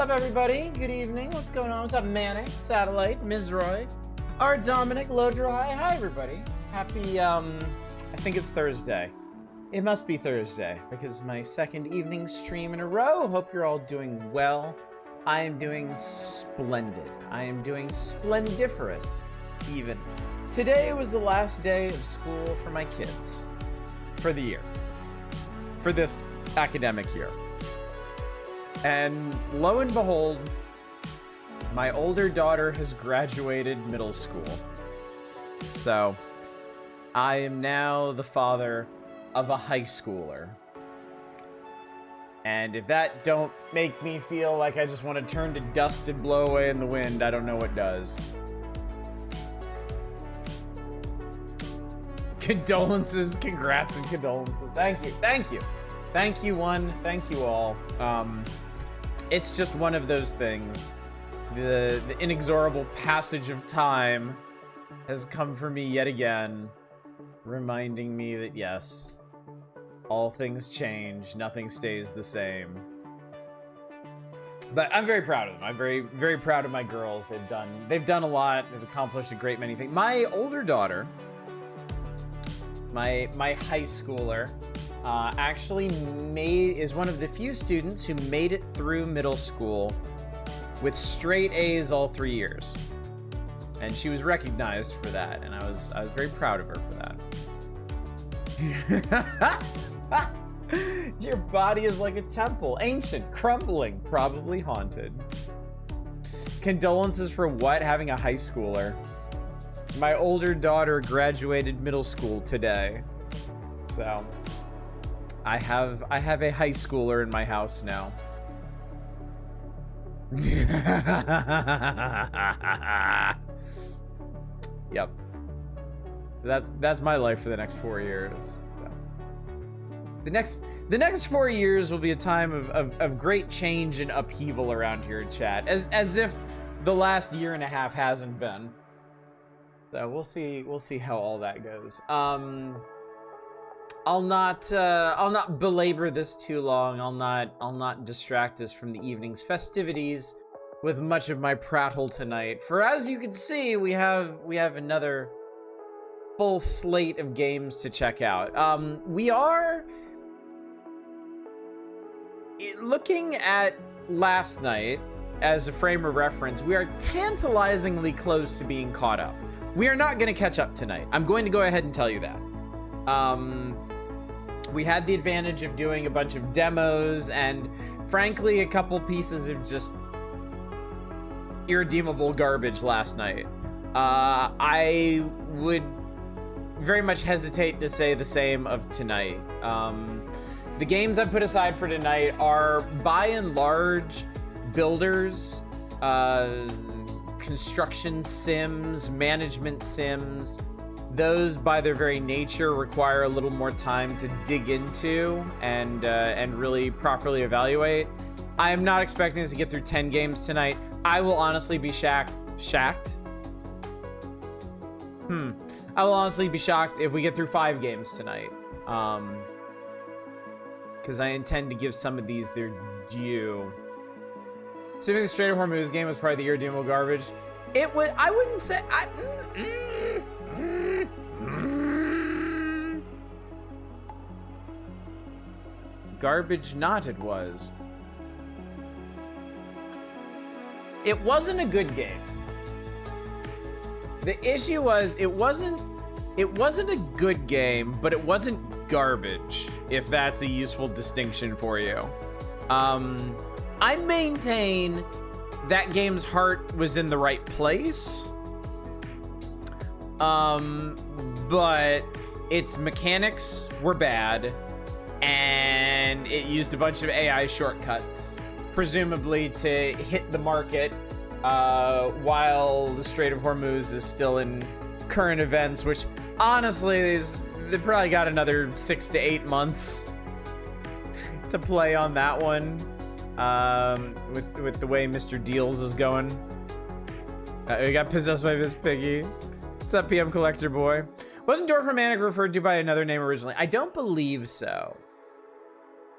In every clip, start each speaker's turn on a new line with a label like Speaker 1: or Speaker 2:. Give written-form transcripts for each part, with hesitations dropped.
Speaker 1: up, everybody? Good evening. What's going on? What's up, Manic, Satellite, Ms. Roy, our Dominic, Low Dry. Hi, everybody. Happy, I think it's Thursday. It must be Thursday because my second evening stream in a row. Hope you're all doing well. I am doing splendid. I am doing splendiferous, even. Today was the last day of school for my kids for the year, for this academic year. And lo and behold, my older daughter has graduated middle school. So I am now the father of a high schooler. And if that don't make me feel like I just want to turn to dust and blow away in the wind, I don't know what does. Condolences, congrats and condolences. Thank you, thank you. Thank you, one, thank you all. It's just one of those things. The inexorable passage of time has come for me yet again, reminding me that yes, all things change, nothing stays the same. But I'm very proud of them. I'm very, very proud of my girls. They've done a lot. They've accomplished a great many things. My older daughter, my high schooler, actually is one of the few students who made it through middle school with straight A's all 3 years. And she was recognized for that, and I was very proud of her for that. Your body is like a temple, ancient, crumbling, probably haunted. Condolences for what? Having a high schooler. My older daughter graduated middle school today. So I have a high schooler in my house now. Yep. That's my life for the next 4 years. So. The next 4 years will be a time of great change and upheaval around here in chat, as if the last year and a half hasn't been. So we'll see how all that goes. I'll not belabor this too long. I'll not distract us from the evening's festivities with much of my prattle tonight. For as you can see, we have another full slate of games to check out. We are looking at last night as a frame of reference. We are tantalizingly close to being caught up. We are not going to catch up tonight. I'm going to go ahead and tell you that. We had the advantage of doing a bunch of demos and, frankly, a couple pieces of just irredeemable garbage last night. I would very much hesitate to say the same of tonight. The games I put aside for tonight are, by and large, builders, construction sims, management sims. Those, by their very nature, require a little more time to dig into and really properly evaluate. I am not expecting us to get through 10 games tonight. I will honestly be shocked. I will honestly be shocked if we get through 5 games tonight. Because I intend to give some of these their due. Assuming the Strait of Hormuz game was part of the irredeemable garbage, it would. I wouldn't say. Garbage not it was. It wasn't a good game. The issue was it wasn't a good game, but it wasn't garbage, if that's a useful distinction for you. I maintain that game's heart was in the right place. But its mechanics were bad, and it used a bunch of AI shortcuts, presumably to hit the market while the Strait of Hormuz is still in current events, which honestly they probably got another 6 to 8 months to play on that one, with the way Mr. Deals is going. We got possessed by Miss Piggy. What's up, PM Collector Boy? Wasn't Dorfromanic referred to by another name originally? I don't believe so.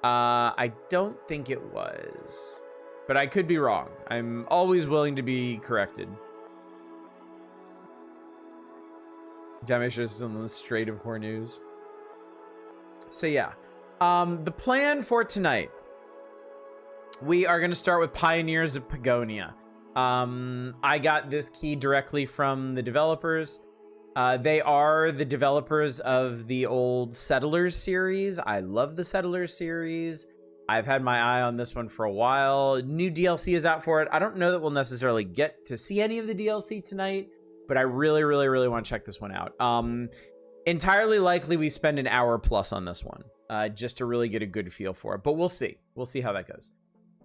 Speaker 1: I don't think it was. but I could be wrong. I'm always willing to be corrected. Gotta make sure this is on the Strait of Hormuz. So yeah, the plan for tonight, we are going to start with Pioneers of Pagonia. I got this key directly from the developers. They are the developers of the old Settlers series. I love the Settlers series. I've had my eye on this one for a while. New DLC is out for it. I don't know that we'll necessarily get to see any of the DLC tonight, but I really, really, really want to check this one out. Entirely likely we spend an hour plus on this one, just to really get a good feel for it. But we'll see. We'll see how that goes.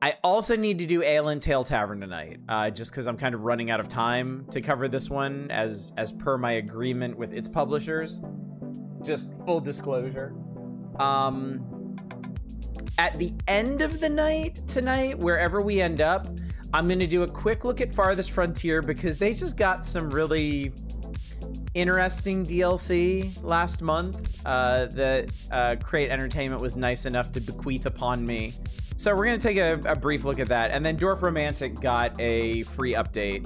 Speaker 1: I also need to do Ale and Tail Tavern tonight, just because I'm kind of running out of time to cover this one as per my agreement with its publishers. Just full disclosure. At the end of the night tonight, wherever we end up, I'm going to do a quick look at Farthest Frontier because they just got some really interesting DLC last month that Crate Entertainment was nice enough to bequeath upon me. So we're going to take a brief look at that. And then Dwarf Romantic got a free update,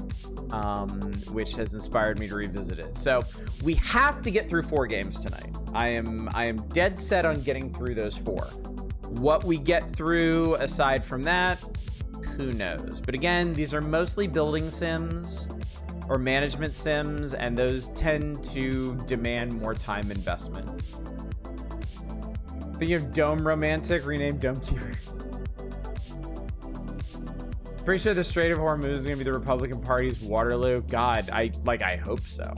Speaker 1: which has inspired me to revisit it. So we have to get through 4 games tonight. I am dead set on getting through those 4. What we get through aside from that, who knows? But again, these are mostly building sims or management sims, and those tend to demand more time investment. Thinking of Dome Romantic, renamed Dome Cure. Pretty sure the Strait of Hormuz is gonna be the Republican Party's Waterloo. God, I hope so.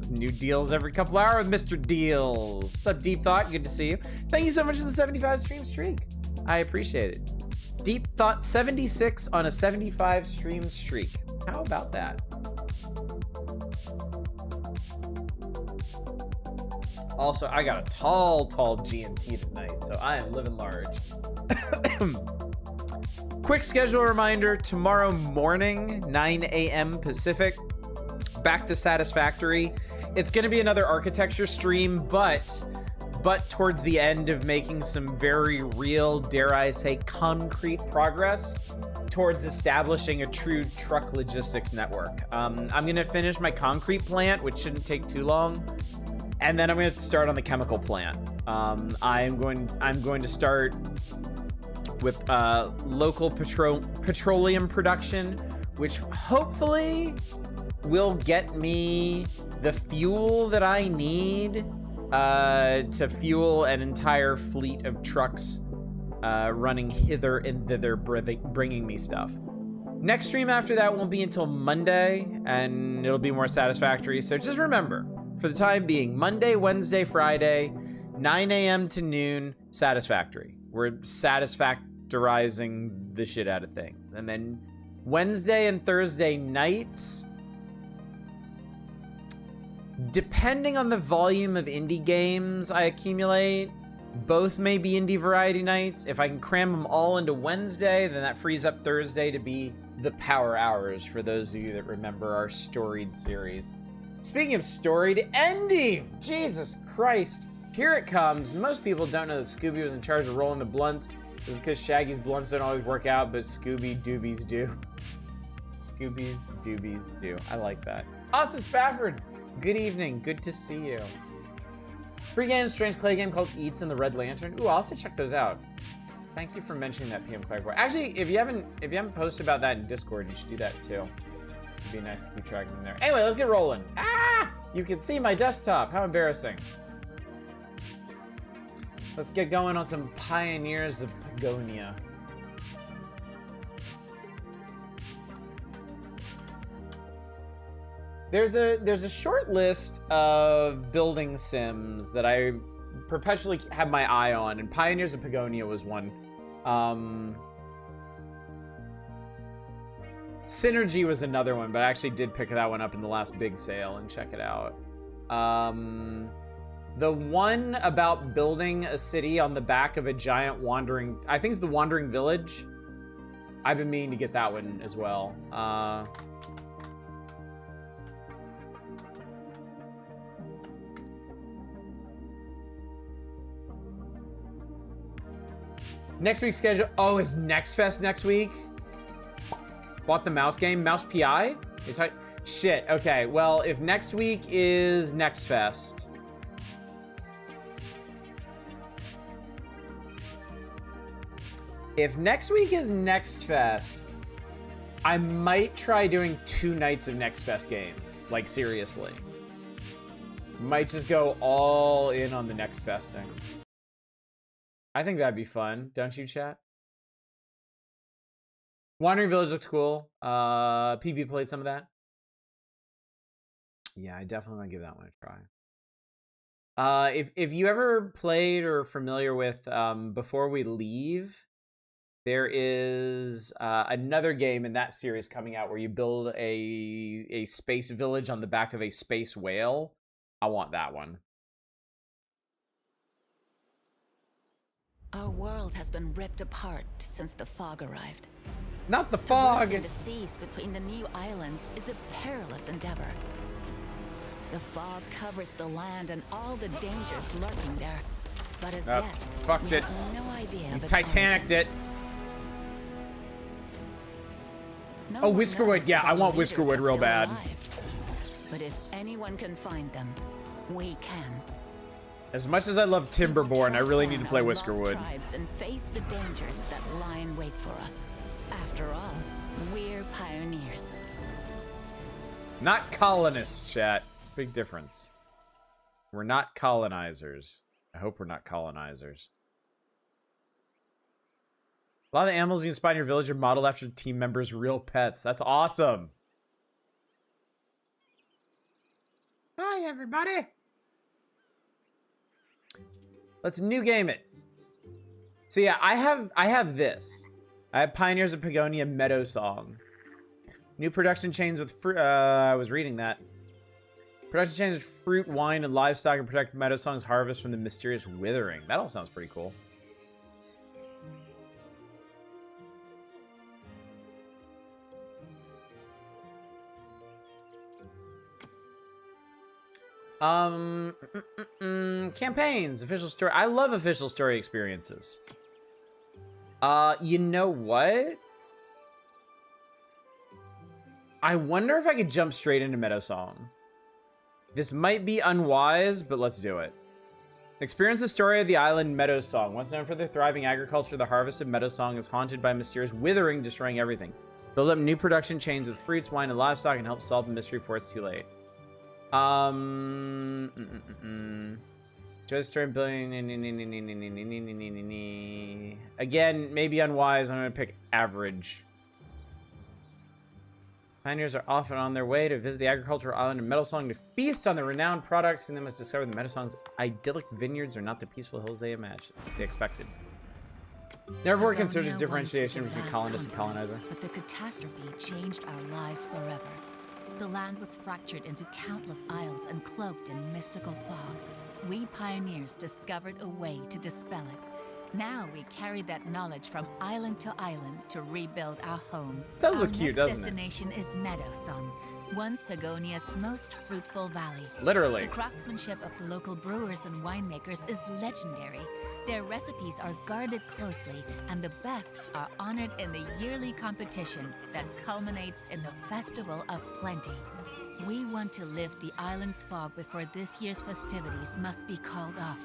Speaker 1: New deals every couple hours with Mr. Deals. Sup, Deep Thought? Good to see you. Thank you so much for the 75 stream streak. I appreciate it. Deep Thought 76 on a 75 stream streak. How about that? Also, I got a tall GMT tonight, so I am living large. Quick schedule reminder, tomorrow morning, 9 a.m. Pacific, back to Satisfactory. It's going to be another architecture stream, but towards the end of making some very real, dare I say, concrete progress towards establishing a true truck logistics network. I'm going to finish my concrete plant, which shouldn't take too long, and then I'm going to start on the chemical plant. I'm going to start with local petroleum production, which hopefully will get me the fuel that I need to fuel an entire fleet of trucks running hither and thither, bringing me stuff. Next stream after that won't be until Monday, and it'll be more Satisfactory. So just remember, for the time being, Monday, Wednesday, Friday, 9 a.m. to noon, Satisfactory. We're satisfactorizing the shit out of things. And then Wednesday and Thursday nights, depending on the volume of indie games I accumulate, both may be indie variety nights. If I can cram them all into Wednesday, then that frees up Thursday to be the power hours for those of you that remember our storied series. Speaking of storied, Endive! Jesus Christ. Here it comes. Most people don't know that Scooby was in charge of rolling the blunts. This is because Shaggy's blunts don't always work out, but Scooby Doobies do. Scooby's Doobies do. I like that. Austin Spafford! Good evening. Good to see you. Free game, strange play game called Eats and the Red Lantern. Ooh, I'll have to check those out. Thank you for mentioning that, PM Clark. Actually, if you haven't posted about that in Discord, you should do that too. It'd be nice to keep track of them there. Anyway, let's get rolling. Ah! You can see my desktop. How embarrassing. Let's get going on some Pioneers of Pagonia. There's a short list of building sims that I perpetually have my eye on, and Pioneers of Pagonia was one. Synergy was another one, but I actually did pick that one up in the last big sale and check it out. The one about building a city on the back of a giant wandering, I think it's the Wandering Village. I've been meaning to get that one as well. Next week's schedule. Oh, is Next Fest next week? Bought the mouse game. Mouse PI? Shit. Okay. Well, if next week is Next Fest. If next week is Next Fest, I might try doing 2 nights of Next Fest games. Like, seriously. Might just go all in on the Next Festing. I think that'd be fun. Don't you, chat? Wandering Village looks cool. PB played some of that. Yeah, I definitely want to give that one a try. If you ever played or familiar with Before We Leave, there is another game in that series coming out where you build a space village on the back of a space whale. I want that one.
Speaker 2: Our world has been ripped apart since the fog arrived.
Speaker 1: Not the fog!
Speaker 2: Traversing the seas between the new islands is a perilous endeavor. The fog covers the land and all the dangers lurking there. But as yet,
Speaker 1: fucked
Speaker 2: we
Speaker 1: it.
Speaker 2: have no idea of its
Speaker 1: Titanic'd it.
Speaker 2: No
Speaker 1: Oh,
Speaker 2: one
Speaker 1: Whiskerwood.
Speaker 2: knows
Speaker 1: Yeah,
Speaker 2: if
Speaker 1: I
Speaker 2: our
Speaker 1: want
Speaker 2: leaders
Speaker 1: Whiskerwood
Speaker 2: are
Speaker 1: real
Speaker 2: still
Speaker 1: bad.
Speaker 2: alive. But if anyone can find them, we can.
Speaker 1: As much as I love Timberborn, I really need to play
Speaker 2: Transform our lost
Speaker 1: Whiskerwood.
Speaker 2: tribes and face the dangers that lie in wait for us. After all, we're pioneers.
Speaker 1: Not colonists, chat. Big difference. We're not colonizers. I hope we're not colonizers. A lot of the animals you can spot in your village are modeled after team members' real pets. That's awesome. Hi, everybody. Let's new game it. So yeah, I have this. I have Pioneers of Pagonia Meadow Song. New production chains with fruit. I was reading that. Production chains with fruit, wine, and livestock, and protect Meadow Song's harvest from the mysterious withering. That all sounds pretty cool. Campaigns, official story. I love official story experiences. You know what? I wonder if I could jump straight into Meadow Song. This might be unwise, but let's do it. Experience the story of the island Meadow Song. Once known for their thriving agriculture, the harvest of Meadow Song is haunted by mysterious withering, destroying everything. Build up new production chains with fruits, wine, and livestock, and help solve the mystery before it's too late. Enjoy the story and building. Again, maybe unwise. I'm gonna pick average. Pioneers are often on their way to visit the agricultural island of Meadow Song to feast on the renowned products, and they must discover the Meadow Song's idyllic vineyards are not the peaceful hills they expected. Never were considered differentiation between colonist and colonizer.
Speaker 2: But the catastrophe changed our lives forever. The land was fractured into countless isles and cloaked in mystical fog. We pioneers discovered a way to dispel it. Now we carry that knowledge from island to island to rebuild our home.
Speaker 1: Does look cute, doesn't it?
Speaker 2: Our next destination is Meadow Song, once Pagonia's most fruitful valley.
Speaker 1: Literally.
Speaker 2: The craftsmanship of the local brewers and winemakers is legendary. Their recipes are guarded closely, and the best are honored in the yearly competition that culminates in the Festival of Plenty. We want to lift the island's fog before this year's festivities must be called off.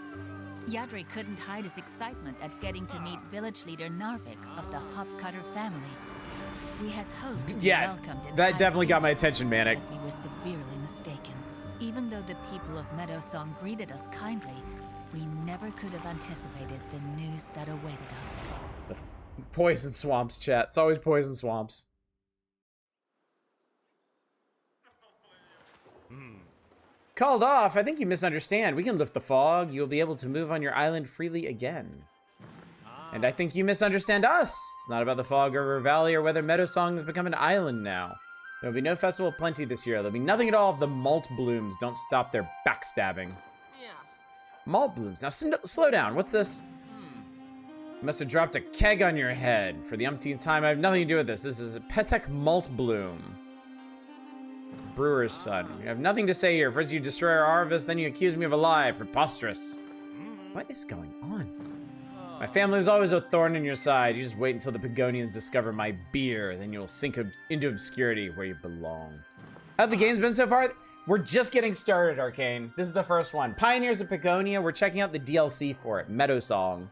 Speaker 2: Yadri couldn't hide his excitement at getting to meet village leader Narvik of the Hopcutter family. We had hoped to be welcomed in
Speaker 1: that
Speaker 2: high
Speaker 1: definitely got my
Speaker 2: spirits,
Speaker 1: attention, Manic.
Speaker 2: but we were severely mistaken. Even though the people of Meadow Song greeted us kindly, we never could have anticipated the news that awaited us.
Speaker 1: The poison swamps, chat. It's always poison swamps. Called off. I think you misunderstand. We can lift the fog. You'll be able to move on your island freely again. And I think you misunderstand us. It's not about the fog or valley or whether Meadow Song has become an island now. There'll be no Festival of Plenty this year. There'll be nothing at all if the malt blooms don't stop their backstabbing.
Speaker 3: Yeah.
Speaker 1: Malt blooms. Now, slow down. What's this? You must have dropped a keg on your head. For the umpteenth time, I have nothing to do with this. This is a Petek Malt Bloom. Brewer's son. You have nothing to say here. First you destroy our harvest, then you accuse me of a lie. Preposterous. What is going on? My family was always a thorn in your side. You just wait until the Pagonians discover my beer, then you'll sink into obscurity where you belong. How have the games been so far? We're just getting started, Arcane. This is the first one. Pioneers of Pagonia. We're checking out the DLC for it. Meadow Song.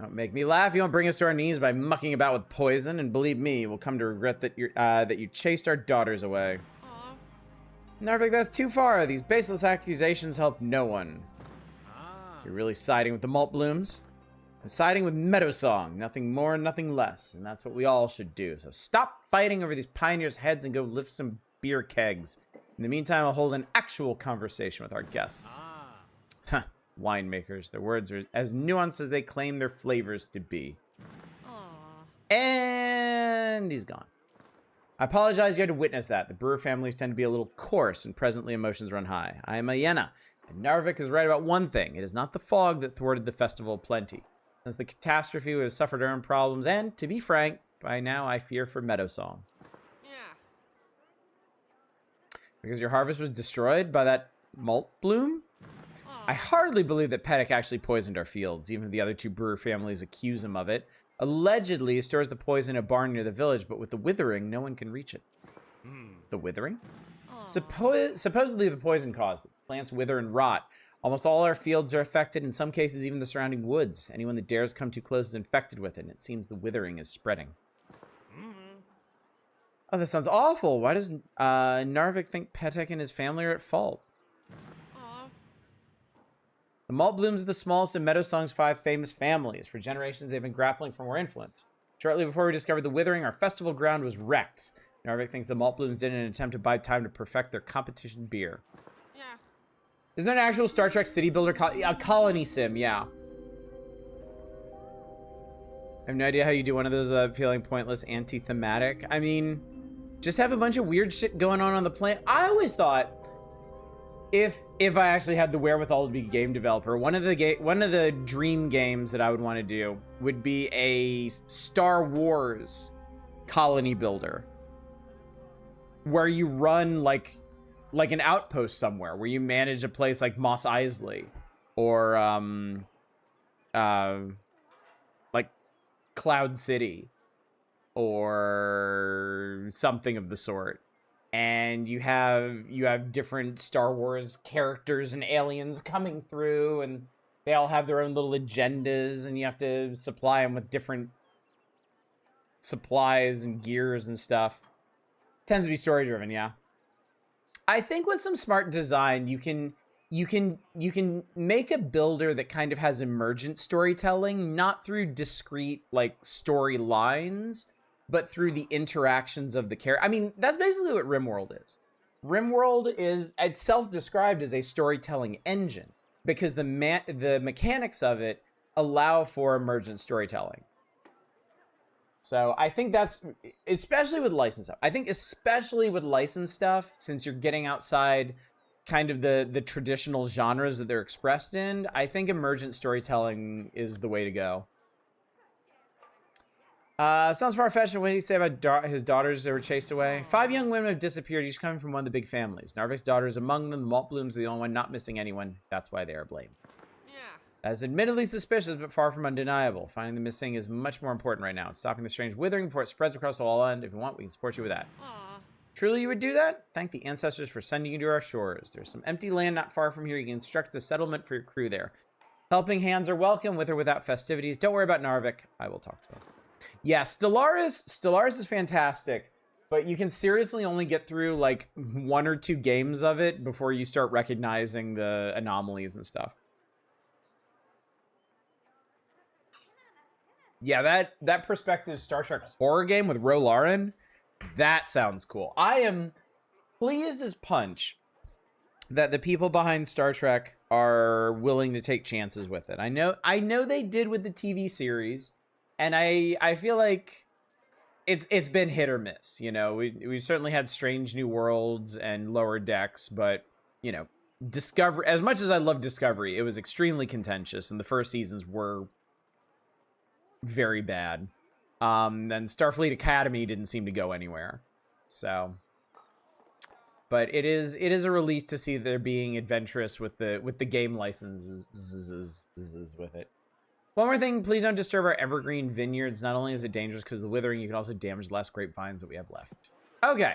Speaker 1: Don't make me laugh. You won't bring us to our knees by mucking about with poison, and believe me, we'll come to regret that you chased our daughters away. Narvik, that's too far. These baseless accusations help no one. You're really siding with the malt blooms? I'm siding with Meadow Song. Nothing more, nothing less. And that's what we all should do. So stop fighting over these pioneers' heads and go lift some beer kegs. In the meantime, I'll hold an actual conversation with our guests. Huh. Winemakers. Their words are as nuanced as they claim their flavors to be. And he's gone. I apologize you had to witness that. The brewer families tend to be a little coarse, and presently emotions run high. I am a Yenna, and Narvik is right about one thing. It is not the fog that thwarted the Festival of Plenty. Since the catastrophe, we have suffered our own problems, and, to be frank, by now I fear for Meadow Song. Yeah. Because your harvest was destroyed by that malt bloom? I hardly believe that Pedek actually poisoned our fields, even if the other two brewer families accuse him of it. Allegedly, he stores the poison in a barn near the village, but with the withering, no one can reach it. The withering? Supposedly the poison caused it. Plants wither and rot. Almost all our fields are affected, in some cases even the surrounding woods. Anyone that dares come too close is infected with it, and it seems the withering is spreading. Oh, that sounds awful. Why does Narvik think Pedek and his family are at fault? The malt blooms are the smallest of Meadow Song's 5 famous families. For generations, they've been grappling for more influence. Shortly before we discovered the withering, our festival ground was wrecked. Narvik thinks the malt blooms did in an attempt to buy time to perfect their competition beer. Yeah. Is there an actual Star Trek city builder? A colony sim, yeah. I have no idea how you do one of those feeling pointless anti-thematic. I mean, just have a bunch of weird shit going on the planet. I always thought, if I actually had the wherewithal to be a game developer, one of the dream games that I would want to do would be a Star Wars colony builder, where you run like an outpost somewhere, where you manage a place like Mos Eisley, or like Cloud City, or something of the sort. And you have different Star Wars characters and aliens coming through, and they all have their own little agendas, and you have to supply them with different supplies and gears and stuff. Tends to be story driven, yeah. I think with some smart design, you can make a builder that kind of has emergent storytelling, not through discrete like storylines, but through the interactions of the character. I mean, that's basically what RimWorld is. RimWorld is, it's self-described as a storytelling engine, because the mechanics of it allow for emergent storytelling. So I think that's, especially with licensed stuff. I think especially with licensed stuff, since you're getting outside kind of the traditional genres that they're expressed in, I think emergent storytelling is the way to go. Sounds far-fetched. What did he say about his daughters that were chased away? 5 young women have disappeared, each coming from one of the big families. Narvik's daughter is among them. The malt blooms are the only one not missing anyone. That's why they are blamed. Yeah. That is admittedly suspicious, but far from undeniable. Finding the missing is much more important right now. Stopping the strange withering before it spreads across the whole land. If you want, we can support you with that. Aww. Truly you would do that? Thank the ancestors for sending you to our shores. There's some empty land not far from here. You can construct a settlement for your crew there. Helping hands are welcome, with or without festivities. Don't worry about Narvik. I will talk to them. Yeah, Stellaris is fantastic, but you can seriously only get through like 1 or 2 games of it before you start recognizing the anomalies and stuff. Yeah, that perspective Star Trek horror game with Ro Lauren, that sounds cool. I am pleased as punch that the people behind Star Trek are willing to take chances with it. I know they did with the TV series. And I feel like it's been hit or miss. You know, we certainly had Strange New Worlds and Lower Decks, but you know, Discovery. As much as I love Discovery, it was extremely contentious, and the first seasons were very bad. Then Starfleet Academy didn't seem to go anywhere. So, but it is a relief to see they're being adventurous with the game licenses with it. One more thing, please don't disturb our evergreen vineyards. Not only is it dangerous because of the withering, you can also damage the last grapevines that we have left. Okay.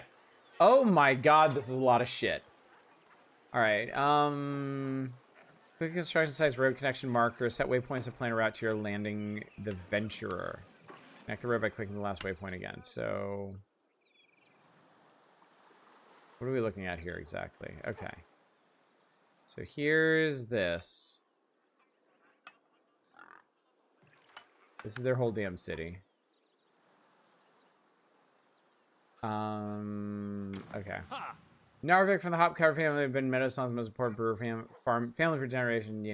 Speaker 1: Oh my god, this is a lot of shit. Alright, quick construction size road connection marker. Set waypoints to plan a route to your landing the Venturer. Connect the road by clicking the last waypoint again. So... what are we looking at here exactly? Okay. So here's this. This is their whole damn city. Okay. Narvik from the Hopcover family have been Meadowsong's most important brewer family for generations.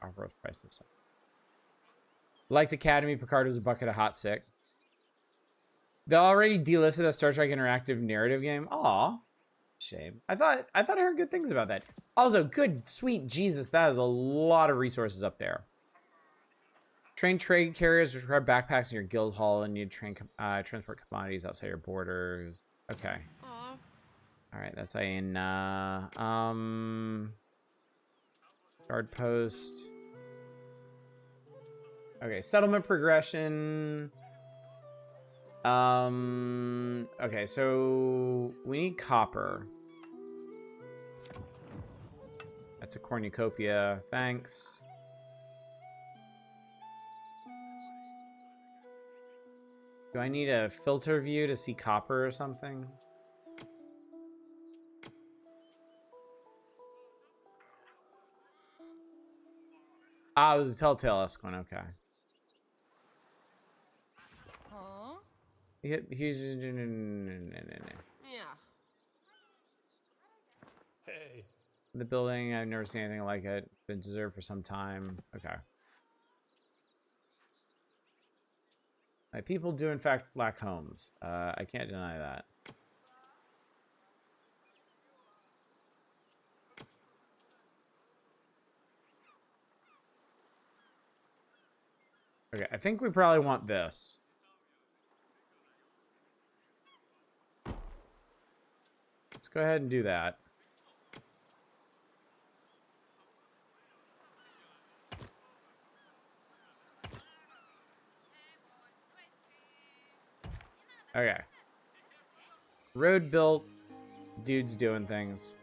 Speaker 1: Off-road prices. Liked Academy. Picard was a bucket of hot sick. They already delisted a Star Trek interactive narrative game. Aw. Shame. I thought I heard good things about that. Also, good, sweet Jesus, that is a lot of resources up there. Train trade carriers, which require backpacks in your guild hall, and you transport commodities outside your borders. Okay. All right, that's in guard post. Okay, settlement progression. Okay, so we need copper. That's a cornucopia. Thanks. Do I need a filter view to see copper or something? Ah, it was a Telltale-esque one. Okay.
Speaker 3: Huh?
Speaker 1: He's...
Speaker 3: Yeah.
Speaker 4: Hey.
Speaker 1: The building, I've never seen anything like it. Been deserved for some time. Okay. My people do, in fact, lack homes. I can't deny that. Okay, I think we probably want this. Let's go ahead and do that. Okay. Road built. Dude's doing things.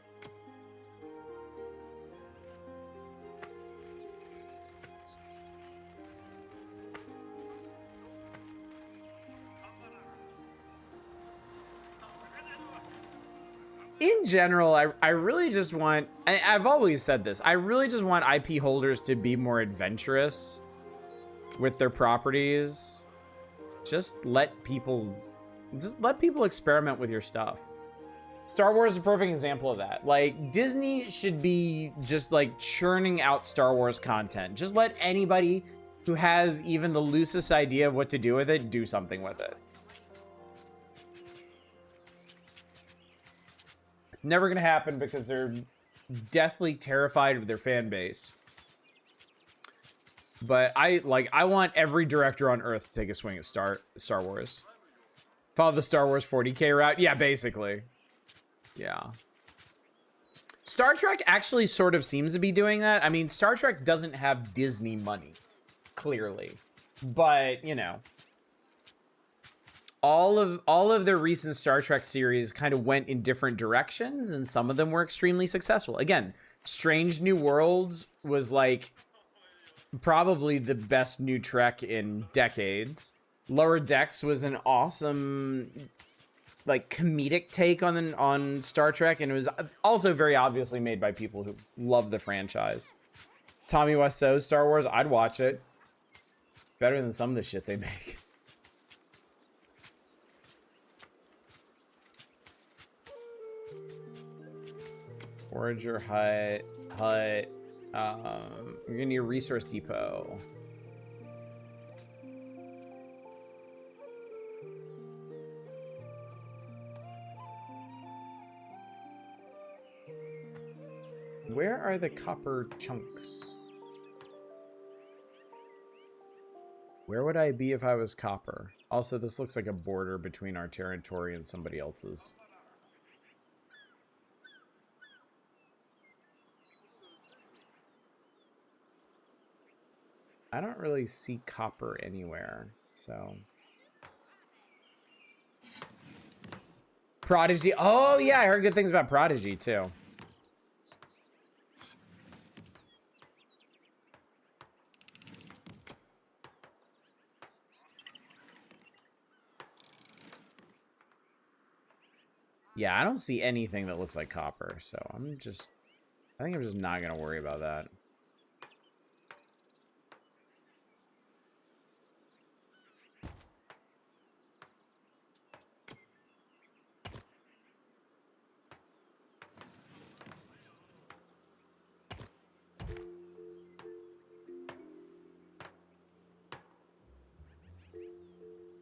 Speaker 1: In general, I really just want... I've always said this. I really just want IP holders to be more adventurous with their properties. Just let people experiment with your stuff. Star Wars is a perfect example of that. Like, Disney should be just like churning out Star Wars content. Just let anybody who has even the loosest idea of what to do with it do something with it. It's never gonna happen because they're deathly terrified of their fan base. But I want every director on Earth to take a swing at Star Wars. Follow the Star Wars 40K route. Yeah, basically. Yeah. Star Trek actually sort of seems to be doing that. I mean, Star Trek doesn't have Disney money, clearly. But, you know, all of their recent Star Trek series kind of went in different directions, and some of them were extremely successful. Again, Strange New Worlds was like probably the best new Trek in decades. Lower Decks was an awesome, like, comedic take on Star Trek, and it was also very obviously made by people who love the franchise. Tommy Wiseau's Star Wars, I'd watch it. Better than some of the shit they make. Forager hut. You're gonna need a resource depot. Where are the copper chunks? Where would I be if I was copper? Also, this looks like a border between our territory and somebody else's. I don't really see copper anywhere, so. Prodigy. Oh, yeah, I heard good things about Prodigy, too. Yeah, I don't see anything that looks like copper, so I think I'm just not going to worry about that.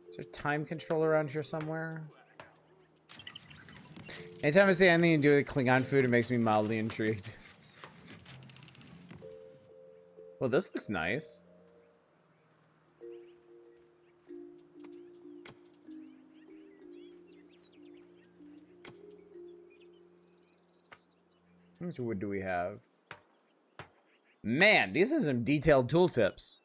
Speaker 1: Is there time control around here somewhere? Anytime I see anything to do with Klingon food, it makes me mildly intrigued. Well, this looks nice. How much wood do we have? Man, these are some detailed tooltips.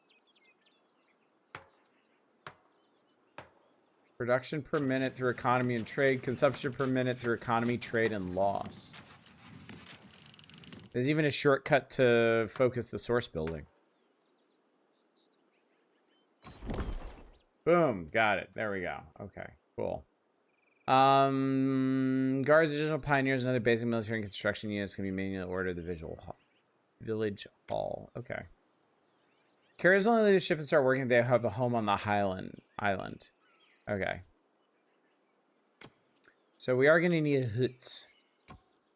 Speaker 1: Production per minute through economy and trade. Consumption per minute through economy, trade, and loss. There's even a shortcut to focus the source building. Boom. Got it. There we go. Okay. Cool. Guards, additional pioneers, and other basic military and construction units can be manually ordered to the village hall. Okay. Carriers only leave the ship and start working if they have a home on the island. Okay. So we are going to need a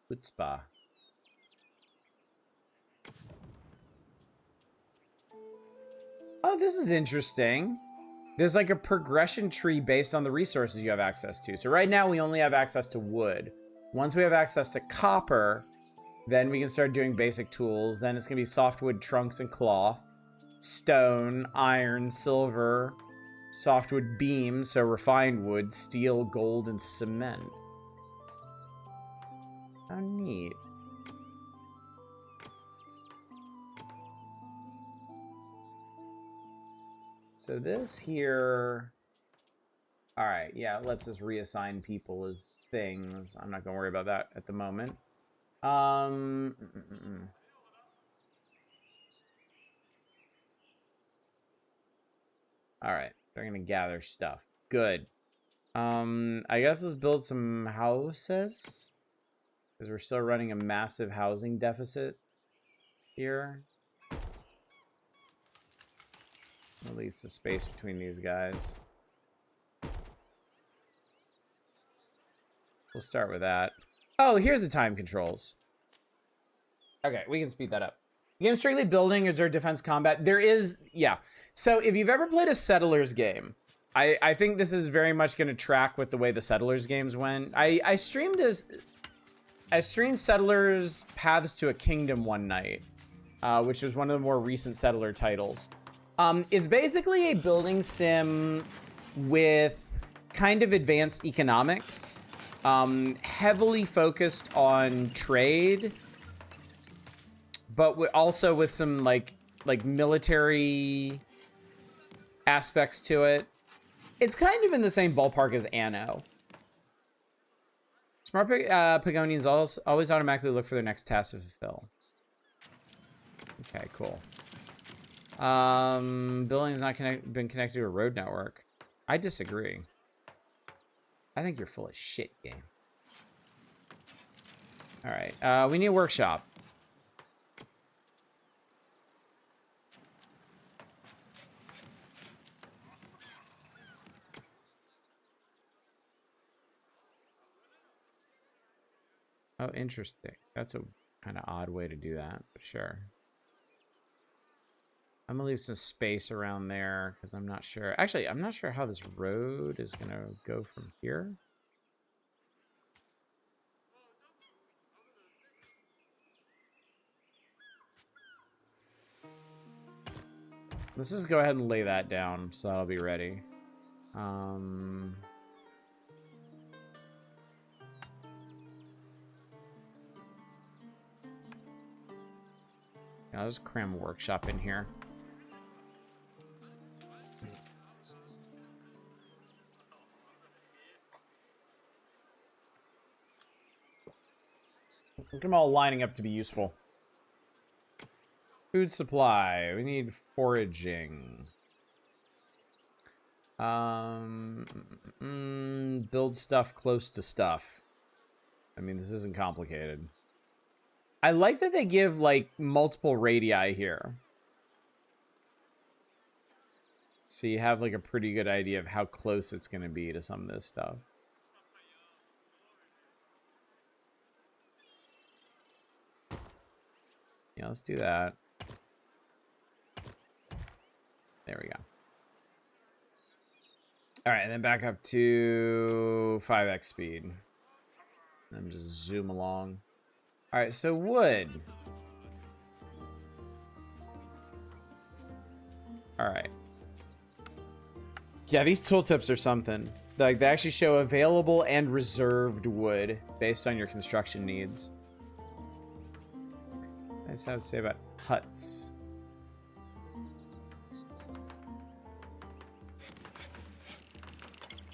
Speaker 1: chutzpah. Oh, this is interesting. There's like a progression tree based on the resources you have access to. So right now we only have access to wood. Once we have access to copper, then we can start doing basic tools. Then it's going to be softwood trunks and cloth, stone, iron, silver, softwood beams, so refined wood, steel, gold, and cement. How neat. So this here... Alright, yeah, it lets us reassign people as things. I'm not going to worry about that at the moment. Alright, they're going to gather stuff. Good. I guess let's build some houses. Because we're still running a massive housing deficit here. At least the space between these guys. We'll start with that. Oh, here's the time controls. Okay, we can speed that up. The game's strictly building. Is there defense combat? There is, yeah. So if you've ever played a Settlers game, I think this is very much going to track with the way the Settlers games went. I streamed Settlers Paths to a Kingdom one night, which was one of the more recent Settler titles. It's basically a building sim with kind of advanced economics, heavily focused on trade, but also with some like military aspects to it. It's kind of in the same ballpark as Anno. Smart Pagonians always automatically look for their next task to fulfill. Okay, cool. Building's not been connected to a road network. I disagree. I think you're full of shit, game. All right, we need a workshop. Oh, interesting. That's a kind of odd way to do that, but sure. I'm gonna leave some space around there because I'm not sure. Actually, I'm not sure how this road is gonna go from here. Let's just go ahead and lay that down so that'll be ready. I'll just cram a workshop in here. Look at them all lining up to be useful. Food supply. We need foraging. Build stuff close to stuff. I mean, this isn't complicated. I like that they give, like, multiple radii here. So you have, like, a pretty good idea of how close it's going to be to some of this stuff. Yeah, let's do that. There we go. All right, and then back up to 5x speed. And just zoom along. All right, so wood. All right. Yeah, these tooltips are something. Like, they actually show available and reserved wood based on your construction needs. I just have to say about huts.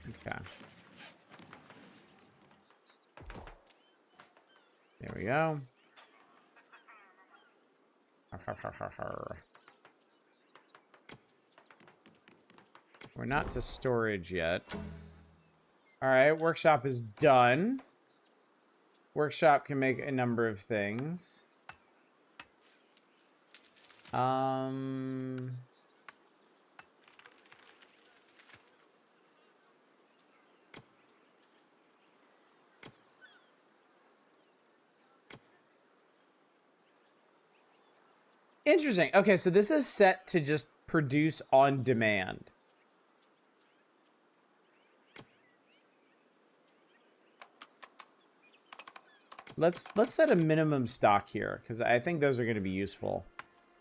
Speaker 1: Okay. There we go. We're not to storage yet. All right, workshop is done. Workshop can make a number of things. Interesting. Okay, so this is set to just produce on demand. Let's set a minimum stock here, because I think those are going to be useful.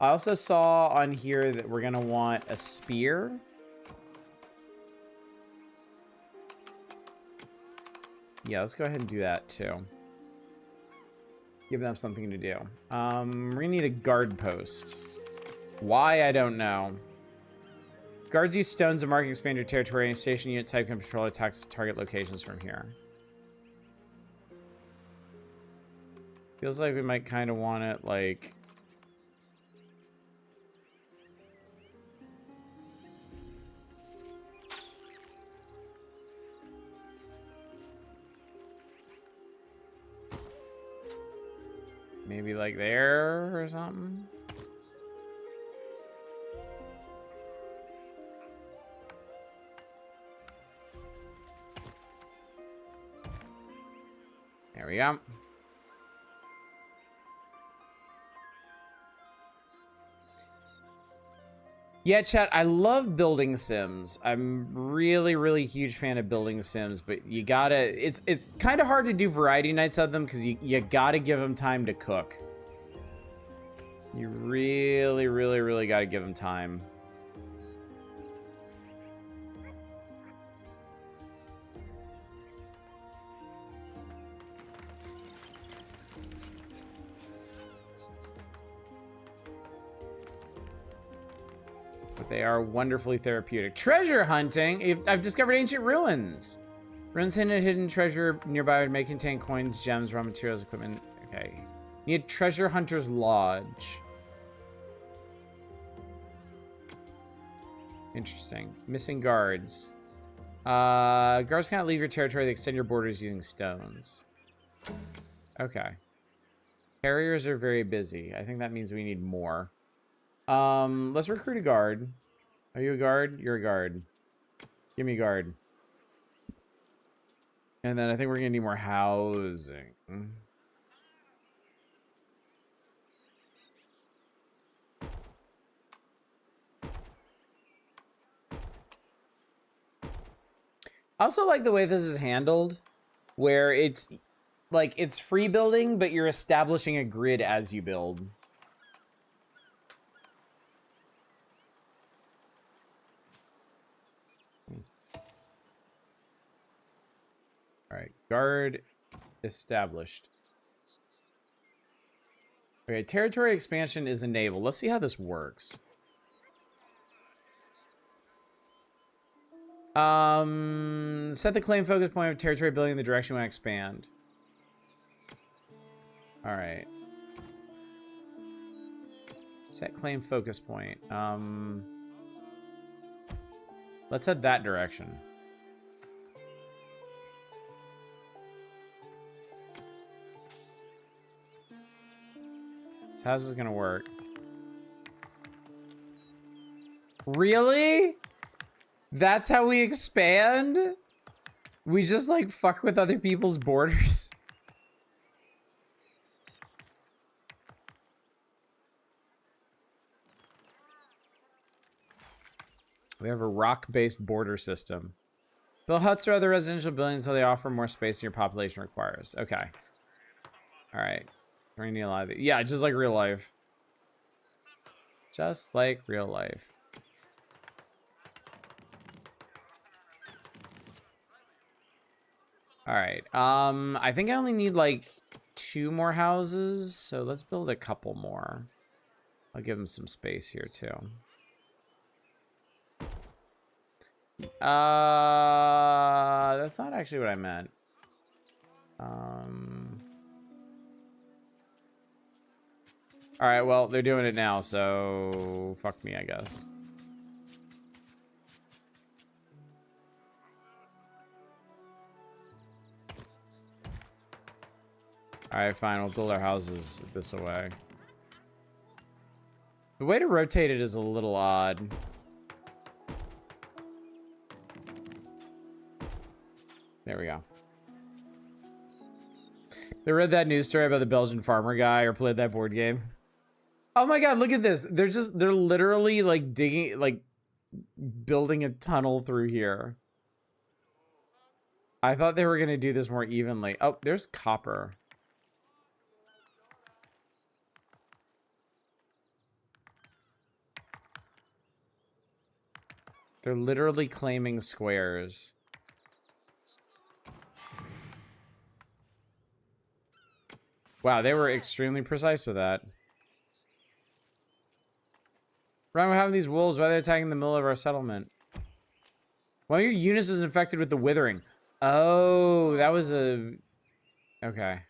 Speaker 1: I also saw on here that we're going to want a spear. Yeah, let's go ahead and do that too. Give them something to do. We're gonna need a guard post. Why, I don't know. Guards use stones to mark and expand your territory, and station unit type can patrol attacks target locations from here. Feels like we might kind of want it, like... maybe like there or something. There we go. Yeah, chat, I love building sims. I'm really, really huge fan of building sims, but you gotta, it's kind of hard to do variety nights of them because you gotta give them time to cook. You really, really, really gotta give them time. They are wonderfully therapeutic. Treasure hunting. I've discovered ancient ruins. Ruins hidden treasure nearby may contain coins, gems, raw materials, equipment. Okay. Need treasure hunter's lodge. Interesting. Missing guards. Guards cannot leave your territory. They extend your borders using stones. Okay. Carriers are very busy. I think that means we need more. Let's recruit a guard. Are you a guard? You're a guard. Give me a guard. And then I think we're gonna need more housing. I also like the way this is handled, where it's like it's free building, but you're establishing a grid as you build. All right, guard established. Okay, territory expansion is enabled. Let's see how this works. Set the claim focus point of territory building in the direction you want to expand. All right. Set claim focus point. Let's head that direction. So how's this gonna work? Really? That's how we expand? We just like fuck with other people's borders? We have a rock-based border system. Build huts or other residential buildings so they offer more space than your population requires. Okay. All right. We're gonna allow it. Yeah, just like real life. Just like real life. All right. I think I only need like 2 more houses, so let's build a couple more. I'll give them some space here too. That's not actually what I meant. All right, well, they're doing it now, so fuck me, I guess. All right, fine. We'll build our houses this way. The way to rotate it is a little odd. There we go. They read that news story about the Belgian farmer guy or played that board game. Oh my god, look at this. They're literally like digging, like building a tunnel through here. I thought they were going to do this more evenly. Oh, there's copper. They're literally claiming squares. Wow, they were extremely precise with that. Wrong with having these wolves. Why are they attacking the middle of our settlement? One of your units is infected with the withering. Oh, that was a... Okay.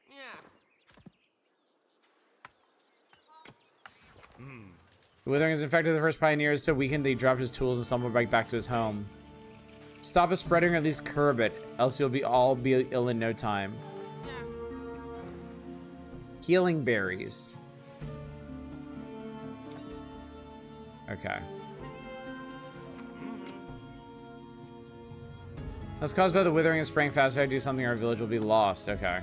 Speaker 1: The withering has infected the first pioneers, so weakened they dropped his tools and stumbled back to his home. Stop it spreading or at least curb it, else you'll all be ill in no time. Healing berries. Okay. That's caused by the withering and spraying fast. If I do something, our village will be lost. Okay.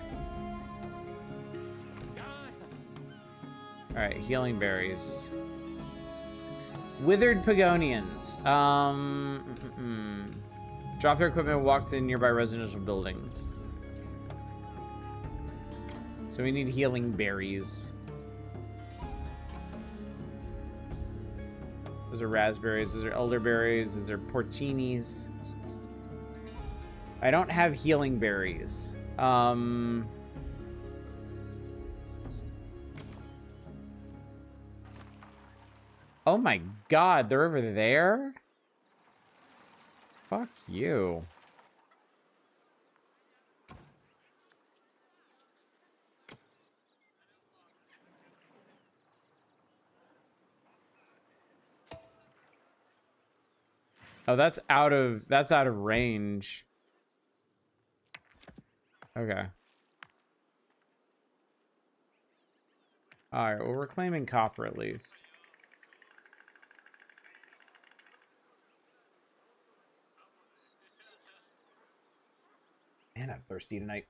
Speaker 1: Alright, healing berries. Withered Pagonians. Drop their equipment and walk to nearby residential buildings. So we need healing berries. Those are raspberries. Those are elderberries. Those are porcinis. I don't have healing berries. Oh my god, they're over there? Fuck you. Oh, that's out of range. Okay. Alright, well, we're claiming copper at least. Man, I'm thirsty tonight.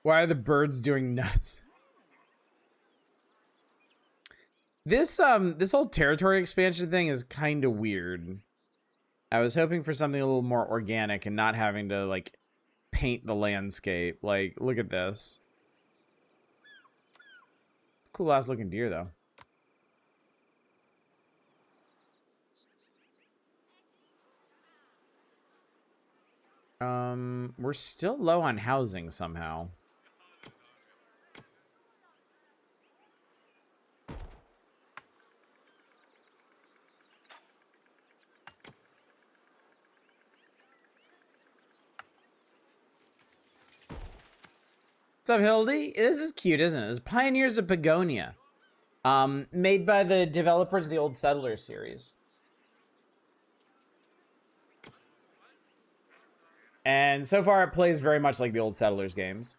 Speaker 1: Why are the birds doing nuts? This whole territory expansion thing is kind of weird. I was hoping for something a little more organic and not having to like paint the landscape. Like, look at this. Cool ass looking deer though. We're still low on housing somehow. What's up, Hildy? This is cute, isn't it? This is Pioneers of Pagonia. Made by the developers of the Old Settlers series. And so far, it plays very much like the Old Settlers games.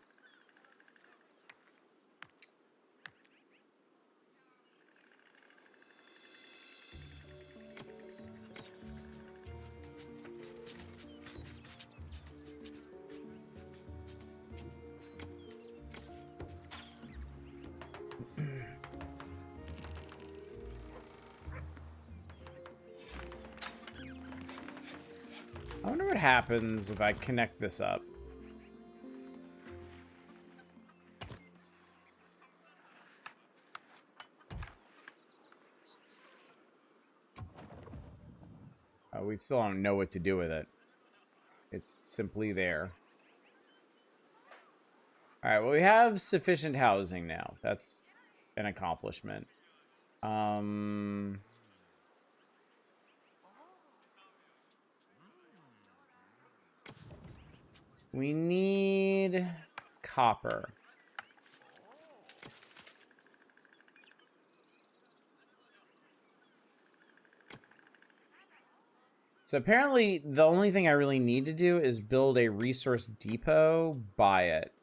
Speaker 1: I wonder what happens if I connect this up. We still don't know what to do with it. It's simply there. All right, well, we have sufficient housing now. That's an accomplishment. We need copper. So apparently the only thing I really need to do is build a resource depot, buy it.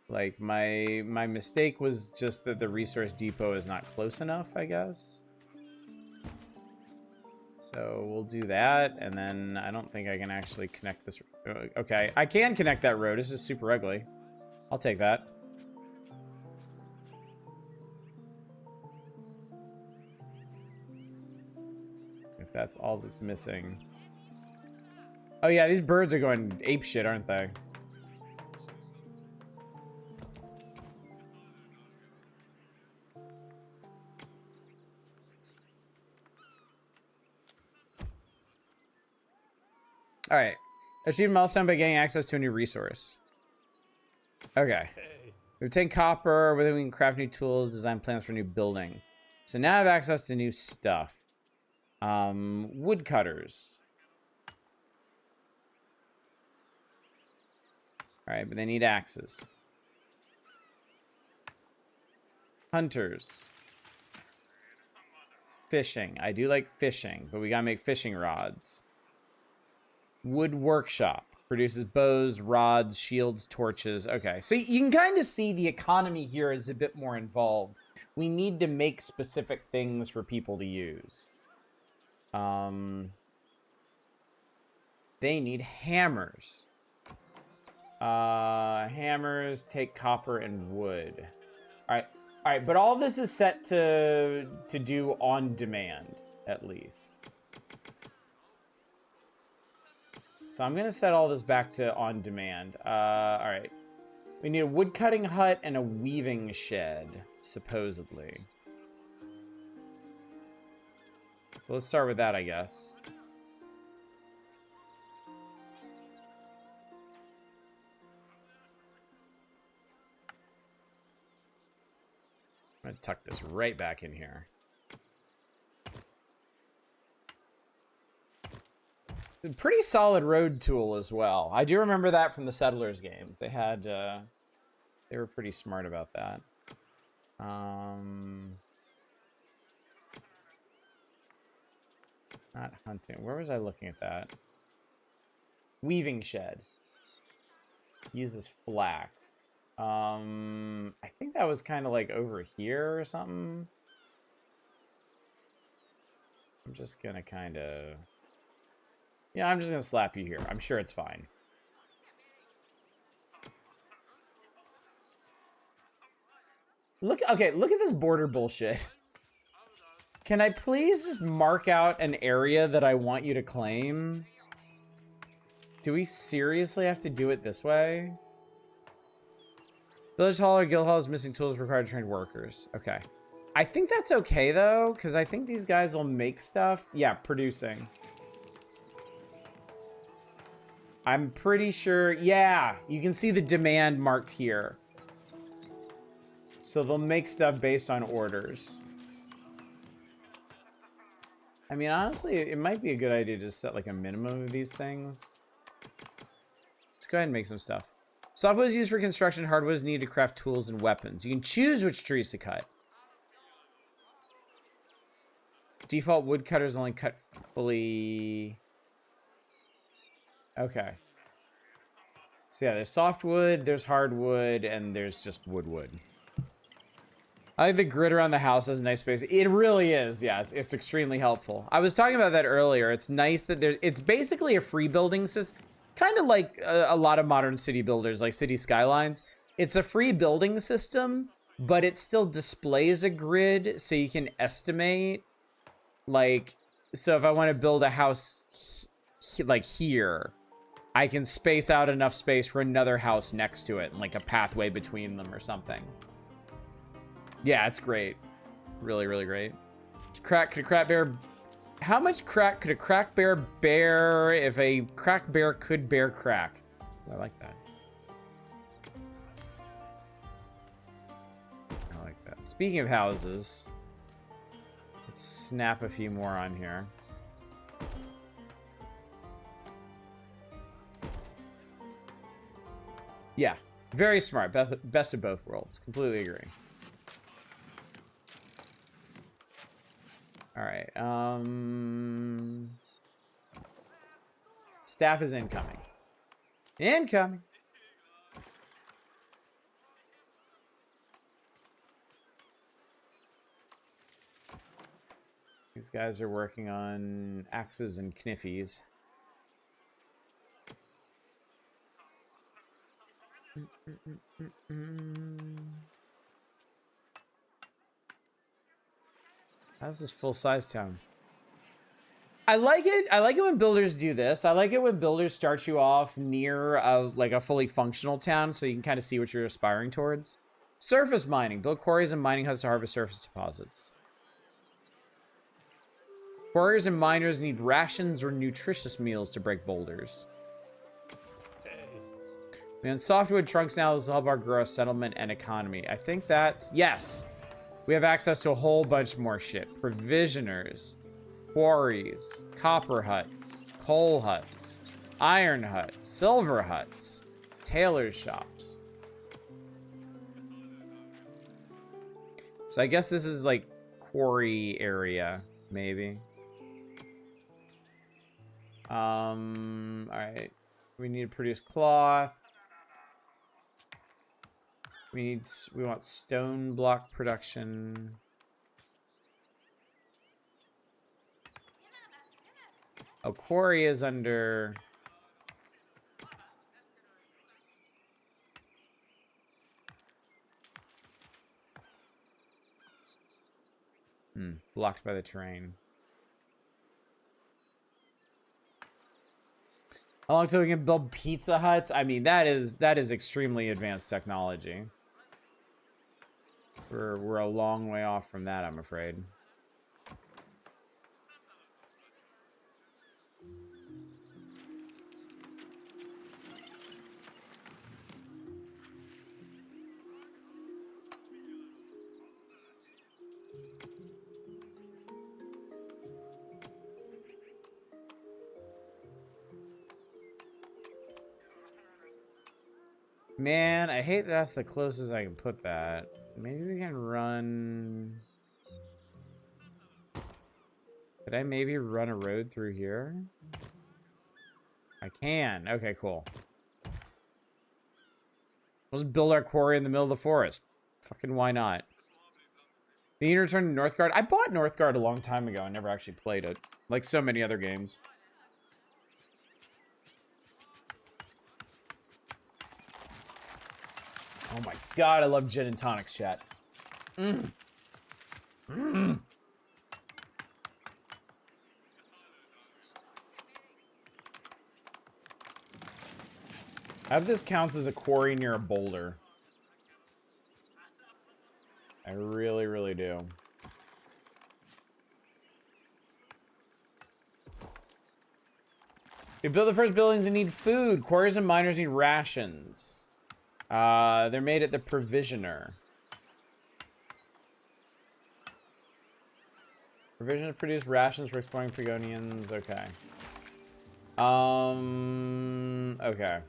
Speaker 1: Like my mistake was just that the resource depot is not close enough, I guess. So we'll do that, and then I don't think I can actually connect this. Okay, I can connect that road. This is super ugly. I'll take that. If that's all that's missing. Oh yeah, these birds are going apeshit, aren't they? All right. Achieve a milestone by getting access to a new resource. Okay. We obtain copper, whether we can craft new tools, design plans for new buildings. So now I have access to new stuff. Woodcutters. All right, but they need axes. Hunters. Fishing. I do like fishing, but we gotta make fishing rods. Wood workshop. Produces bows, rods, shields, torches. Okay, so you can kind of see the economy here is a bit more involved. We need to make specific things for people to use. They need hammers. Hammers take copper and wood. All right, but all this is set to do on demand, at least. So I'm gonna set all this back to on demand. All right. We need a woodcutting hut and a weaving shed, supposedly. So let's start with that, I guess. I'm gonna tuck this right back in here. A pretty solid road tool as well. I do remember that from the Settlers games. They had, they were pretty smart about that. Not hunting. Where was I looking at that? Weaving shed. Uses flax. I think that was kind of like over here or something. I'm just gonna kind of... Yeah, I'm just gonna slap you here. I'm sure it's fine. Look, okay, look at this border bullshit. Can I please just mark out an area that I want you to claim? Do we seriously have to do it this way? Village hall or guild hall is missing tools required trained workers. Okay. I think that's okay, though, because I think these guys will make stuff. Yeah, producing. I'm pretty sure, yeah, you can see the demand marked here. So they'll make stuff based on orders. I mean, honestly, it might be a good idea to set like a minimum of these things. go ahead and make some stuff. Softwood is used for construction. Hardwood is needed to craft tools and weapons. You can choose which trees to cut. Default woodcutters only cut fully. Okay. So yeah, there's softwood, there's hardwood, and there's just wood. I like the grid around the house has a nice space. It really is. Yeah, it's extremely helpful. I was talking about that earlier. It's nice that it's basically a free building system. Kind of like a lot of modern city builders, like City Skylines. It's a free building system, but it still displays a grid so you can estimate. Like, so if I want to build a house like here, I can space out enough space for another house next to it, and like a pathway between them or something. Yeah, it's great. Really, really great. Could a crack bear... How much crack could a crack bear bear if a crack bear could bear crack? I like that. I like that. Speaking of houses, let's snap a few more on here. Yeah, very smart. Best of both worlds. Completely agree. All right. Staff is incoming. Incoming. These guys are working on axes and kniffies. How's this full-size town? I like it. I like it when builders do this. I like it when builders start you off near like a fully functional town so you can kind of see what you're aspiring towards. Surface mining. Build quarries and mining huts to harvest surface deposits. Quarriers and miners need rations or nutritious meals to break boulders. We have softwood trunks now. This will help our grow settlement and economy. I think that's... Yes. We have access to a whole bunch more shit. Provisioners, quarries, copper huts, coal huts, iron huts, silver huts, tailor shops. So I guess this is like quarry area, maybe. All right. We need to produce cloth. We want stone block production. Oh, quarry is under... blocked by the terrain. How long till we can build pizza huts? I mean, that is extremely advanced technology. We're a long way off from that, I'm afraid. Man, I hate that's the closest I can put that. Maybe we can run... Could I maybe run a road through here? I can. Okay, cool. Let's build our quarry in the middle of the forest. Fucking why not? You need to return to Northgard? I bought Northgard a long time ago. I never actually played it. Like so many other games. Oh my god, I love gin and tonics, chat. I hope this counts as a quarry near a boulder. I really, really do. We build the first buildings that need food. Quarries and miners need rations. They're made at the Provisioner. Provisioners produce rations for exploring Pagonians. Okay. Okay.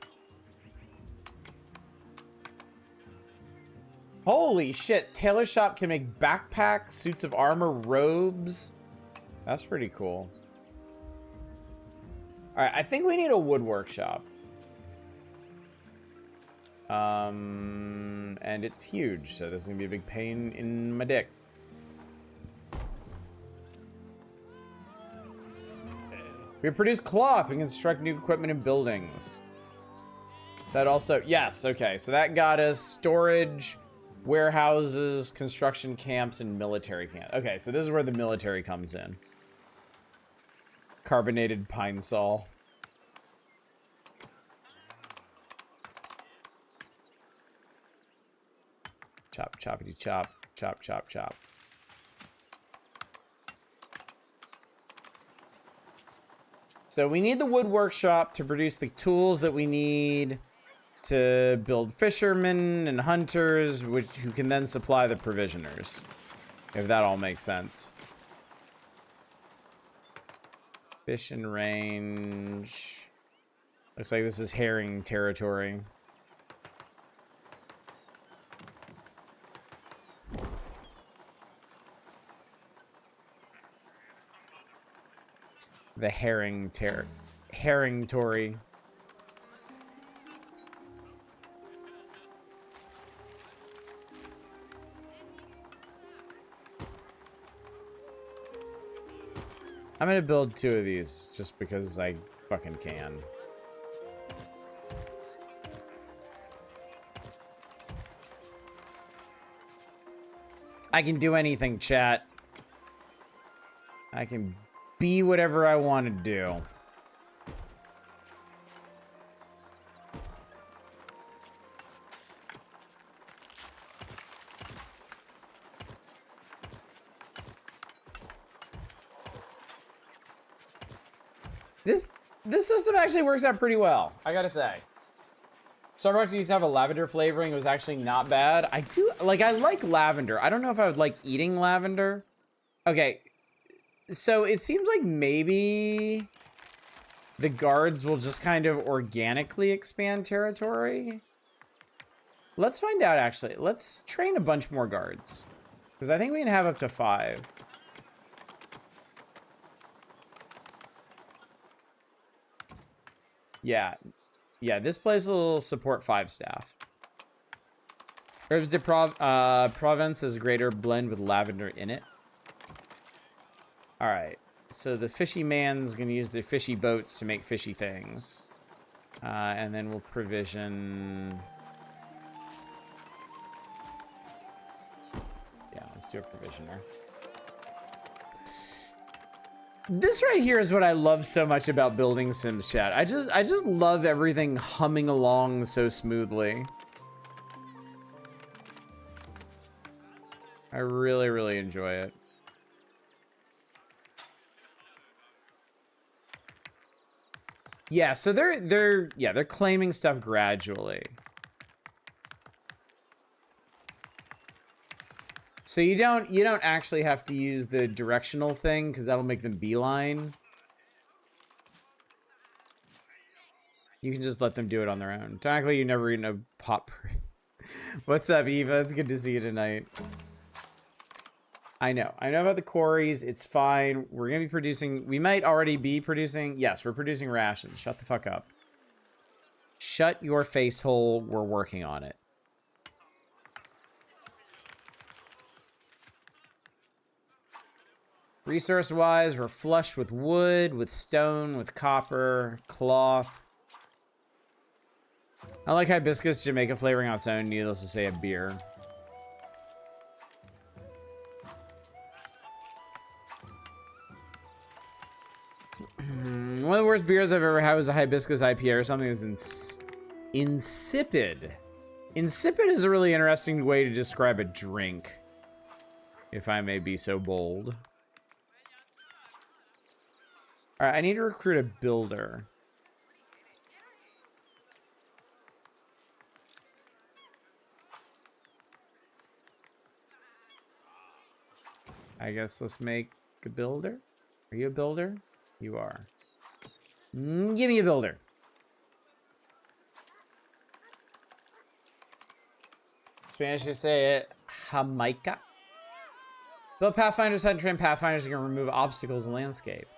Speaker 1: Holy shit. Tailor shop can make backpacks, suits of armor, robes. That's pretty cool. All right, I think we need a wood workshop. And it's huge, so this is gonna be a big pain in my dick. We produce cloth. We can construct new equipment and buildings. Is that also? Yes, okay. So that got us storage, warehouses, construction camps, and military camp. Okay, so this is where the military comes in. Carbonated pine sol. Chop, choppity chop, chop, chop, chop. So we need the wood workshop to produce the tools that we need to build fishermen and hunters, who can then supply the provisioners. If that all makes sense. Fishing range. Looks like this is herring territory. The herring Tory. I'm gonna build 2 of these just because I fucking can. I can do anything, chat. I can be whatever I want to do. This system actually works out pretty well, I gotta say. Starbucks used to have a lavender flavoring. It was actually not bad. I like lavender. I don't know if I would like eating lavender. Okay, so it seems like maybe the guards will just kind of organically expand territory. Let's find out, actually. Let's train a bunch more guards, because I think we can have up to 5. Yeah, this place will support 5 staff. Herbs de Provence is a greater blend with lavender in it. All right, so the fishy man's gonna use the fishy boats to make fishy things. And then we'll provision. Yeah, let's do a provisioner. This right here is what I love so much about building Sims, chat. I just love everything humming along so smoothly. I really, really enjoy it. Yeah, so they're claiming stuff gradually. So you don't actually have to use the directional thing, because that'll make them beeline. You can just let them do it on their own. Technically, you never eaten a pop. What's up, Eva? It's good to see you tonight. I know about the quarries. It's fine. We're gonna be producing. We might already be producing. Yes, we're producing rations. Shut the fuck up. Shut your face hole. We're working on it. Resource-wise, we're flush with wood, with stone, with copper, cloth. I like hibiscus Jamaica flavoring on its own, needless to say, a beer. One of the worst beers I've ever had was a hibiscus IPA or something. It was insipid. Insipid is a really interesting way to describe a drink, if I may be so bold. All right, I need to recruit a builder. I guess let's make a builder. Are you a builder? You are. Give me a builder. Spanish, you say it Jamaica. Build Pathfinders, hunt and train Pathfinders, you can remove obstacles in the landscape.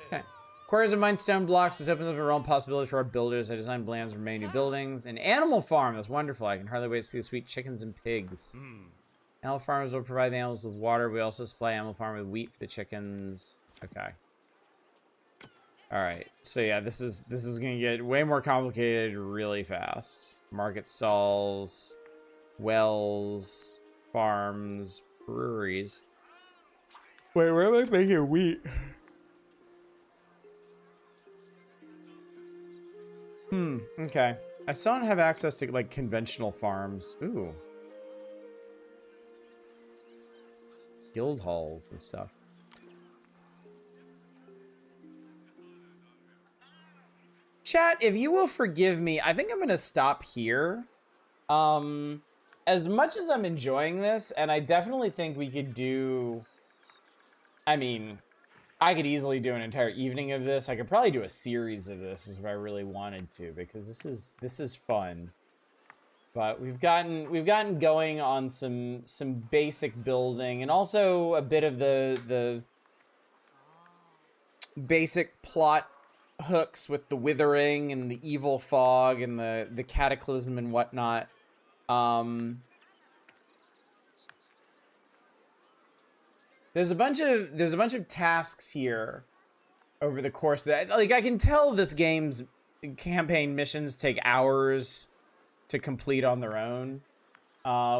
Speaker 1: Okay. Quarries of mine stone blocks. This opens up a realm of possibilities for our builders. I designed lands for many new buildings. An animal farm. That's wonderful. I can hardly wait to see the sweet chickens and pigs. Animal farmers will provide the animals with water. We also supply animal farm with wheat for the chickens. Okay. All right. So yeah, this is gonna get way more complicated really fast. Market stalls, wells, farms, breweries. Wait, where am I making wheat? Okay. I still don't have access to, like, conventional farms. Ooh. Guild halls and stuff. Chat, if you will forgive me, I think I'm going to stop here. As much as I'm enjoying this, and I definitely think we could do... I mean... I could easily do an entire evening of this. I could probably do a series of this if I really wanted to, because this is fun. But we've gotten going on some basic building, and also a bit of the basic plot hooks with the withering and the evil fog and the cataclysm and whatnot. There's a bunch of tasks here over the course of that. Like, I can tell this game's campaign missions take hours to complete on their own.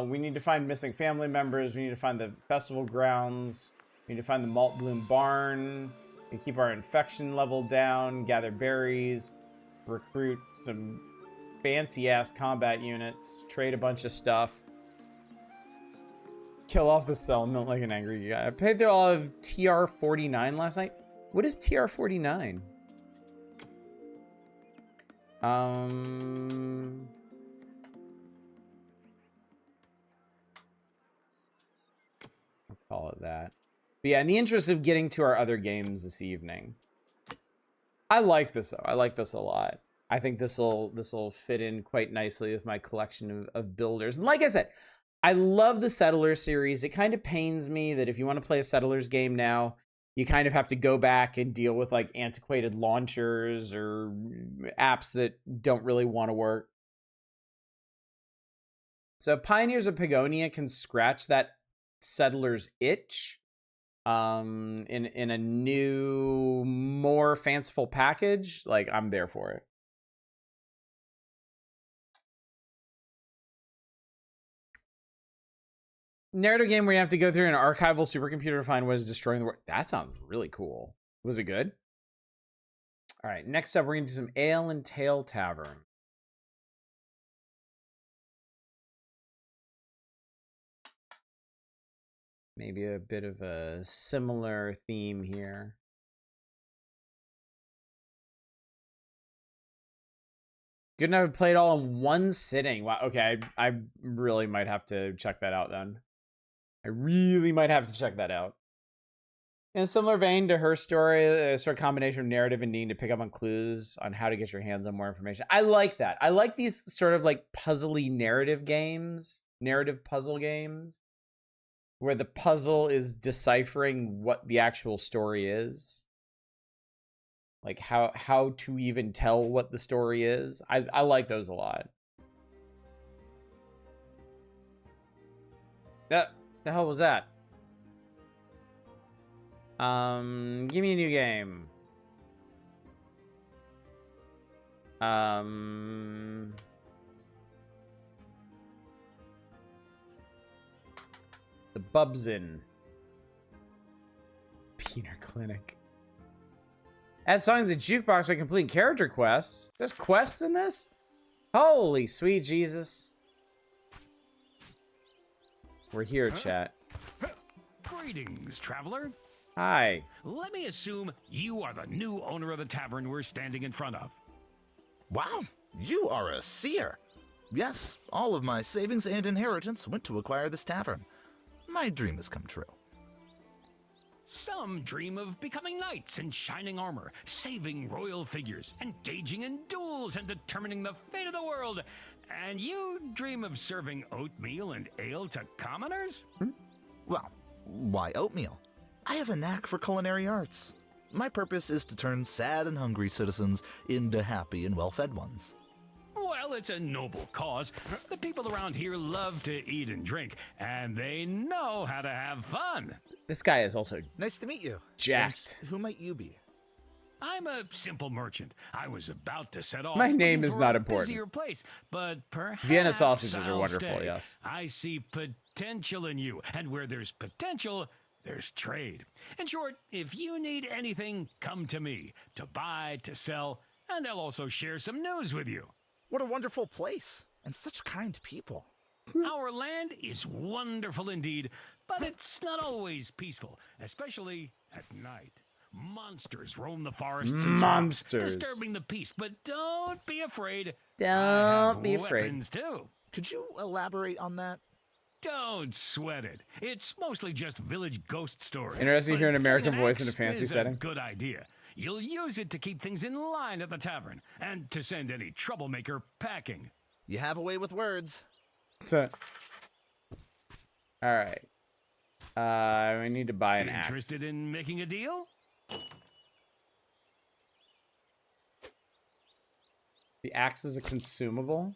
Speaker 1: We need to find missing family members. We need to find the festival grounds. We need to find the Malt Bloom Barn. We keep our infection level down. Gather berries. Recruit some fancy-ass combat units. Trade a bunch of stuff. Kill off the settlement like an angry guy. I played through all of TR-49 last night. What is TR-49? I'll call it that. But yeah, in the interest of getting to our other games this evening, I like this though. I like this a lot. I think this'll fit in quite nicely with my collection of builders. And like I said, I love the Settlers series. It kind of pains me that if you want to play a Settlers game now, you kind of have to go back and deal with like antiquated launchers or apps that don't really want to work. So Pioneers of Pagonia can scratch that Settlers itch in a new, more fanciful package. Like, I'm there for it. Narrative game where you have to go through an archival supercomputer to find what is destroying the world. That sounds really cool. Was it good? All right, next up, we're going to do some Ale and Tail Tavern. Maybe a bit of a similar theme here. Good enough to play it all in one sitting. Wow, okay, I really might have to check that out then. I really might have to check that out. In a similar vein to her story, a sort of combination of narrative and needing to pick up on clues on how to get your hands on more information. I like that. I like these sort of like puzzly narrative games, narrative puzzle games, where the puzzle is deciphering what the actual story is. Like how to even tell what the story is. I like those a lot. Yeah. The hell was that? Give me a new game. The Bubsin. Peanut Clinic. Add songs to jukebox by completing character quests. There's quests in this? Holy sweet Jesus. We're here, chat.
Speaker 3: Greetings, traveler.
Speaker 1: Hi.
Speaker 3: Let me assume you are the new owner of the tavern we're standing in front of.
Speaker 4: Wow, you are a seer. Yes, all of my savings and inheritance went to acquire this tavern. My dream has come true.
Speaker 3: Some dream of becoming knights in shining armor, saving royal figures, engaging in duels, and determining the fate of the world. And you dream of serving oatmeal and ale to commoners?
Speaker 4: Well, why oatmeal? I have a knack for culinary arts. My purpose is to turn sad and hungry citizens into happy and well-fed ones.
Speaker 3: Well, it's a noble cause. The people around here love to eat and drink, and they know how to have fun.
Speaker 1: This guy is also
Speaker 4: Nice to meet you.
Speaker 1: jacked.
Speaker 4: And who might you be?
Speaker 3: I'm a simple merchant. I was about to set off.
Speaker 1: My name
Speaker 3: looking
Speaker 1: is
Speaker 3: for
Speaker 1: not
Speaker 3: a
Speaker 1: important.
Speaker 3: busier place, but perhaps
Speaker 1: Vienna sausages are
Speaker 3: I'll
Speaker 1: wonderful,
Speaker 3: stay.
Speaker 1: yes.
Speaker 3: I see potential in you, and where there's potential, there's trade. In short, if you need anything, come to me to buy, to sell, and I'll also share some news with you.
Speaker 4: What a wonderful place, and such kind people.
Speaker 3: Our land is wonderful indeed, but it's not always peaceful, especially at night. Monsters roam the forests and swamps,
Speaker 1: Monsters.
Speaker 3: disturbing the peace. But don't be afraid.
Speaker 1: Don't
Speaker 3: I have
Speaker 1: be afraid.
Speaker 3: weapons too.
Speaker 4: Could you elaborate on that?
Speaker 3: Don't sweat it. It's mostly just village ghost stories.
Speaker 1: Interesting to hear an
Speaker 3: But
Speaker 1: American
Speaker 3: getting an
Speaker 1: voice in a
Speaker 3: axe
Speaker 1: fancy
Speaker 3: is
Speaker 1: setting.
Speaker 3: A good idea. You'll use it to keep things in line at the tavern and to send any troublemaker packing.
Speaker 4: You have a way with words.
Speaker 1: So, all right. We need to buy an axe.
Speaker 3: Interested in making a deal?
Speaker 1: The axe is a consumable.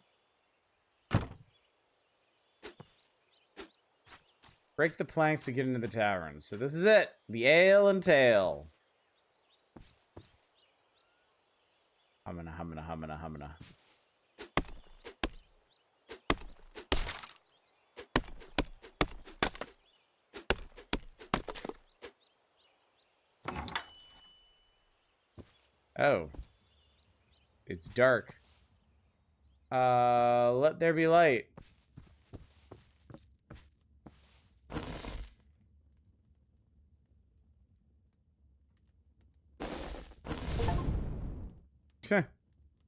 Speaker 1: Break the planks to get into the tavern. So this is it. The ale and tail. Humana. Oh. It's dark. Let there be light.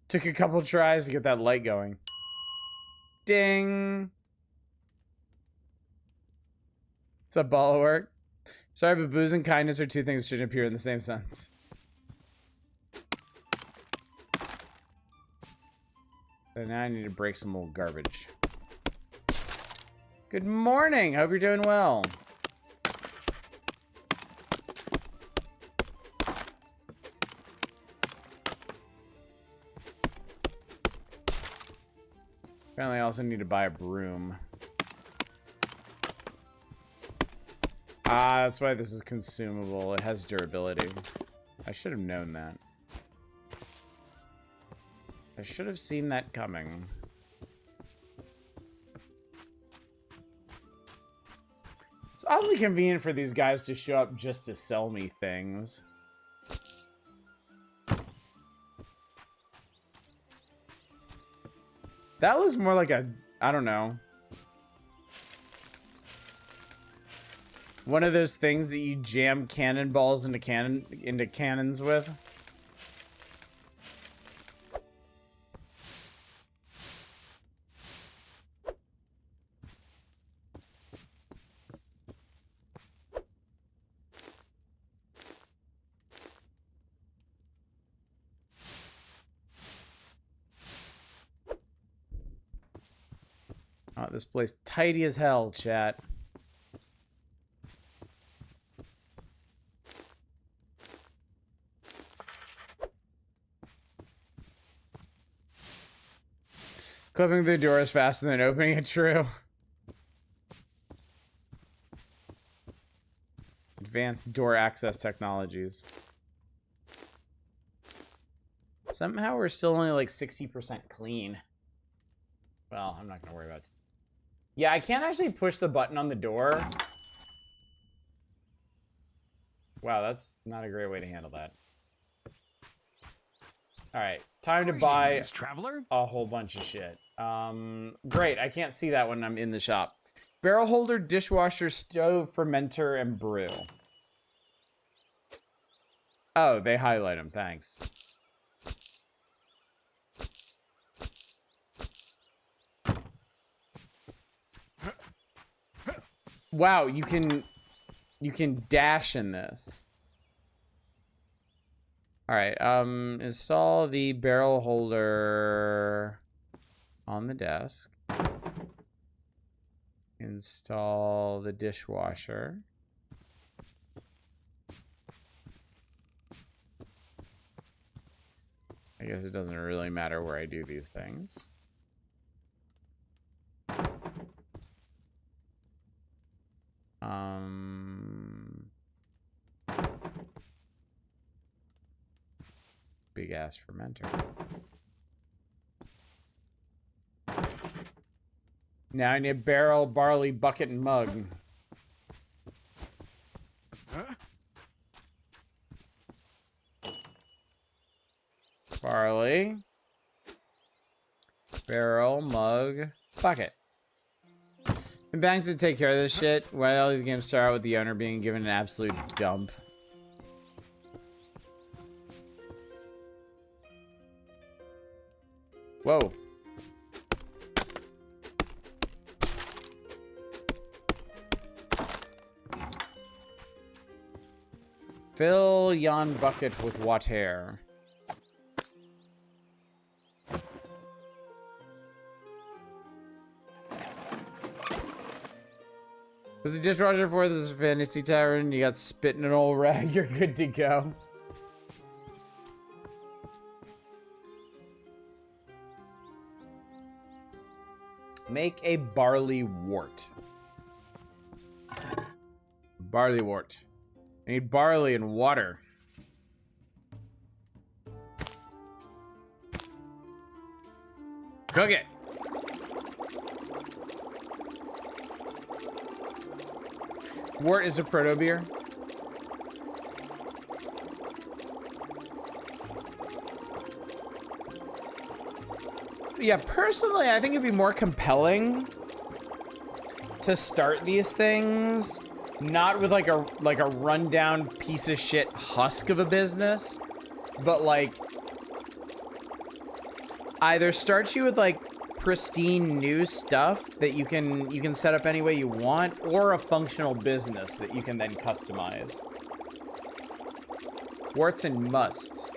Speaker 1: Took a couple tries to get that light going. Ding. What's up, ball of work? Sorry, but booze and kindness are two things that shouldn't appear in the same sentence. So now I need to break some old garbage. Good morning. Hope you're doing well. Apparently, I also need to buy a broom. Ah, that's why this is consumable. It has durability. I should have known that. I should have seen that coming. It's awfully convenient for these guys to show up just to sell me things. That was more like a, I don't know. One of those things that you jam cannonballs into cannons with. Oh, this place tidy as hell, chat. Clipping the door is faster than opening it, true. Advanced door access technologies. Somehow we're still only like 60% clean. Well, I'm not gonna worry about it. Yeah, I can't actually push the button on the door. Wow, that's not a great way to handle that. Alright, time to buy
Speaker 3: Traveler?
Speaker 1: a whole bunch of shit. Great, I can't see that when I'm in the shop. Barrel holder, dishwasher, stove, fermenter, and brew. Oh, they highlight them, thanks. Wow, you can dash in this. All right, install the barrel holder. on the desk. Install the dishwasher. I guess it doesn't really matter where I do these things. Big ass fermenter. Now I need a barrel, barley, bucket, and mug. Barley, barrel, mug, bucket. And Banks would take care of this shit. Why all these games start out with the owner being given an absolute dump? Whoa. Fill yon bucket with water. Was the dishwasher for this fantasy tavern? You got spit in an old rag, you're good to go. Make a barley wort. Barley wort. I need barley and water. Cook it. Wort is a proto beer. Yeah, personally, I think it'd be more compelling to start these things not with like a rundown piece of shit husk of a business, but like either start you with like pristine new stuff that you can set up any way you want, or a functional business that you can then customize. Warts and musts.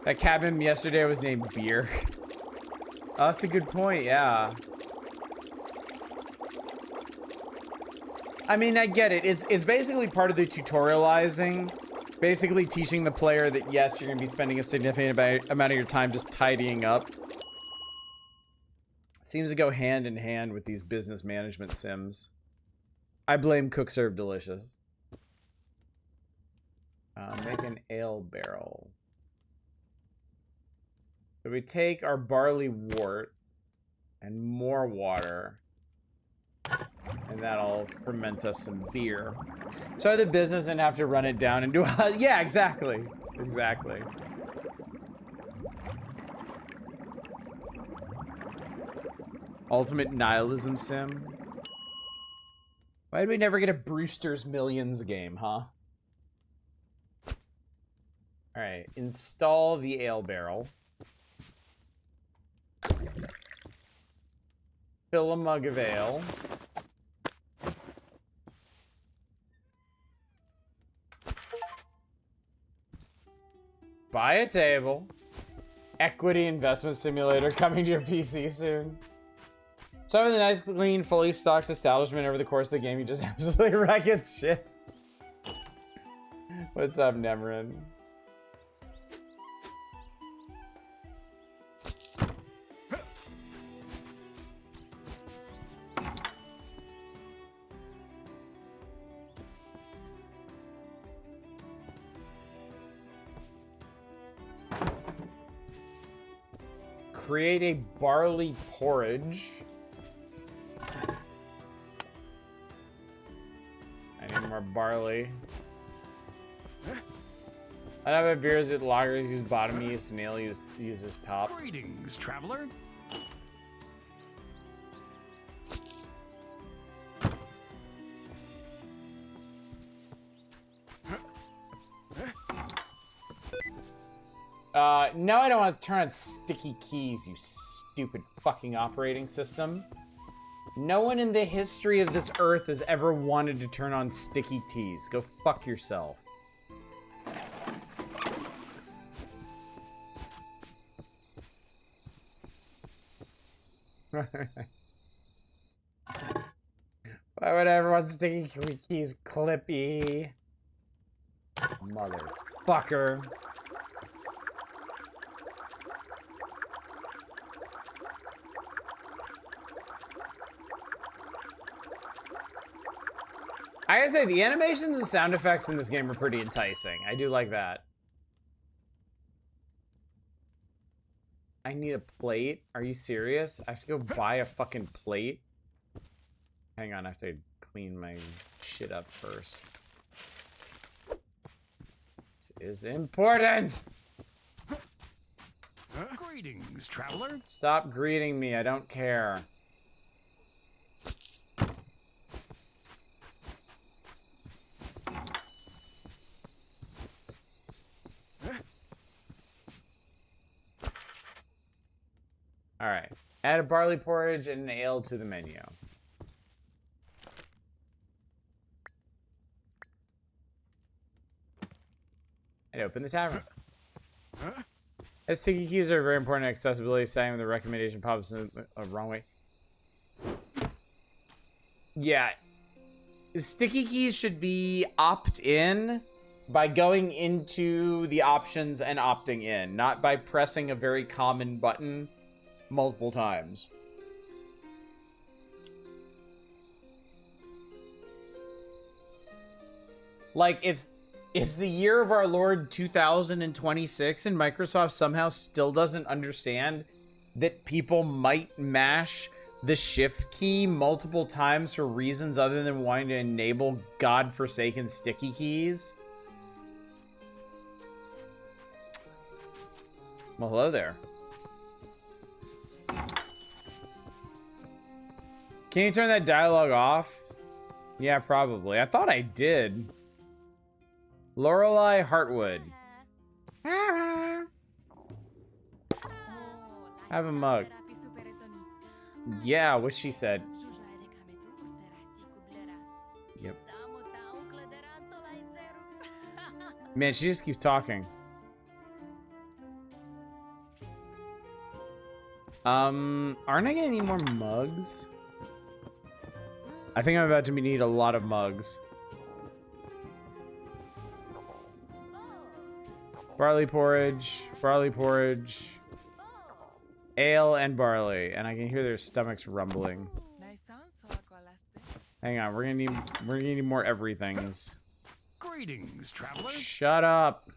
Speaker 1: That cabin yesterday was named Beer. Oh, that's a good point, yeah. I mean, I get it. It's basically part of the tutorializing. Basically teaching the player that, yes, you're going to be spending a significant amount of your time just tidying up. Seems to go hand in hand with these business management sims. I blame Cook Serve Delicious. Make an ale barrel. So we take our barley wort and more water, and that'll ferment us some beer. So the business and have to run it down and do yeah, exactly. Exactly. Ultimate nihilism sim. Why did we never get a Brewster's Millions game, huh? Alright, install the ale barrel. Fill a mug of ale. Buy a table. Equity investment simulator coming to your PC soon. So with a nice, clean, fully stocked establishment over the course of the game, you just absolutely wreck its shit. What's up, Nemrin? Create a barley porridge. I need more barley. I have a beers that lagers use bottom, use snail uses top.
Speaker 3: Greetings, traveler.
Speaker 1: No, I don't want to turn on sticky keys, you stupid fucking operating system. No one in the history of this earth has ever wanted to turn on sticky keys. Go fuck yourself. Why would everyone's sticky keys clippy? Motherfucker. I gotta say, the animations and sound effects in this game are pretty enticing. I do like that. I need a plate? Are you serious? I have to go buy a fucking plate? Hang on, I have to clean my shit up first. This is important!
Speaker 3: Greetings, traveler.
Speaker 1: Stop greeting me, I don't care. Alright. Add a barley porridge and an ale to the menu. And open the tavern. As sticky keys are very important in accessibility, saying when the recommendation pops in the wrong way. Yeah. Sticky keys should be opt-in by going into the options and opting in, not by pressing a very common button multiple times. Like, it's the year of our Lord 2026, and Microsoft somehow still doesn't understand that people might mash the shift key multiple times for reasons other than wanting to enable godforsaken sticky keys. Well, hello there. Can you turn that dialogue off? Yeah, probably. I thought I did. Lorelei Hartwood. Have a mug. Yeah, what she said. Yep. Man, she just keeps talking. Aren't I gonna need more mugs? I think I'm about to need a lot of mugs. Barley porridge, ale and barley, and I can hear their stomachs rumbling. Hang on, we're gonna need more everythings.
Speaker 3: Greetings, traveler.
Speaker 1: Shut up.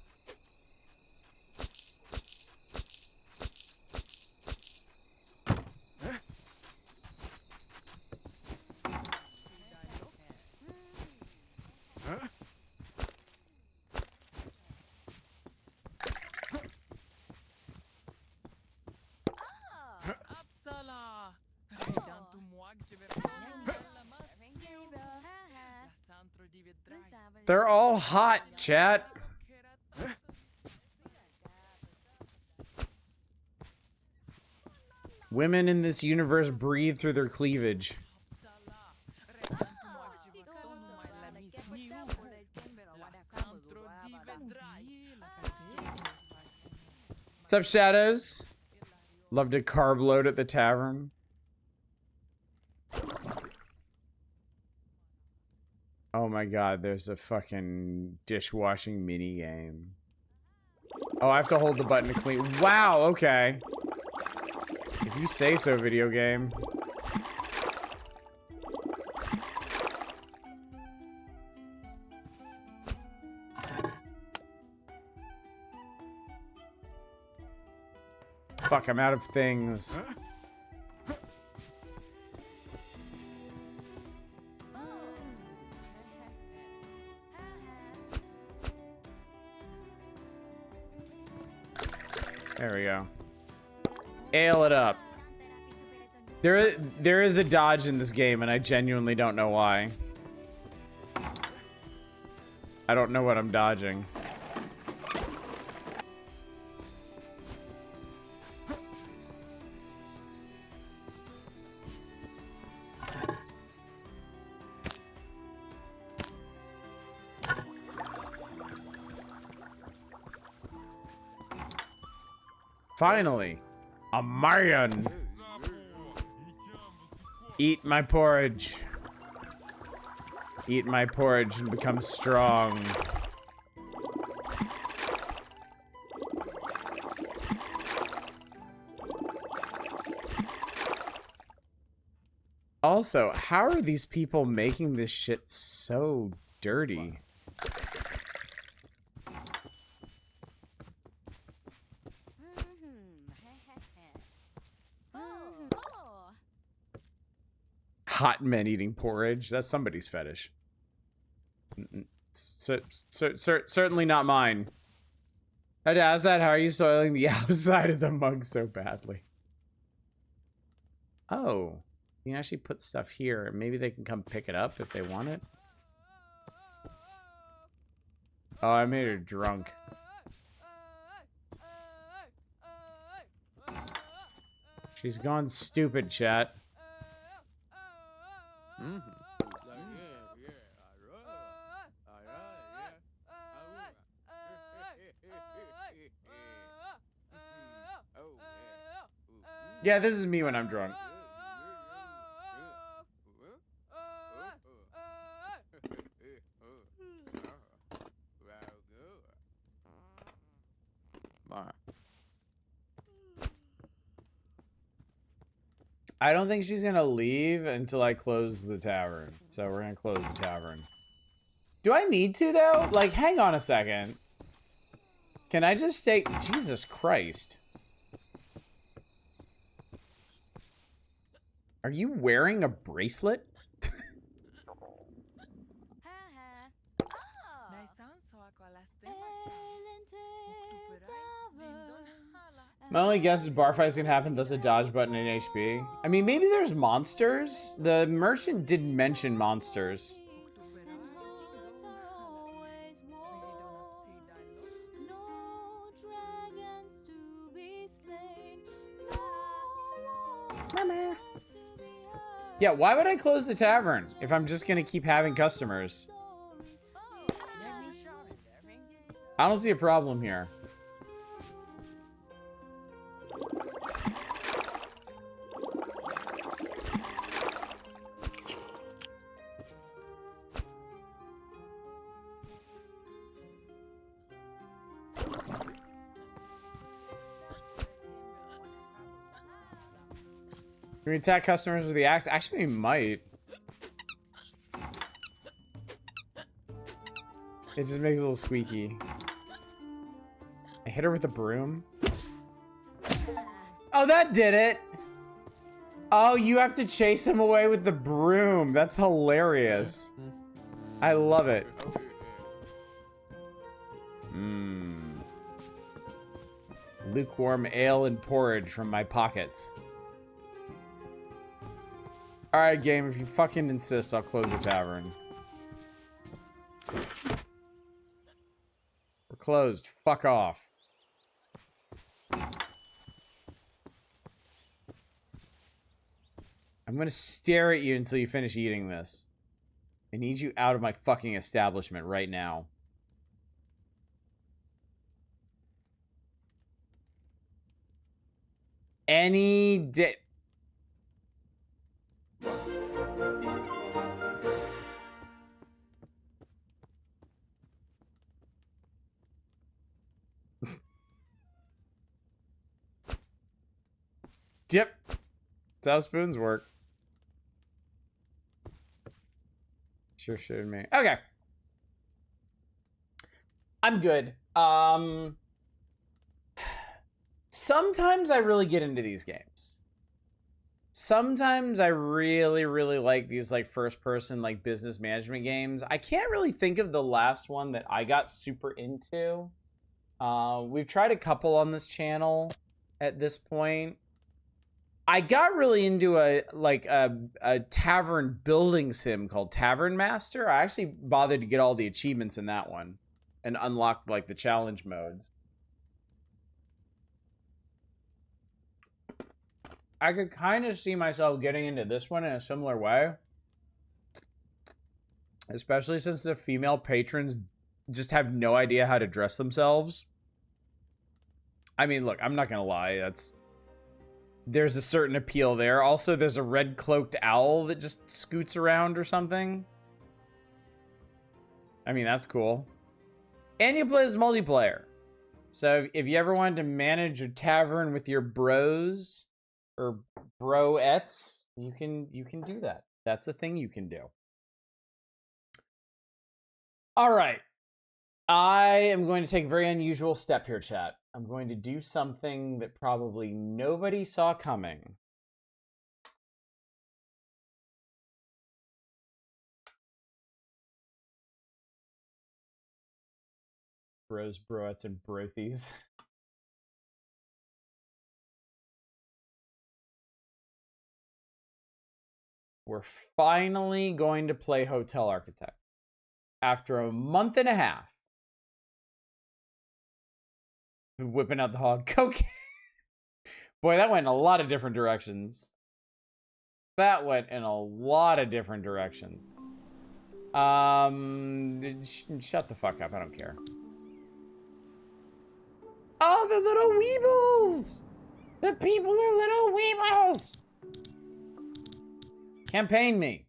Speaker 1: They're all hot, chat. Women in this universe breathe through their cleavage. What's up, Shadows? Love to carb load at the tavern. Oh my god, there's a fucking dishwashing mini game. Oh, I have to hold the button to clean. Wow, okay. If you say so, video game. Fuck, I'm out of things. There we go. Ale it up. There is a dodge in this game, and I genuinely don't know why. I don't know what I'm dodging. Finally, a man. Eat my porridge. Eat my porridge and become strong. Also, how are these people making this shit so dirty? Hot men eating porridge. That's somebody's fetish. Certainly not mine. How's that? How are you soiling the outside of the mug so badly? Oh. You can actually put stuff here. Maybe they can come pick it up if they want it. Oh, I made her drunk. She's gone stupid, chat. Yeah, this is me when I'm drunk. I don't think she's gonna leave until I close the tavern. So we're gonna close the tavern. Do I need to, though? Like, hang on a second. Can I just stay? Jesus Christ. Are you wearing a bracelet? My only guess is bar fights can happen, thus a dodge button in HP. I mean, maybe there's monsters? The merchant didn't mention monsters. Mama. Yeah, why would I close the tavern if I'm just gonna keep having customers? I don't see a problem here. Can we attack customers with the axe? Actually, we might. It just makes a little squeaky. I hit her with a broom. Oh, that did it! Oh, you have to chase him away with the broom. That's hilarious. I love it. Mmm. Lukewarm ale and porridge from my pockets. Alright, game, if you fucking insist, I'll close the tavern. We're closed. Fuck off. I'm gonna stare at you until you finish eating this. I need you out of my fucking establishment right now. Any day. Yep. That's how spoons work. Sure showed me. Okay. I'm good. Sometimes I really get into these games. Sometimes I really, really like these like first person like business management games. I can't really think of the last one that I got super into. We've tried a couple on this channel at this point. I got really into a tavern building sim called Tavern Master. I actually bothered to get all the achievements in that one and unlocked like the challenge mode. I could kind of see myself getting into this one in a similar way. Especially since the female patrons just have no idea how to dress themselves. I mean, look, I'm not gonna lie, there's a certain appeal there. Also, there's a red cloaked owl that just scoots around or something. I mean, that's cool. And you play this multiplayer. So if you ever wanted to manage a tavern with your bros or broettes, you can do that. That's a thing you can do. All right. I am going to take a very unusual step here, chat. I'm going to do something that probably nobody saw coming. Bros, broettes, and brothies. We're finally going to play Hotel Architect. After a month and a half. Whipping out the hog cocaine. Boy, that went in a lot of different directions. Shut the fuck up. I don't care. Oh, the little weebles! The people are little weebles! Campaign me.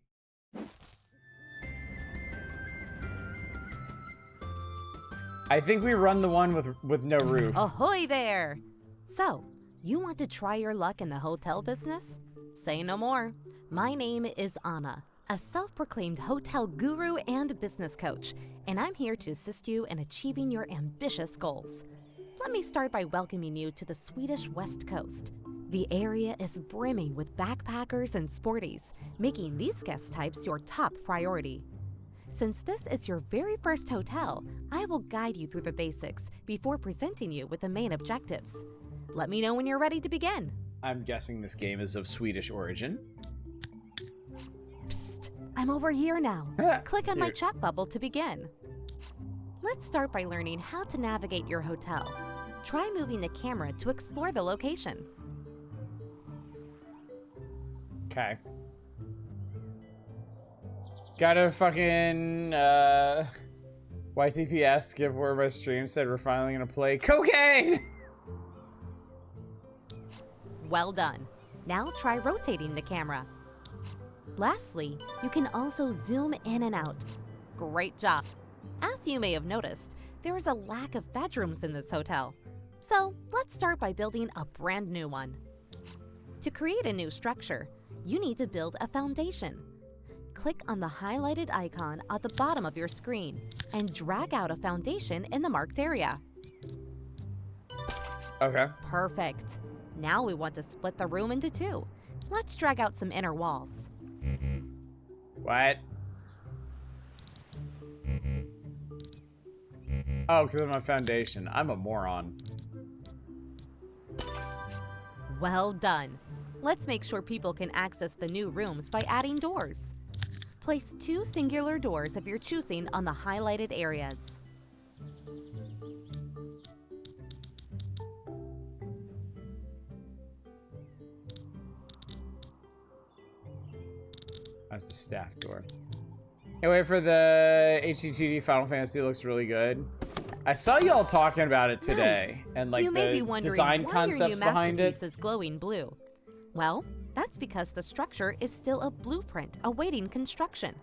Speaker 1: I think we run the one with no roof.
Speaker 5: Ahoy there! So, you want to try your luck in the hotel business? Say no more. My name is Anna, a self-proclaimed hotel guru and business coach, and I'm here to assist you in achieving your ambitious goals. Let me start by welcoming you to the Swedish West Coast. The area is brimming with backpackers and sporties, making these guest types your top priority. Since this is your very first hotel, I will guide you through the basics before presenting you with the main objectives. Let me know when you're ready to begin.
Speaker 1: I'm guessing this game is of Swedish origin.
Speaker 5: Psst, I'm over here now. Click on my chat bubble to begin. Let's start by learning how to navigate your hotel. Try moving the camera to explore the location.
Speaker 1: Okay. Gotta fucking, YTPS skip where my stream said we're finally gonna play cocaine!
Speaker 5: Well done. Now try rotating the camera. Lastly, you can also zoom in and out. Great job. As you may have noticed, there is a lack of bedrooms in this hotel. So let's start by building a brand new one. To create a new structure, you need to build a foundation. Click on the highlighted icon at the bottom of your screen and drag out a foundation in the marked area.
Speaker 1: Okay.
Speaker 5: Perfect. Now we want to split the room into two. Let's drag out some inner walls.
Speaker 1: What? Oh, because I'm a foundation. I'm a moron.
Speaker 5: Well done. Let's make sure people can access the new rooms by adding doors. Place 2 singular doors of your choosing on the highlighted areas.
Speaker 1: That's the staff door. Anyway, for the HD2D Final Fantasy, it looks really good. I saw y'all talking about it today,
Speaker 5: Nice.
Speaker 1: and like
Speaker 5: You may be
Speaker 1: the
Speaker 5: wondering
Speaker 1: design
Speaker 5: why
Speaker 1: concepts
Speaker 5: your new
Speaker 1: behind it.
Speaker 5: masterpiece is glowing blue. Well, that's because the structure is still a blueprint awaiting construction.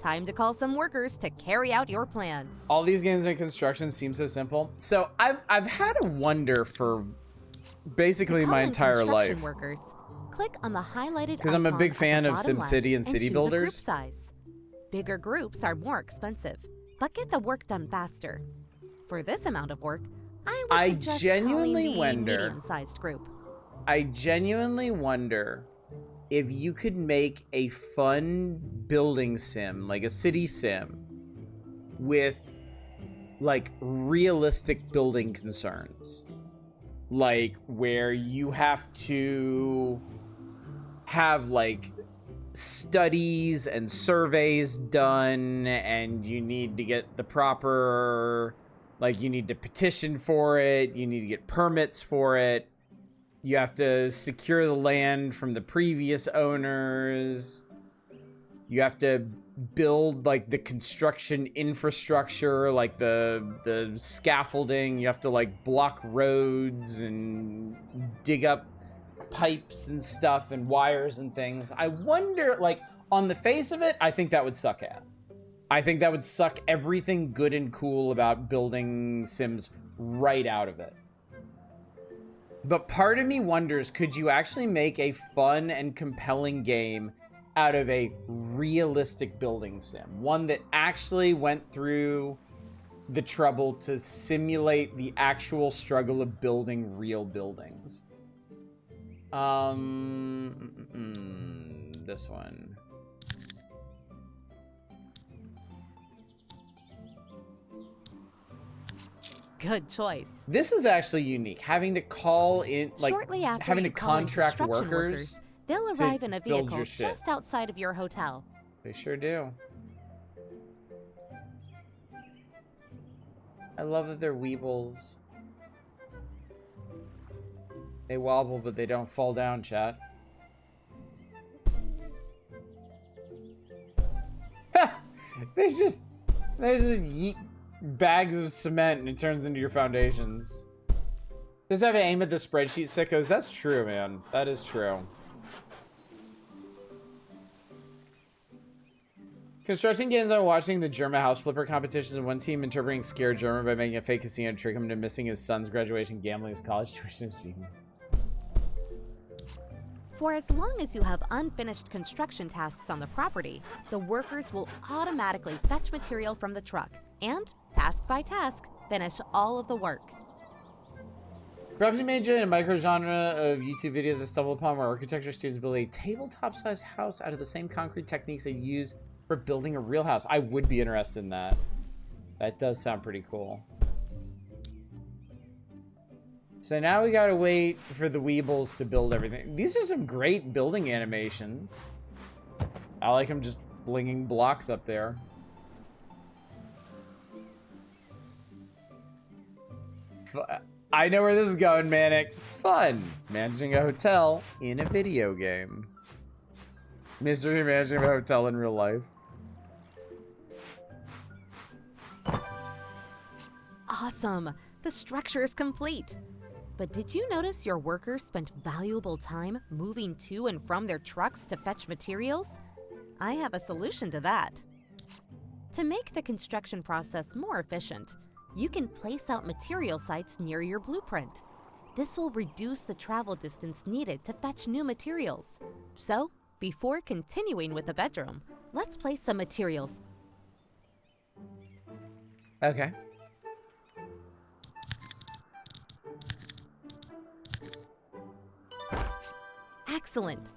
Speaker 5: Time to call some workers to carry out your plans.
Speaker 1: All these games in construction seem so simple. So I've had a wonder for basically
Speaker 5: To call
Speaker 1: my
Speaker 5: in
Speaker 1: entire
Speaker 5: construction
Speaker 1: life.
Speaker 5: Workers, click on the highlighted
Speaker 1: Because I'm a
Speaker 5: icon
Speaker 1: big
Speaker 5: at
Speaker 1: fan
Speaker 5: the
Speaker 1: of
Speaker 5: bottom
Speaker 1: SimCity and
Speaker 5: left
Speaker 1: city
Speaker 5: choose a
Speaker 1: builders.
Speaker 5: group size. Bigger groups are more expensive, but get the work done faster. For this amount of work, I would suggest
Speaker 1: genuinely
Speaker 5: calling the
Speaker 1: wonder-
Speaker 5: medium-sized group.
Speaker 1: I genuinely wonder if you could make a fun building sim, like a city sim, with like realistic building concerns. Like where you have to have like studies and surveys done, and you need to get the proper, like you need to petition for it, you need to get permits for it. You have to secure the land from the previous owners. You have to build like the construction infrastructure, like the scaffolding. You have to like block roads and dig up pipes and stuff and wires and things. I wonder, like, on the face of it, I think that would suck ass. I think that would suck everything good and cool about building Sims right out of it. But part of me wonders, could you actually make a fun and compelling game out of a realistic building sim? One that actually went through the trouble to simulate the actual struggle of building real buildings. This one.
Speaker 5: Good choice.
Speaker 1: This is actually unique. Having to call in, like,
Speaker 5: Shortly after
Speaker 1: having to
Speaker 5: you call in
Speaker 1: contract
Speaker 5: construction
Speaker 1: workers.
Speaker 5: they'll
Speaker 1: to
Speaker 5: arrive in a
Speaker 1: build
Speaker 5: vehicle
Speaker 1: your shit.
Speaker 5: just outside of your hotel.
Speaker 1: They sure do. I love that they're weebles. They wobble, but they don't fall down, chat. They just yeet bags of cement and it turns into your foundations. Just have to aim at the spreadsheet, sickos. That's true, man. That is true. Construction games are watching the German house flipper competitions and one team interpreting scared German by making a fake casino to trick him into missing his son's graduation, gambling his college tuition is genius.
Speaker 5: For as long as you have unfinished construction tasks on the property, the workers will automatically fetch material from the truck and, task by task, finish all of the work.
Speaker 1: Perhaps you may enjoy a micro-genre of YouTube videos I stumbled upon where architecture students build a tabletop-sized house out of the same concrete techniques they use for building a real house. I would be interested in that. That does sound pretty cool. So now we gotta wait for the Weebles to build everything. These are some great building animations. I like them just flinging blocks up there. I know where this is going, Manic. Fun. Managing a hotel in a video game. Mystery managing a hotel in real life.
Speaker 5: Awesome. The structure is complete. But did you notice your workers spent valuable time moving to and from their trucks to fetch materials? I have a solution to that. To make the construction process more efficient, you can place out material sites near your blueprint. This will reduce the travel distance needed to fetch new materials. So, before continuing with the bedroom, let's place some materials.
Speaker 1: Okay.
Speaker 5: Excellent.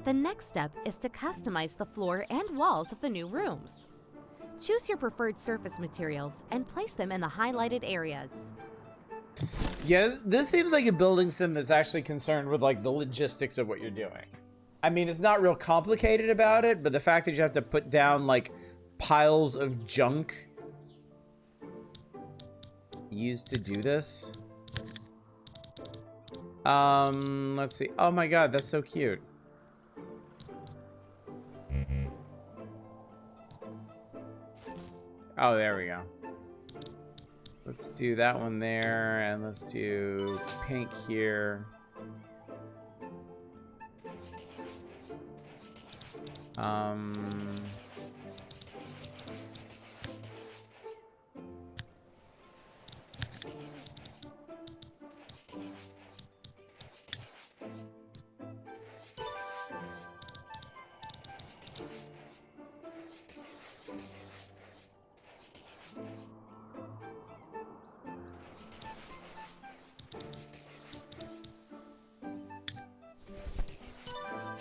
Speaker 5: The next step is to customize the floor and walls of the new rooms. Choose your preferred surface materials and place them in the highlighted areas.
Speaker 1: Yeah, this seems like a building sim that's actually concerned with, like, the logistics of what you're doing. I mean, it's not real complicated about it, but the fact that you have to put down, like, piles of junk used to do this. Let's see. Oh my god, that's so cute. Oh, there we go. Let's do that one there, and let's do pink here.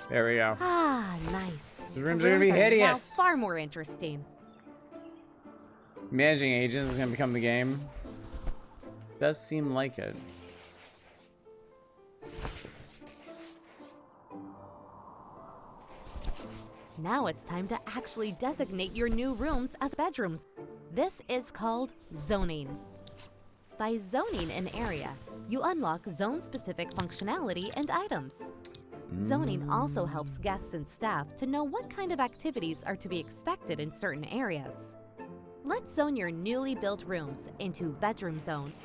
Speaker 1: There we go.
Speaker 5: Ah, nice.
Speaker 1: The rooms are gonna be hideous.
Speaker 5: Now far more interesting.
Speaker 1: Managing agents is gonna become the game. Does seem like it.
Speaker 5: Now it's time to actually designate your new rooms as bedrooms. This is called zoning. By zoning an area, you unlock zone-specific functionality and items. Zoning also helps guests and staff to know what kind of activities are to be expected in certain areas. Let's zone your newly built rooms into bedroom zones.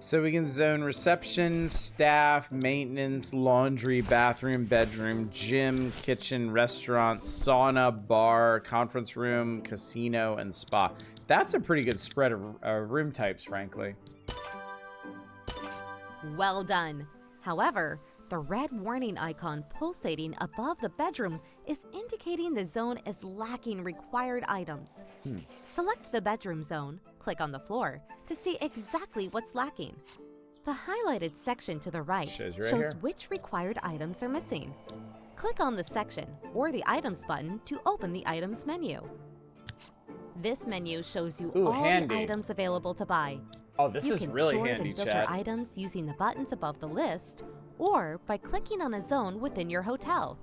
Speaker 1: So we can zone reception, staff, maintenance, laundry, bathroom, bedroom, gym, kitchen, restaurant, sauna, bar, conference room, casino, and spa. That's a pretty good spread of room types, frankly.
Speaker 5: Well done. However, the red warning icon pulsating above the bedrooms is indicating the zone is lacking required items. Select the bedroom zone, click on the floor to see exactly what's lacking. The highlighted section to the right
Speaker 1: Shows
Speaker 5: shows which required items are missing. Click on the section or the items button to open the items menu. This menu shows you all
Speaker 1: handy.
Speaker 5: the items available to buy.
Speaker 1: Oh, this
Speaker 5: You
Speaker 1: is
Speaker 5: can
Speaker 1: really
Speaker 5: sort
Speaker 1: handy,
Speaker 5: and filter
Speaker 1: chat.
Speaker 5: items using the buttons above the list or by clicking on a zone within your hotel.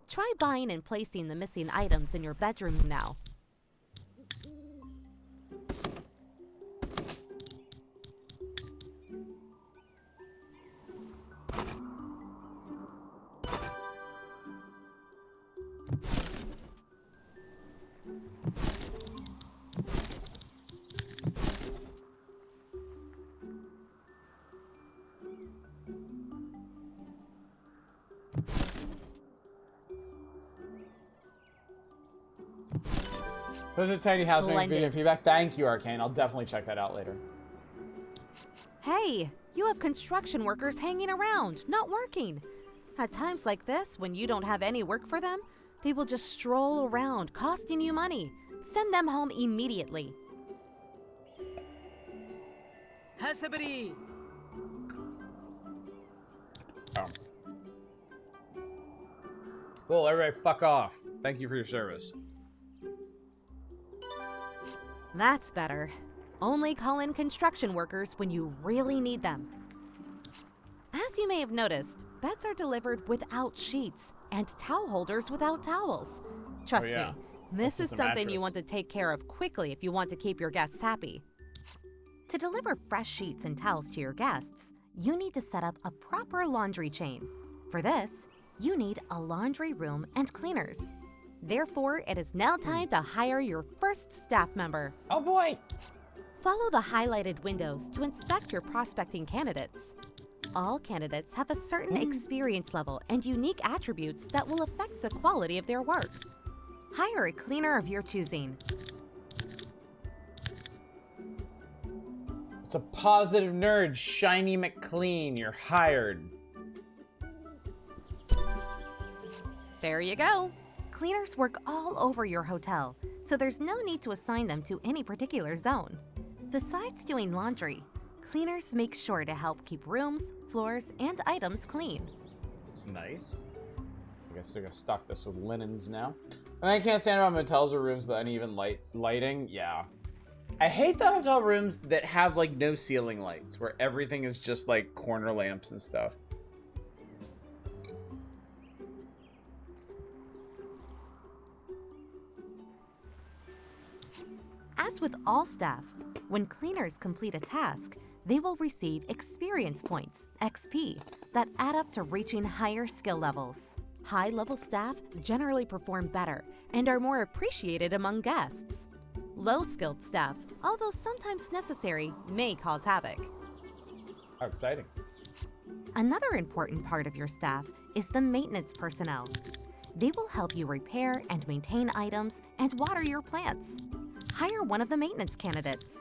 Speaker 5: Try buying and placing the missing items in your bedrooms now.
Speaker 1: Those are tiny house video
Speaker 5: Splendid.
Speaker 1: feedback. Thank you, Arcane. I'll definitely check that out later.
Speaker 5: Hey, you have construction workers hanging around, not working. At times like this, when you don't have any work for them, they will just stroll around, costing you money. Send them home immediately.
Speaker 6: Hasabri!
Speaker 1: Oh. Cool, everybody fuck off. Thank you for your service.
Speaker 5: That's better. Only call in construction workers when you really need them. As you may have noticed, beds are delivered without sheets and towel holders without towels. Trust
Speaker 1: yeah.
Speaker 5: me, this is
Speaker 1: just a
Speaker 5: something you
Speaker 1: mattress.
Speaker 5: want to take care of quickly if you want to keep your guests happy. To deliver fresh sheets and towels to your guests, you need to set up a proper laundry chain. For this, you need a laundry room and cleaners. Therefore, it is now time to hire your first staff member.
Speaker 1: Oh boy!
Speaker 5: Follow the highlighted windows to inspect your prospecting candidates. All candidates have a certain experience level and unique attributes that will affect the quality of their work. Hire a cleaner of your choosing.
Speaker 1: It's a positive nerd, Shiny McClean. You're hired.
Speaker 5: There you go. Cleaners work all over your hotel, so there's no need to assign them to any particular zone. Besides doing laundry, cleaners make sure to help keep rooms, floors, and items clean.
Speaker 1: Nice. I guess they're gonna stock this with linens now. And I can't stand about hotels or rooms with uneven lighting. Yeah. I hate the hotel rooms that have like no ceiling lights, where everything is just like corner lamps and stuff.
Speaker 5: As with all staff, when cleaners complete a task, they will receive experience points, XP, that add up to reaching higher skill levels. High-level staff generally perform better and are more appreciated among guests. Low-skilled staff, although sometimes necessary, may cause havoc.
Speaker 1: How exciting.
Speaker 5: Another important part of your staff is the maintenance personnel. They will help you repair and maintain items and water your plants. Hire one of the maintenance candidates.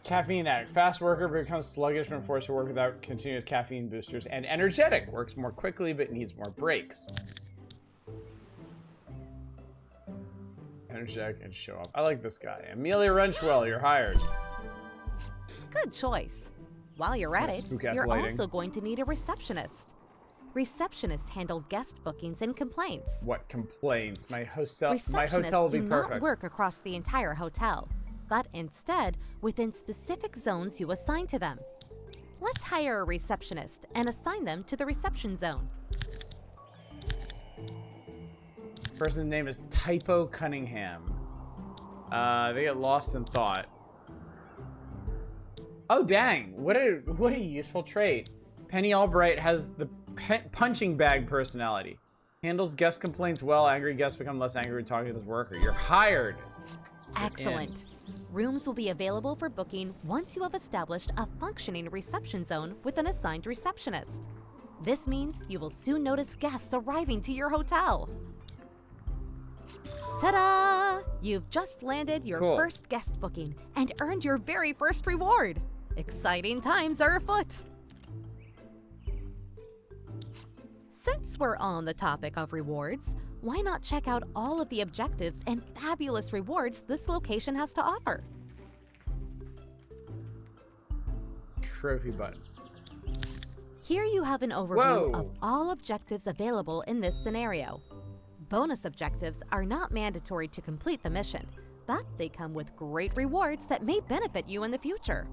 Speaker 1: Caffeine addict. Fast worker becomes sluggish when forced to work without continuous caffeine boosters. And energetic. Works more quickly but needs more breaks. Energetic and show up. I like this guy. Amelia Wrenchwell, you're hired.
Speaker 5: Good choice. While you're at it,
Speaker 1: Spook-ass
Speaker 5: you're
Speaker 1: lighting.
Speaker 5: also going to need a receptionist. Receptionists handle guest bookings and complaints.
Speaker 1: What complaints? My hotel will
Speaker 5: Receptionists
Speaker 1: be
Speaker 5: do not
Speaker 1: perfect.
Speaker 5: work across the entire hotel, but instead within specific zones you assign to them. Let's hire a receptionist and assign them to the reception zone.
Speaker 1: Person's name is Typo Cunningham. They get lost in thought. Oh dang! What a useful trait. Penny Albright has the punching bag personality. Handles guest complaints well. Angry guests become less angry when talking to the worker. You're hired.
Speaker 5: Excellent. Rooms will be available for booking once you have established a functioning reception zone with an assigned receptionist. This means you will soon notice guests arriving to your hotel. Ta-da! You've just landed your first guest booking and earned your very first reward. Exciting times are afoot. Since we're on the topic of rewards, why not check out all of the objectives and fabulous rewards this location has to offer?
Speaker 1: Trophy button.
Speaker 5: Here you have an overview of all objectives available in this scenario. Bonus objectives are not mandatory to complete the mission, but they come with great rewards that may benefit you in the future.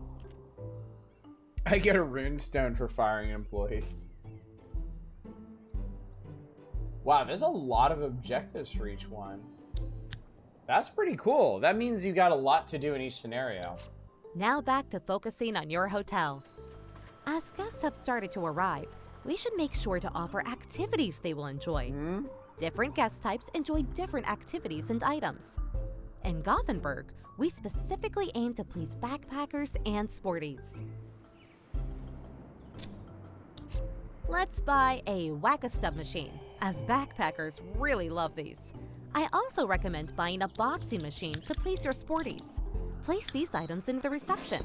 Speaker 1: I get a rune stone for firing an employee. Wow, there's a lot of objectives for each one. That's pretty cool. That means you got a lot to do in each scenario.
Speaker 5: Now back to focusing on your hotel. As guests have started to arrive, we should make sure to offer activities they will enjoy. Different guest types enjoy different activities and items. In Gothenburg, we specifically aim to please backpackers and sporties. Let's buy a Whack-a-Stub machine, as backpackers really love these. I also recommend buying a boxing machine to please your sporties. Place these items in the reception.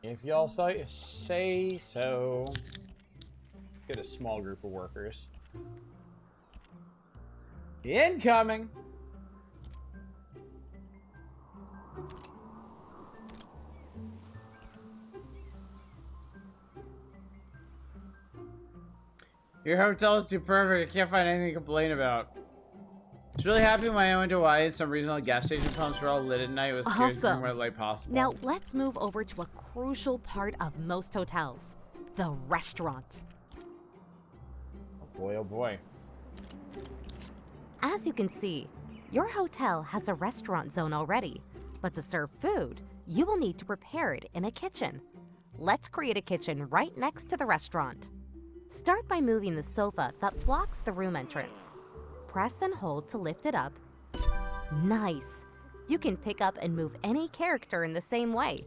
Speaker 1: If y'all say so. Get a small group of workers. Incoming! Your hotel is too perfect. I can't find anything to complain about. I was really happy when I went to Hawaii. Some regional gas station pumps were all lit at night. It was scared to bring more light possible.
Speaker 5: Now let's move over to a crucial part of most hotels, the restaurant.
Speaker 1: Oh boy, oh boy.
Speaker 5: As you can see, your hotel has a restaurant zone already, but to serve food, you will need to prepare it in a kitchen. Let's create a kitchen right next to the restaurant. Start by moving the sofa that blocks the room entrance. Press and hold to lift it up. Nice! You can pick up and move any character in the same way.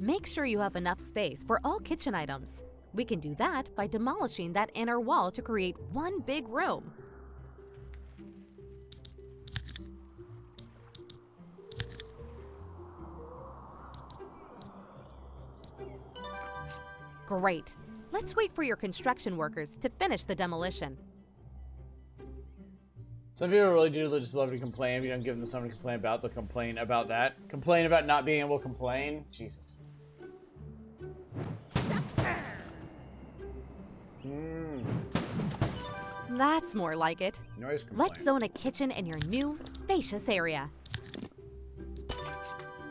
Speaker 5: Make sure you have enough space for all kitchen items. We can do that by demolishing that inner wall to create one big room. Great. Let's wait for your construction workers to finish the demolition.
Speaker 1: Some people really do just love to complain. If you don't give them something to complain about, they'll complain about that. Complain about not being able to complain. Jesus.
Speaker 5: That's more like it.
Speaker 1: Noise complaint.
Speaker 5: Let's zone a kitchen in your new, spacious area.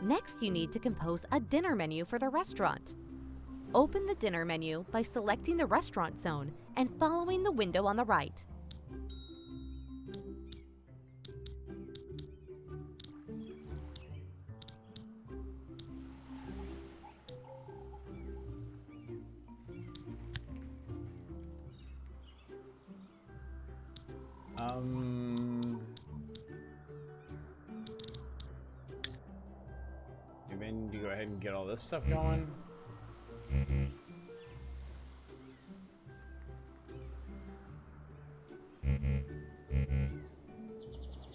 Speaker 5: Next, you need to compose a dinner menu for the restaurant. Open the dinner menu by selecting the restaurant zone and following the window on the right.
Speaker 1: And then you go ahead and get all this stuff going.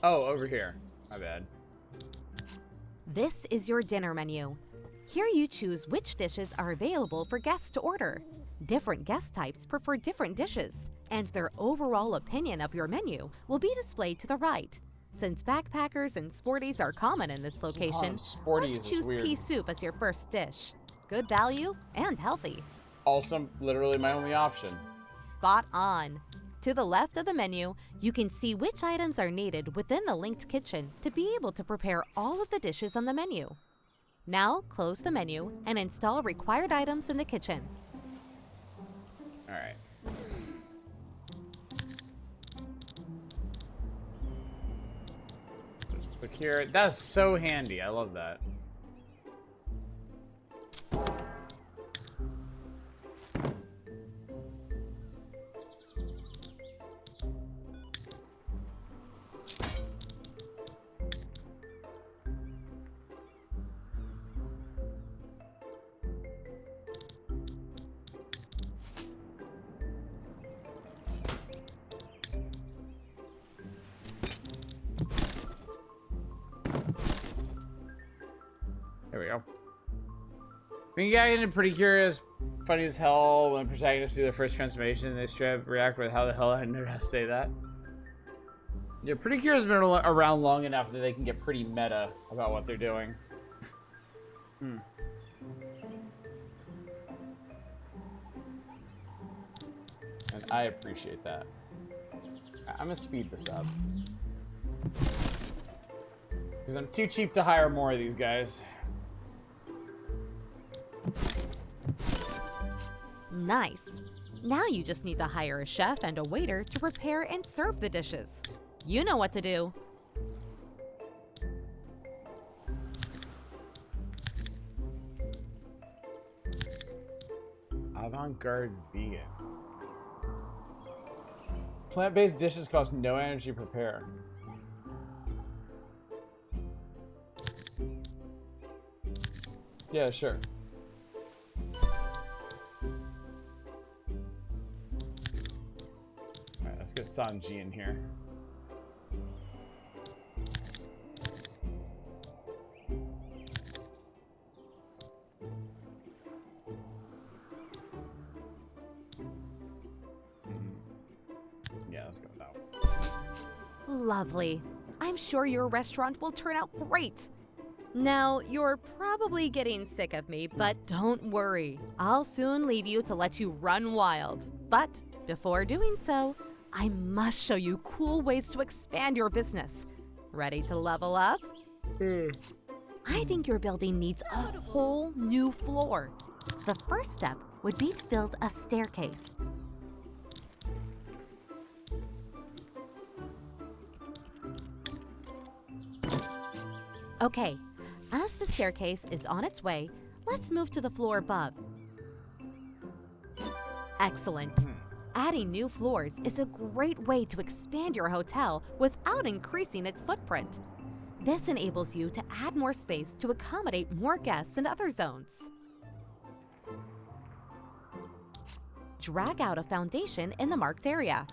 Speaker 1: Oh, over here. My bad.
Speaker 5: This is your dinner menu. Here you choose which dishes are available for guests to order. Different guest types prefer different dishes, and their overall opinion of your menu will be displayed to the right. Since backpackers and sporties are common in this location, let's choose pea soup as your first dish. Good value and healthy.
Speaker 1: Also, literally my only option.
Speaker 5: Spot on. To the left of the menu, you can see which items are needed within the linked kitchen to be able to prepare all of the dishes on the menu. Now, close the menu and install required items in the kitchen.
Speaker 1: All right. Look here. That's so handy. I love that. mean, yeah, getting pretty curious. Funny as hell when protagonists do their first transformation, they straight up react with how the hell I know how to say that. Yeah, pretty curious has been around long enough that they can get pretty meta about what they're doing. Hmm. And I appreciate that. I'm gonna speed this up. Because I'm too cheap to hire more of these guys.
Speaker 5: Nice. Now you just need to hire a chef and a waiter to prepare and serve the dishes. You know what to do.
Speaker 1: Avant-garde vegan. Plant-based dishes cost no energy to prepare. Yeah, sure. Alright, let's get Sanji in here. Yeah, let's go with that one.
Speaker 5: Lovely. I'm sure your restaurant will turn out great. Now, you're probably getting sick of me, but don't worry. I'll soon leave you to let you run wild. But before doing so, I must show you cool ways to expand your business. Ready to level up? I think your building needs a whole new floor. The first step would be to build a staircase. Okay, as the staircase is on its way, let's move to the floor above. Excellent. Adding new floors is a great way to expand your hotel without increasing its footprint. This enables you to add more space to accommodate more guests in other zones. Drag out a foundation in the marked area.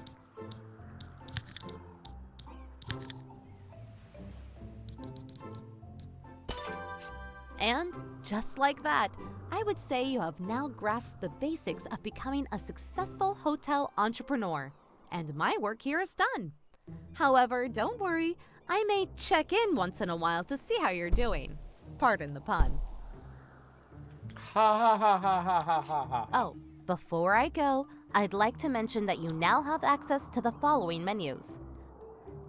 Speaker 5: And just like that, I would say you have now grasped the basics of becoming a successful hotel entrepreneur. And my work here is done. However, don't worry, I may check in once in a while to see how you're doing. Pardon the pun.
Speaker 1: Ha ha ha ha ha ha ha ha.
Speaker 5: Oh, before I go, I'd like to mention that you now have access to the following menus.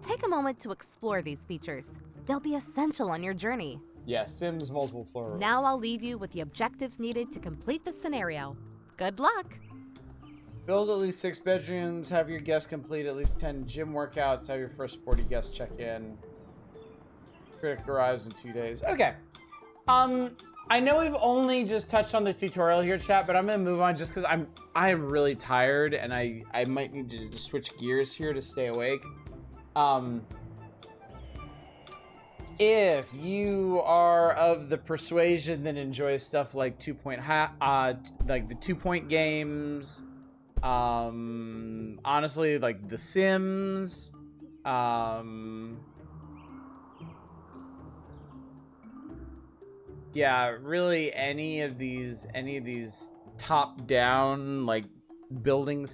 Speaker 5: Take a moment to explore these features. They'll be essential on your journey.
Speaker 1: Yeah, Sims multiple floor.
Speaker 5: Now I'll leave you with the objectives needed to complete the scenario. Good luck!
Speaker 1: Build at least 6 bedrooms, have your guests complete at least 10 gym workouts, have your first sporty guest check in. Critic arrives in 2 days. Okay. I know we've only just touched on the tutorial here, chat, but I'm gonna move on just because I'm really tired and I might need to just switch gears here to stay awake. If you are of the persuasion that enjoys stuff like like the 2-point games, honestly, like The Sims, yeah, really any of these top-down like building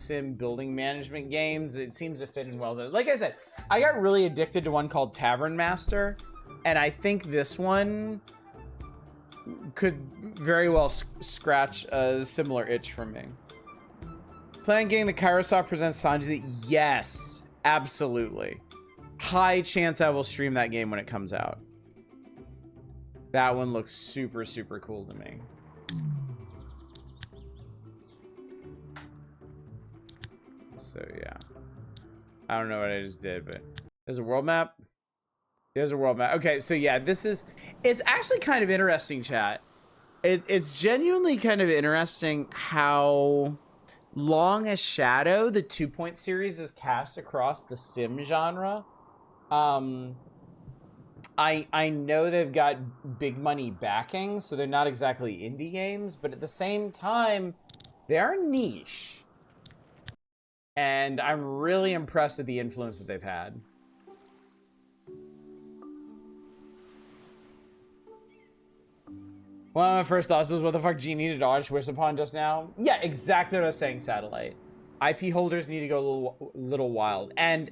Speaker 1: management games, it seems to fit in well there. Like I said, I got really addicted to one called Tavern Master. And I think this one could very well scratch a similar itch for me. Playing getting the Kairosoft presents Sanji. Yes, absolutely. High chance I will stream that game when it comes out. That one looks super, super cool to me. So yeah. I don't know what I just did, but there's a world map. There's a world map. Okay, so yeah, it's actually kind of interesting, chat. It's genuinely kind of interesting how long a shadow the 2-point series has cast across the sim genre. I know they've got big money backing, so they're not exactly indie games, but at the same time, they're niche. And I'm really impressed at the influence that they've had. One of my first thoughts was, what the fuck Genie to dodge wish upon just now? Yeah, exactly what I was saying, Satellite. IP holders need to go a little wild. And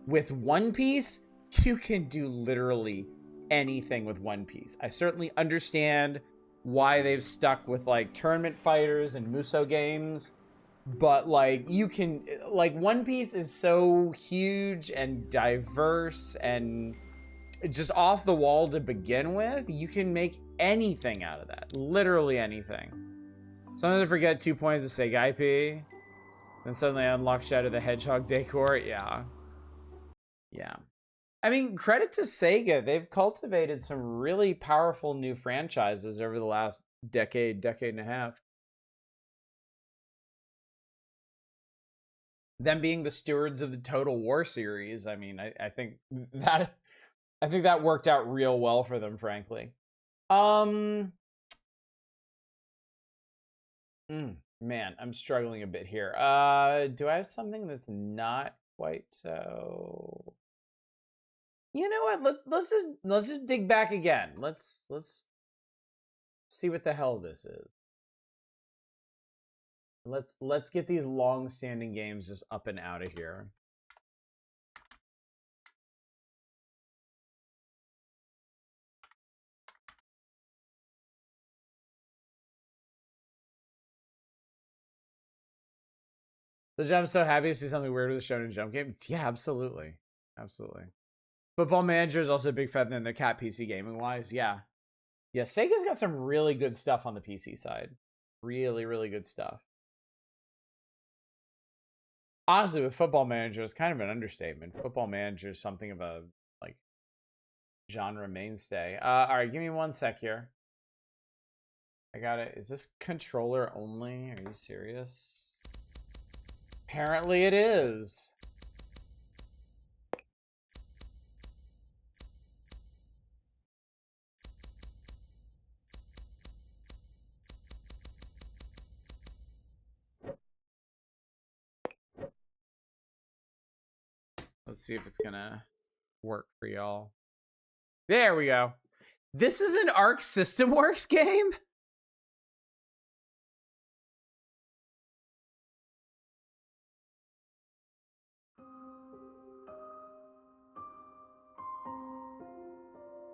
Speaker 1: with One Piece, you can do literally anything with One Piece. I certainly understand why they've stuck with like tournament fighters and Muso games, but like you can, like One Piece is so huge and diverse and just off the wall to begin with. You can make anything out of that, literally anything. Sometimes I forget 2 points to Sega IP, then suddenly I unlock Shadow the Hedgehog decor. Yeah. I mean, credit to Sega. They've cultivated some really powerful new franchises over the last decade and a half. Them being the stewards of the Total War series. I mean, I think that worked out real well for them, frankly. Man, I'm struggling a bit here. Do I have something that's not quite so? You know what? Let's just dig back again. Let's see what the hell this is. Let's get these long-standing games just up and out of here. I'm so happy to see something weird with the Shonen Jump game. Yeah, absolutely. Football Manager is also a big feather in their cat PC gaming wise. Yeah, Sega's got some really good stuff on the PC side. Really good stuff. Honestly, with Football Manager, it's kind of an understatement. Football Manager is something of a like genre mainstay. All right, give me 1 sec here. I got it. Is this controller only? Are you serious? Apparently it is. Let's see if it's gonna work for y'all. There we go. This is an Arc System Works game?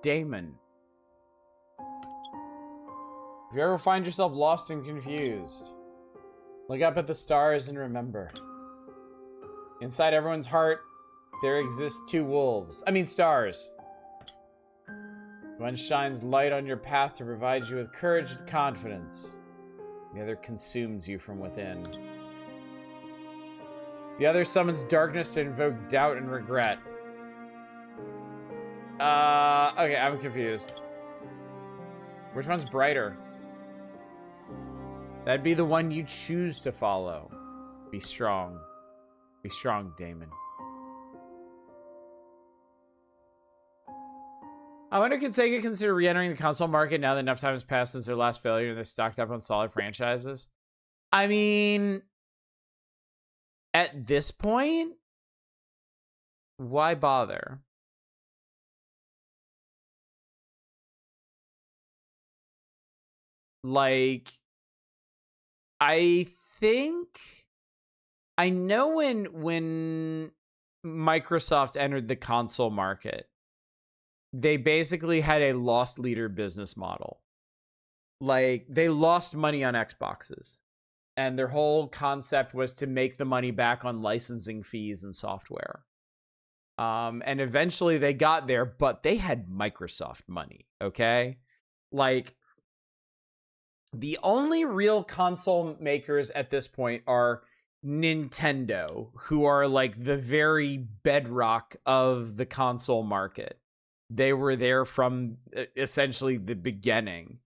Speaker 1: Damon. If you ever find yourself lost and confused, look up at the stars and remember. Inside everyone's heart, there exist 2 wolves. I mean stars. One shines light on your path to provide you with courage and confidence. The other consumes you from within. The other summons darkness to invoke doubt and regret. Okay, I'm confused. Which one's brighter? That'd be the one you choose to follow. Be strong. Be strong, Damon. I wonder, could Sega consider re-entering the console market now that enough time has passed since their last failure and they're stocked up on solid franchises? I mean, at this point, why bother? Like, I think I know when Microsoft entered the console market, they basically had a lost leader business model. Like, they lost money on Xboxes, and their whole concept was to make the money back on licensing fees and software. And eventually they got there, but they had Microsoft money, okay? Like, the only real console makers at this point are Nintendo, who are like the very bedrock of the console market. They were there from essentially the beginning.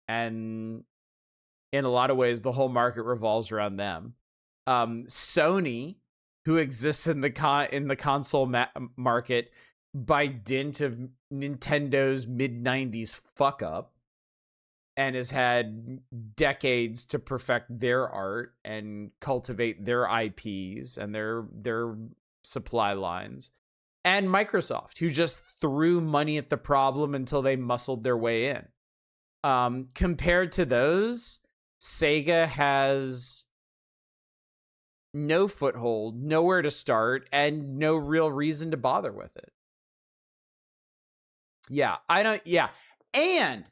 Speaker 1: And in a lot of ways, the whole market revolves around them. Sony, who exists in the console market by dint of Nintendo's mid-90s fuck up, and has had decades to perfect their art and cultivate their IPs and their supply lines. And Microsoft, who just threw money at the problem until they muscled their way in. Compared to those, Sega has no foothold, nowhere to start, and no real reason to bother with it. Yeah, I don't. Yeah, and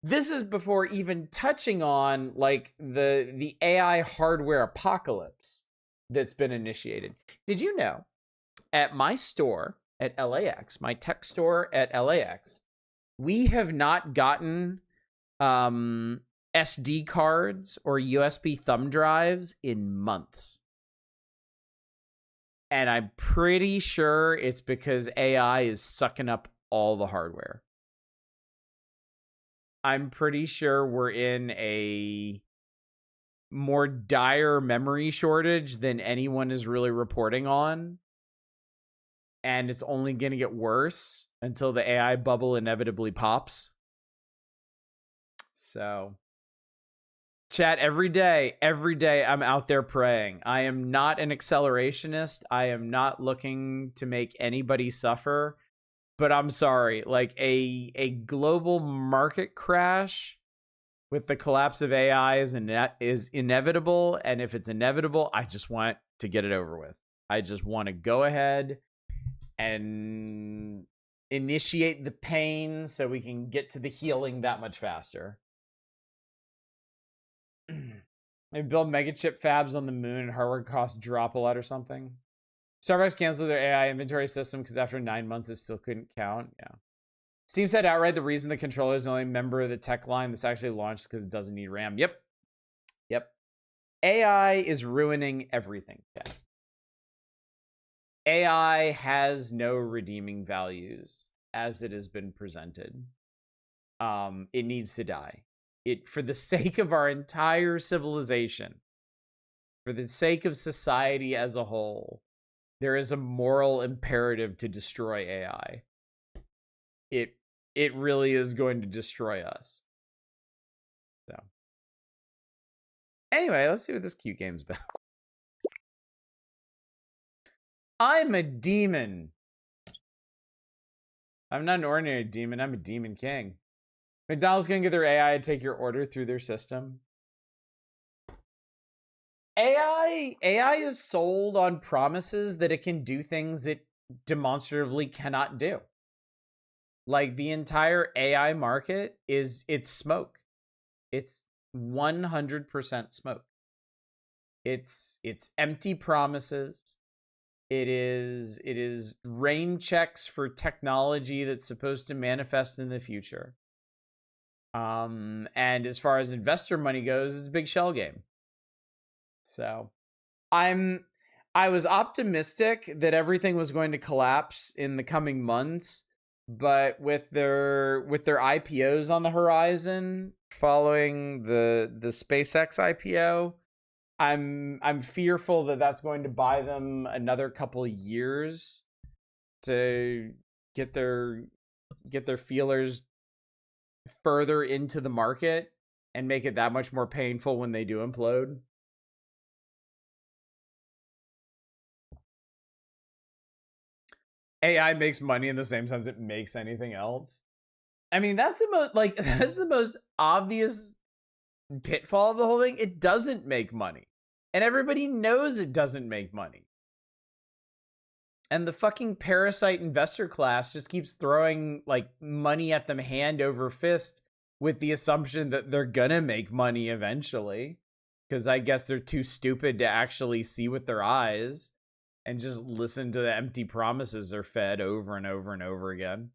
Speaker 1: this is before even touching on like the AI hardware apocalypse that's been initiated. Did you know at my store at LAX, my tech store at LAX, we have not gotten SD cards or USB thumb drives in months. And I'm pretty sure it's because AI is sucking up all the hardware. I'm pretty sure we're in a more dire memory shortage than anyone is really reporting on. And it's only going to get worse until the AI bubble inevitably pops. So, chat, every day, I'm out there praying. I am not an accelerationist. I am not looking to make anybody suffer. But I'm sorry, like a global market crash with the collapse of AI is inevitable. And if it's inevitable, I just want to get it over with. I just want to go ahead and initiate the pain so we can get to the healing that much faster. Maybe build mega chip fabs on the moon and hardware costs drop a lot or something. Starbucks canceled their AI inventory system because after 9 months it still couldn't count. Yeah. Steam said outright the reason the controller is the only member of the tech line that's actually launched because it doesn't need RAM. Yep. AI is ruining everything. Yeah. AI has no redeeming values as it has been presented. It needs to die. For the sake of our entire civilization, for the sake of society as a whole, there is a moral imperative to destroy AI. It really is going to destroy us. So, anyway, let's see what this cute game's about. I'm a demon. I'm not an ordinary demon. I'm a demon king. McDonald's gonna get their AI to take your order through their system. AI is sold on promises that it can do things it demonstratively cannot do. Like the entire AI market it's smoke. It's 100% smoke. It's empty promises. It is rain checks for technology that's supposed to manifest in the future. And as far as investor money goes, it's a big shell game. So I was optimistic that everything was going to collapse in the coming months, but with their IPOs on the horizon following the SpaceX IPO, I'm fearful that that's going to buy them another couple of years to get their feelers further into the market and make it that much more painful when they do implode. AI makes money in the same sense it makes anything else. I mean, that's the most obvious pitfall of the whole thing. It doesn't make money. And everybody knows it doesn't make money. And the fucking parasite investor class just keeps throwing like money at them hand over fist with the assumption that they're gonna make money eventually. Because I guess they're too stupid to actually see with their eyes and just listen to the empty promises they're fed over and over and over again.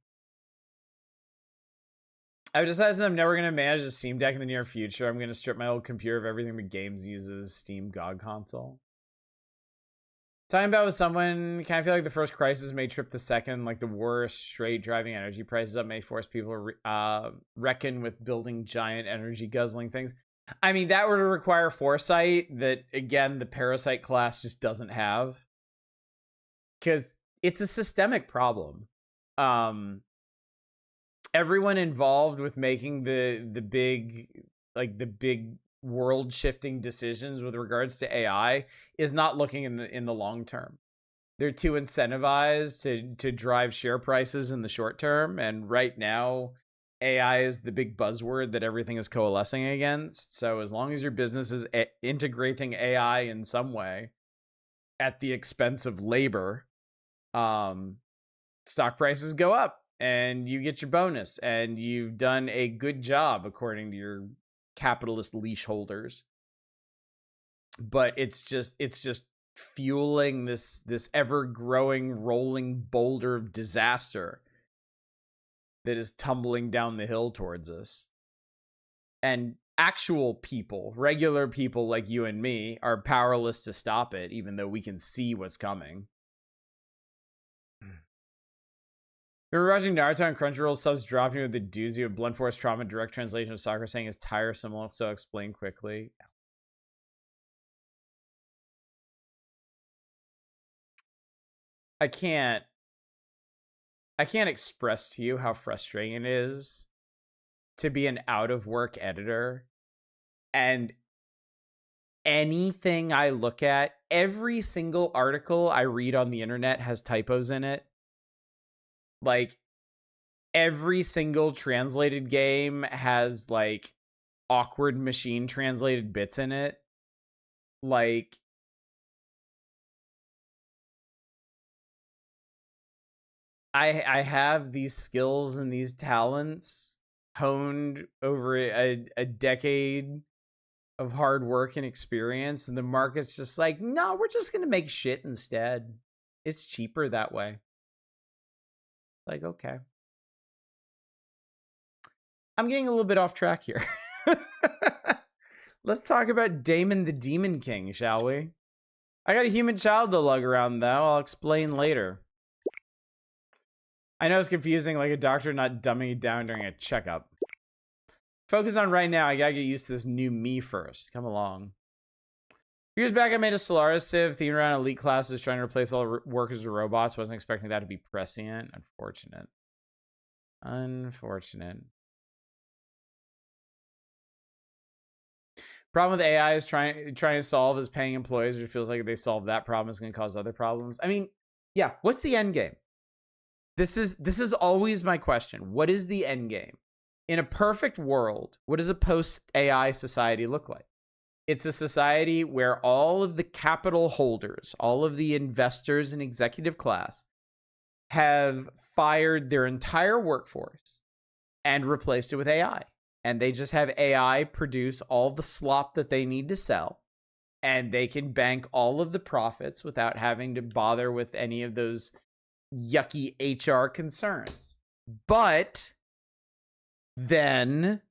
Speaker 1: I've decided I'm never going to manage a Steam Deck in the near future. I'm going to strip my old computer of everything but games uses Steam GOG console. Talking about with someone, kind of feel like the first crisis may trip the second, like the war straight driving energy prices up may force people to reckon with building giant energy guzzling things. I mean, that would require foresight that, again, the parasite class just doesn't have. Because it's a systemic problem. Everyone involved with making the big world shifting decisions with regards to AI is not looking in the long term. They're too incentivized to drive share prices in the short term, and right now AI is the big buzzword that everything is coalescing against. So as long as your business is integrating AI in some way at the expense of labor, stock prices go up and you get your bonus and you've done a good job according to your capitalist leash holders. But it's just fueling this ever growing rolling boulder of disaster that is tumbling down the hill towards us. And actual people, regular people like you and me, are powerless to stop it, even though we can see what's coming. We were watching Naruto and Crunchyroll subs dropping with the doozy of Blunt Force Trauma direct translation of Sakura saying is tiresome, so explain quickly. I can't express to you how frustrating it is to be an out-of-work editor, and anything I look at, every single article I read on the internet has typos in it. Like, every single translated game has, like, awkward machine translated bits in it. Like, I have these skills and these talents honed over a decade of hard work and experience, and the market's just like, no, we're just gonna make shit instead. It's cheaper that way. Like, okay. I'm getting a little bit off track here. Let's talk about Damon the Demon King, shall we? I got a human child to lug around, though. I'll explain later. I know it's confusing, like a doctor not dumbing you down during a checkup. Focus on right now. I gotta get used to this new me first. Come along. Years back, I made a Solaris Civ themed around elite classes trying to replace all workers with robots. Wasn't expecting that to be prescient. Unfortunate. Unfortunate. Problem with AI is trying to solve is paying employees, which feels like if they solve that problem, it's going to cause other problems. I mean, yeah. What's the end game? This is always my question. What is the end game? In a perfect world, what does a post-AI society look like? It's a society where all of the capital holders, all of the investors and executive class have fired their entire workforce and replaced it with AI. And they just have AI produce all the slop that they need to sell. And they can bank all of the profits without having to bother with any of those yucky HR concerns. But then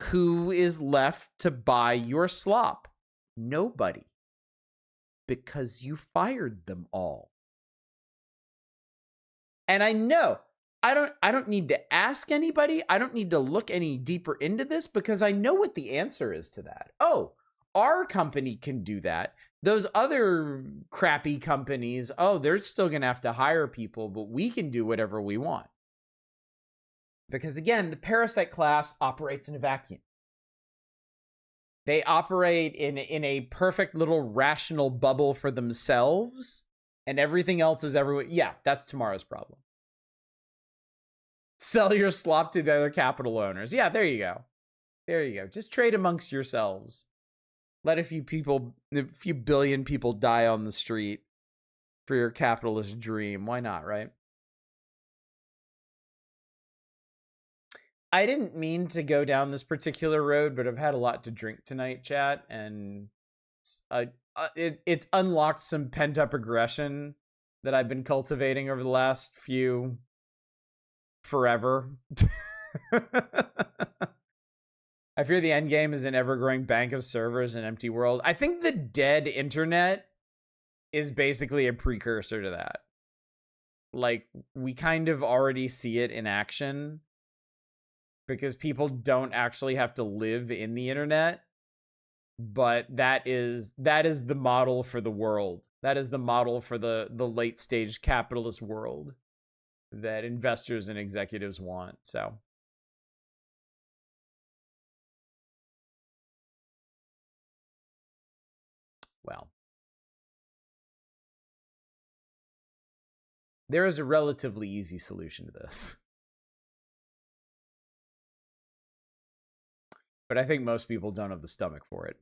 Speaker 1: who is left to buy your slop? Nobody. Because you fired them all. And I know I don't need to ask anybody. I don't need to look any deeper into this because I know what the answer is to that. Oh, our company can do that. Those other crappy companies, oh, they're still going to have to hire people, but we can do whatever we want. Because again, the parasite class operates in a vacuum. They operate in a perfect little rational bubble for themselves, and everything else is everywhere. Yeah, that's tomorrow's problem. Sell your slop to the other capital owners. Yeah, there you go. There you go. Just trade amongst yourselves. Let a few billion people die on the street for your capitalist dream. Why not, right? I didn't mean to go down this particular road, but I've had a lot to drink tonight, chat, and it's unlocked some pent-up aggression that I've been cultivating over the last few forever. I fear the end game is an ever-growing bank of servers in an empty world. I think the dead internet is basically a precursor to that. Like, we kind of already see it in action because people don't actually have to live in the internet, but that is the model for the world. That is the model for the late stage capitalist world that investors and executives want. So well, there is a relatively easy solution to this. But I think most people don't have the stomach for it.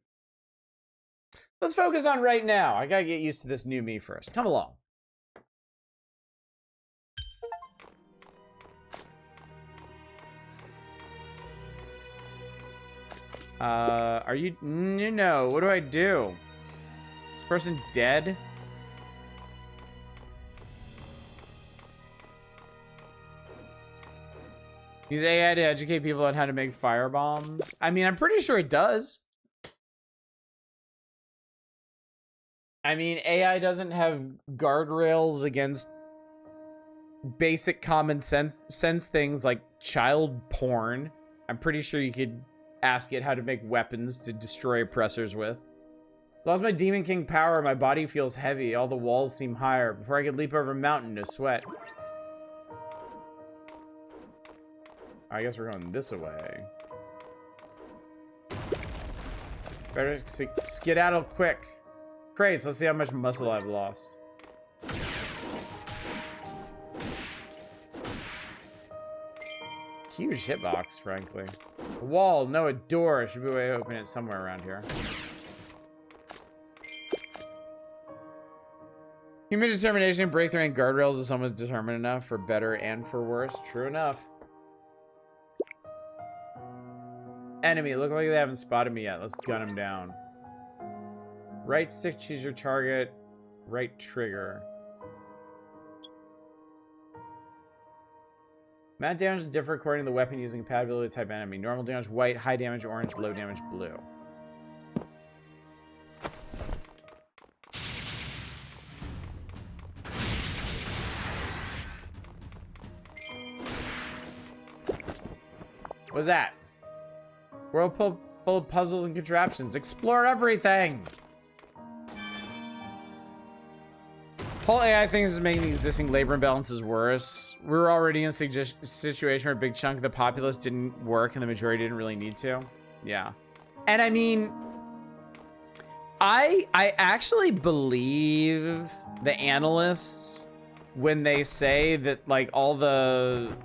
Speaker 1: Let's focus on right now. I gotta get used to this new me first. Come along. Are you... No, what do I do? Is this person dead? Use AI to educate people on how to make fire bombs. I mean, I'm pretty sure it does. I mean, AI doesn't have guardrails against basic common sense things like child porn. I'm pretty sure you could ask it how to make weapons to destroy oppressors with. Lost my Demon King power. My body feels heavy. All the walls seem higher. Before I could leap over a mountain, no sweat. I guess we're going this way. Better skedaddle quick. Crates, let's see how much muscle I've lost. Huge hitbox, frankly. A wall, no, a door. It should be a way to open it somewhere around here. Human determination, breakthrough, and guardrails is someone's determined enough for better and for worse. True enough. Enemy, look like they haven't spotted me yet. Let's gun them down. Right stick, choose your target. Right trigger. Amount of damage will differ according to the weapon using compatibility type enemy. Normal damage, white. High damage, orange. Low damage, blue. What's that? World full of puzzles and contraptions. Explore everything! Whole AI thing is making the existing labor imbalances worse. We were already in a situation where a big chunk of the populace didn't work and the majority didn't really need to. Yeah. And I mean, I actually believe the analysts when they say that like all the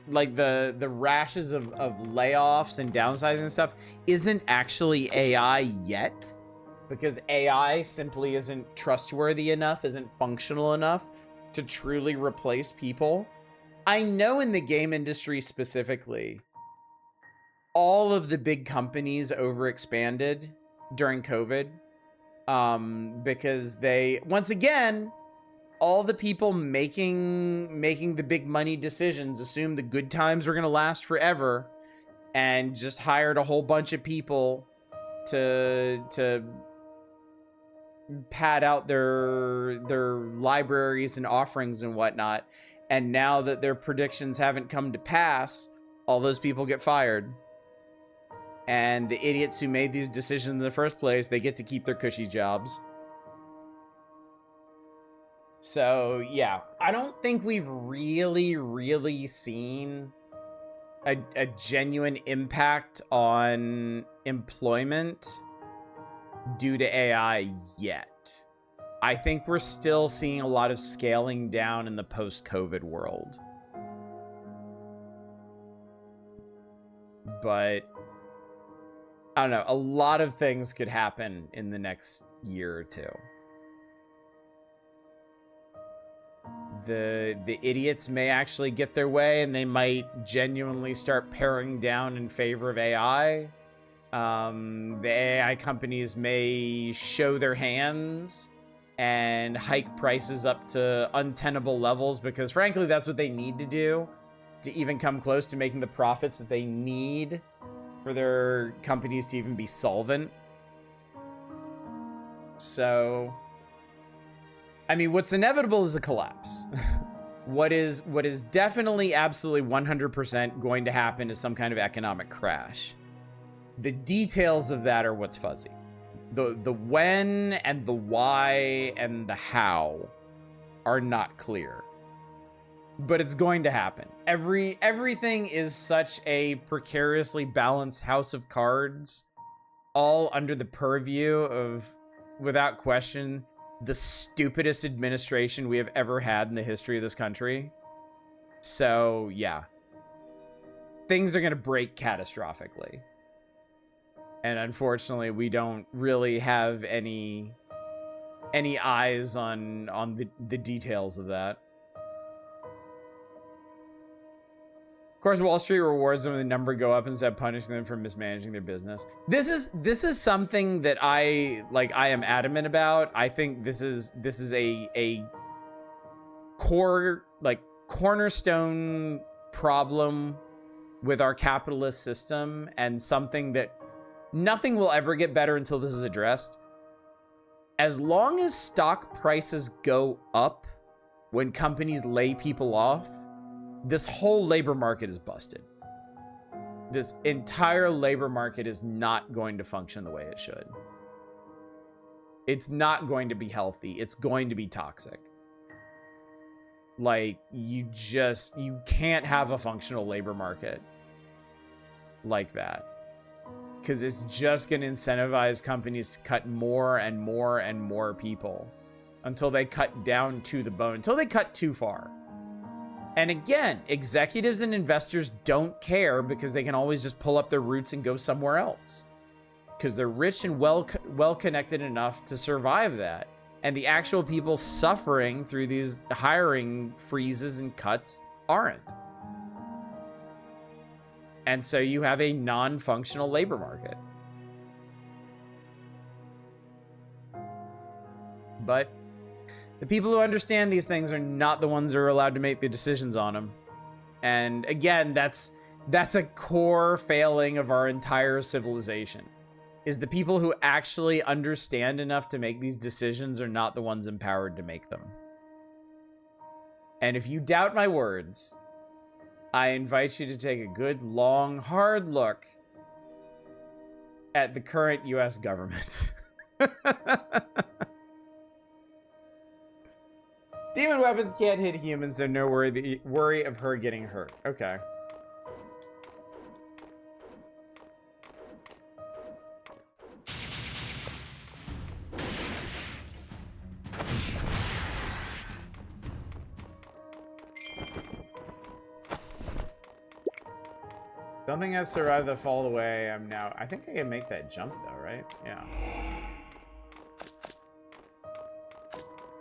Speaker 1: the rashes of layoffs and downsizing and stuff isn't actually AI yet. Because AI simply isn't trustworthy enough, isn't functional enough to truly replace people. I know in the game industry specifically, all of the big companies overexpanded during COVID. Because they, once again, all the people making the big money decisions assumed the good times were going to last forever and just hired a whole bunch of people to pad out their libraries and offerings and whatnot. And now that their predictions haven't come to pass, all those people get fired. And the idiots who made these decisions in the first place, they get to keep their cushy jobs. So, yeah, I don't think we've really seen a genuine impact on employment due to AI yet. I think we're still seeing a lot of scaling down in the post-COVID world. But I don't know, a lot of things could happen in the next year or two. The idiots may actually get their way and they might genuinely start paring down in favor of AI. The AI companies may show their hands and hike prices up to untenable levels because frankly, that's what they need to do to even come close to making the profits that they need for their companies to even be solvent. So, I mean, what's inevitable is a collapse. What is definitely absolutely 100% going to happen is some kind of economic crash. The details of that are what's fuzzy. The when and the why and the how are not clear. But it's going to happen. Everything is such a precariously balanced house of cards, all under the purview of, without question, the stupidest administration we have ever had in the history of this country. So, yeah. things are going to break catastrophically. And unfortunately, we don't really have any eyes on the details of that. Of course, Wall Street rewards them when the number go up instead of punishing them for mismanaging their business. This is something that I am adamant about. I think this is a core, cornerstone problem with our capitalist system, and something that nothing will ever get better until this is addressed. As long as stock prices go up when companies lay people off, this whole labor market is busted. This entire labor market is not going to function the way it should. It's not going to be healthy. It's going to be toxic. Like, you can't have a functional labor market like that. Because it's just going to incentivize companies to cut more and more and more people until they cut down to the bone, until they cut too far. And again, executives and investors don't care because they can always just pull up their roots and go somewhere else. Because they're rich and well connected enough to survive that. And the actual people suffering through these hiring freezes and cuts aren't. And so you have a non-functional labor market. But the people who understand these things are not the ones who are allowed to make the decisions on them. And again, that's a core failing of our entire civilization. Is the people who actually understand enough to make these decisions are not the ones empowered to make them. And if you doubt my words, I invite you to take a good, long, hard look at the current US government. Demon weapons can't hit humans, so no worry of her getting hurt. Okay. Something has survived the fall away. I think I can make that jump though, right? Yeah.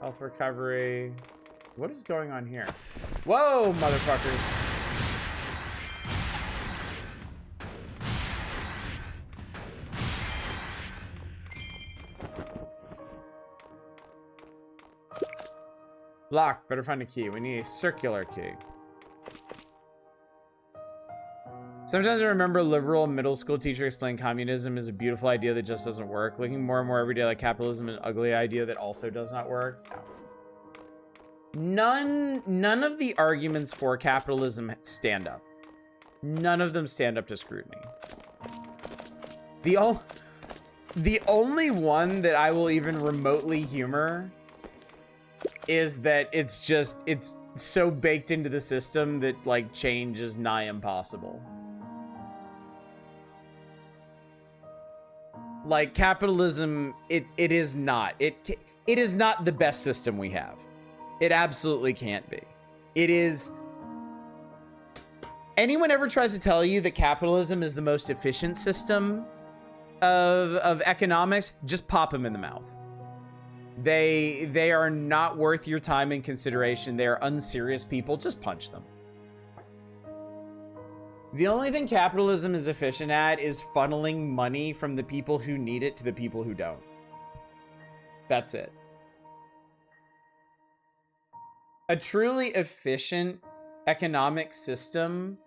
Speaker 1: Health recovery. What is going on here? Whoa, motherfuckers. Lock, better find a key. We need a circular key. Sometimes I remember a liberal middle school teacher explained communism is a beautiful idea that just doesn't work. Looking more and more every day like capitalism is an ugly idea that also does not work. No. None of the arguments for capitalism stand up. None of them stand up to scrutiny. The only one that I will even remotely humor is that it's so baked into the system that like change is nigh impossible. Like capitalism, it is not. It is not the best system we have. It absolutely can't be. It is. Anyone ever tries to tell you that capitalism is the most efficient system of economics, just pop them in the mouth. They are not worth your time and consideration. They are unserious people. Just punch them. The only thing capitalism is efficient at is funneling money from the people who need it to the people who don't. That's it. A truly efficient economic system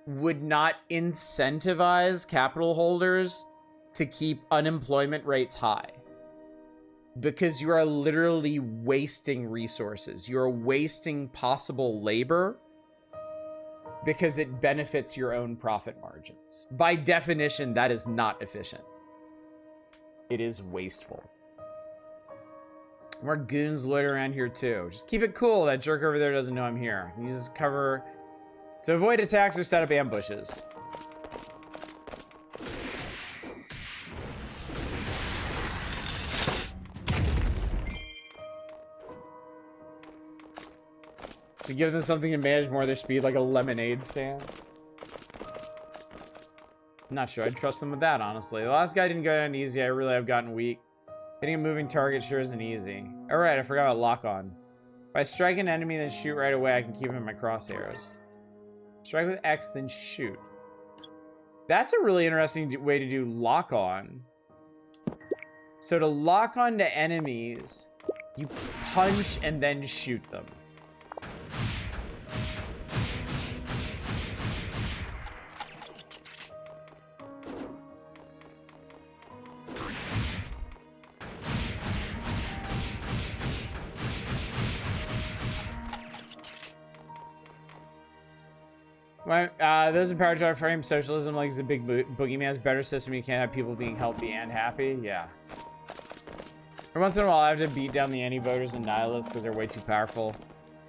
Speaker 1: would not incentivize capital holders to keep unemployment rates high. Because you are literally wasting resources. You're wasting possible labor because it benefits your own profit margins. By definition, that is not efficient. It is wasteful. More goons loiter around here too. Just keep it cool. That jerk over there doesn't know I'm here. He uses cover to avoid attacks or set up ambushes. To give them something to manage more of their speed, like a lemonade stand. Not sure I'd trust them with that, honestly. The last guy didn't go down easy. I really have gotten weak. Hitting a moving target sure isn't easy. Alright, I forgot about lock-on. If I strike an enemy, then shoot right away, I can keep him in my crosshairs. Strike with X, then shoot. That's a really interesting way to do lock-on. So to lock on to enemies, you punch and then shoot them. Those in power drive frame socialism like the big boogeyman's better system. You can't have people being healthy and happy. Yeah. Every once in a while, I have to beat down the anti-voters and nihilists because they're way too powerful.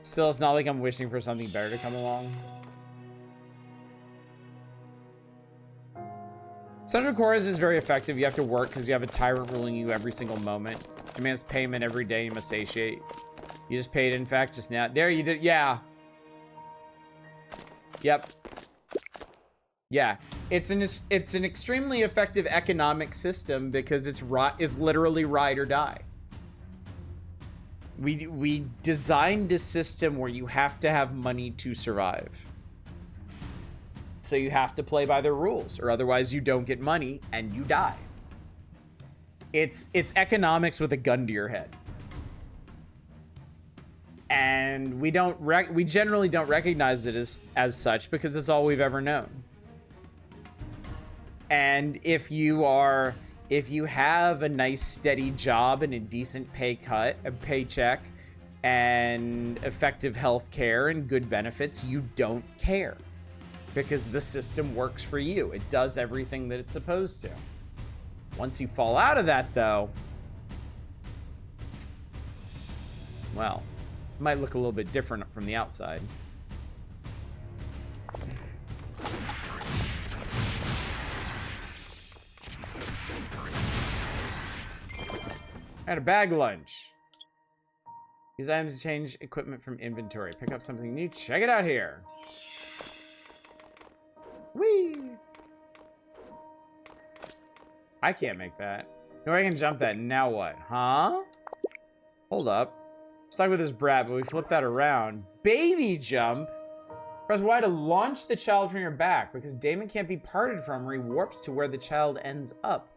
Speaker 1: Still, it's not like I'm wishing for something better to come along. 100 cores is very effective. You have to work because you have a tyrant ruling you every single moment. Demands payment every day. You must satiate. You just paid, in fact, just now. There, you did. Yeah. Yep. Yeah. It's an extremely effective economic system because it's literally ride or die. We designed a system where you have to have money to survive. So you have to play by the rules, or otherwise you don't get money and you die. It's economics with a gun to your head. And we generally don't recognize it as such because it's all we've ever known. And if you have a nice steady job and a decent paycheck and effective health care and good benefits, you don't care because the system works for you. It does everything that it's supposed to. Once you fall out of that, though, well, it might look a little bit different from the outside. I had a bag lunch. Use items to change equipment from inventory. Pick up something new. Check it out here. Whee! I can't make that. No, I can jump that. Now what? Huh? Hold up. Stuck with this brat, but we flip that around. Baby jump? Press Y to launch the child from your back. Because Damon can't be parted from, he warps to where the child ends up.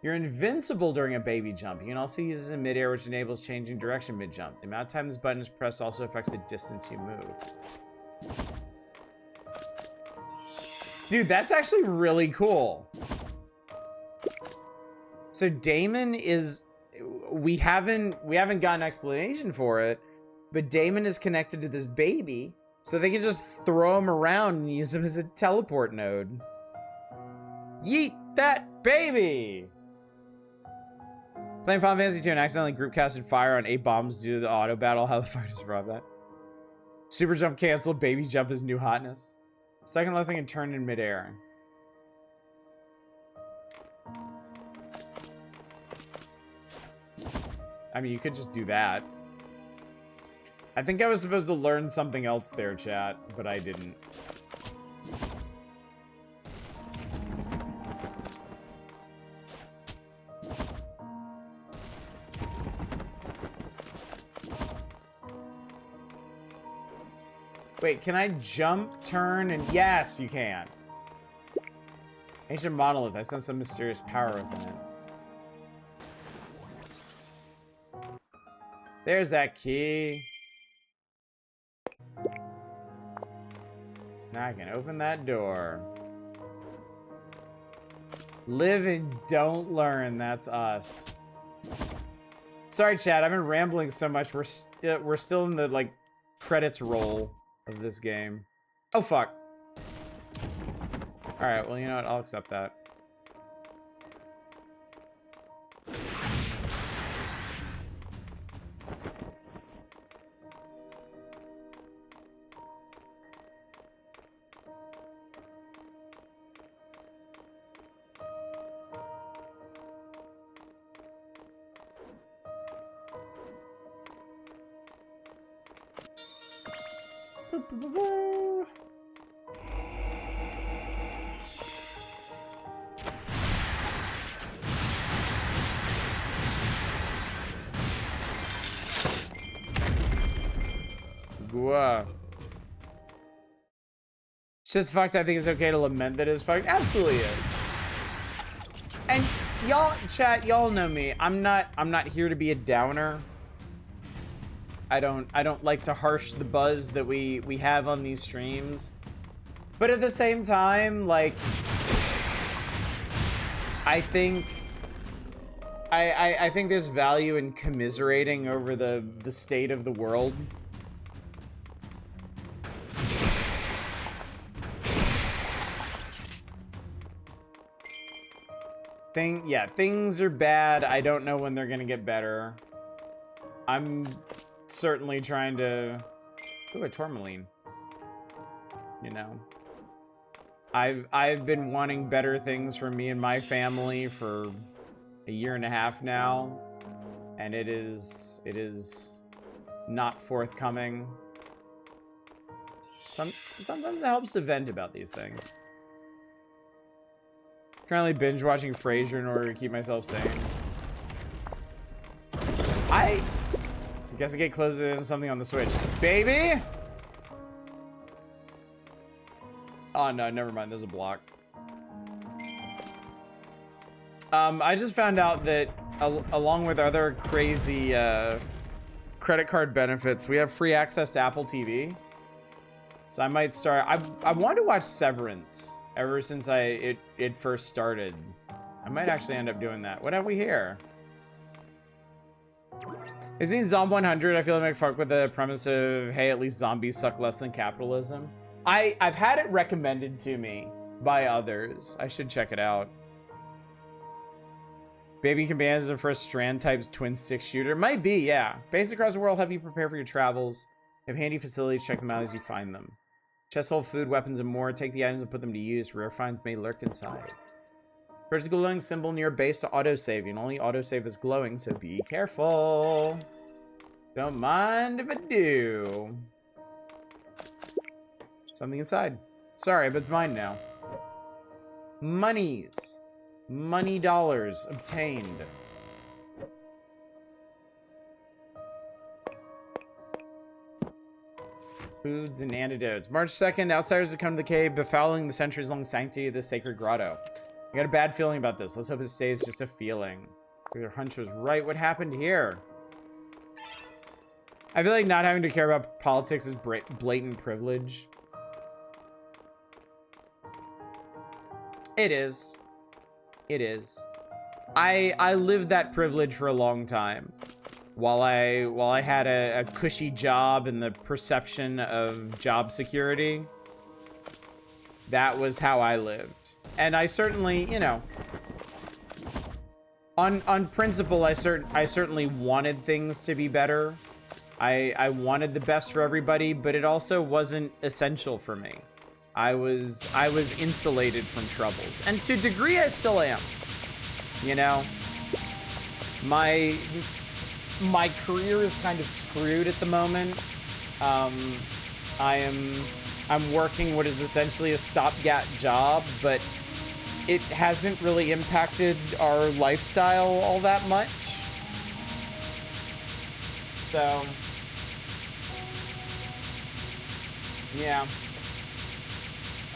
Speaker 1: You're invincible during a baby jump. You can also use this in midair, which enables changing direction mid-jump. The amount of time this button is pressed also affects the distance you move. Dude, that's actually really cool. So Damon is... We haven't got an explanation for it, but Damon is connected to this baby, so they can just throw him around and use him as a teleport node. Yeet that baby! Playing Final Fantasy 2 and accidentally group casted fire on 8 bombs due to the auto battle. How the fuck to survive that? Super jump canceled. Baby jump is new hotness. Second lesson can turn in midair. I mean, you could just do that. I think I was supposed to learn something else there, chat, but I didn't. Wait, can I jump, turn, and... Yes, you can. Ancient monolith. I sense some mysterious power within it. There's that key. Now I can open that door. Live and don't learn. That's us. Sorry, chat. I've been rambling so much. We're still in the, like, credits roll of this game. Oh, fuck. Alright, well, you know what? I'll accept that. Gua. Shit's fucked. I think it's okay to lament that it's fucked. Absolutely is. And y'all, chat, y'all know me. I'm not here to be a downer. I don't like to harsh the buzz that we have on these streams. But at the same time, like, I think there's value in commiserating over the state of the world. Things are bad. I don't know when they're gonna get better. I'm certainly trying to... Ooh, a tourmaline. You know. I've been wanting better things for me and my family for a year and a half now. And it is not forthcoming. Sometimes it helps to vent about these things. Currently binge watching Frasier in order to keep myself sane. I guess I get closer to something on the Switch. Baby! Oh no, never mind. There's a block. I just found out that along with other crazy credit card benefits, we have free access to Apple TV. So I might start. I wanted to watch Severance ever since it first started. I might actually end up doing that. What have we here? Is he Zomb 100? I feel like I fuck with the premise of, hey, at least zombies suck less than capitalism. I've had it recommended to me by others. I should check it out. Baby Commands is the first Strand type twin stick shooter. Might be, yeah. Based across the world, help you prepare for your travels. Have handy facilities, check them out as you find them. Chest hold food, weapons, and more. Take the items and put them to use. Rare finds may lurk inside. There's a glowing symbol near base to autosave. You can only autosave is glowing, so be careful. Don't mind if I do. Something inside. Sorry, but it's mine now. Monies. Money dollars obtained. Foods and antidotes. March 2nd, outsiders have come to the cave, befouling the centuries-long sanctity of the sacred grotto. I got a bad feeling about this. Let's hope it stays just a feeling. Your hunch was right. What happened here? I feel like not having to care about politics is blatant privilege. It is. It is. I lived that privilege for a long time. While I had a cushy job and the perception of job security, that was how I lived. And I certainly, you know, on principle, I certainly wanted things to be better. I wanted the best for everybody, but it also wasn't essential for me. I was insulated from troubles, and to a degree, I still am. You know, my career is kind of screwed at the moment. I'm working what is essentially a stopgap job, but it hasn't really impacted our lifestyle all that much. So, yeah.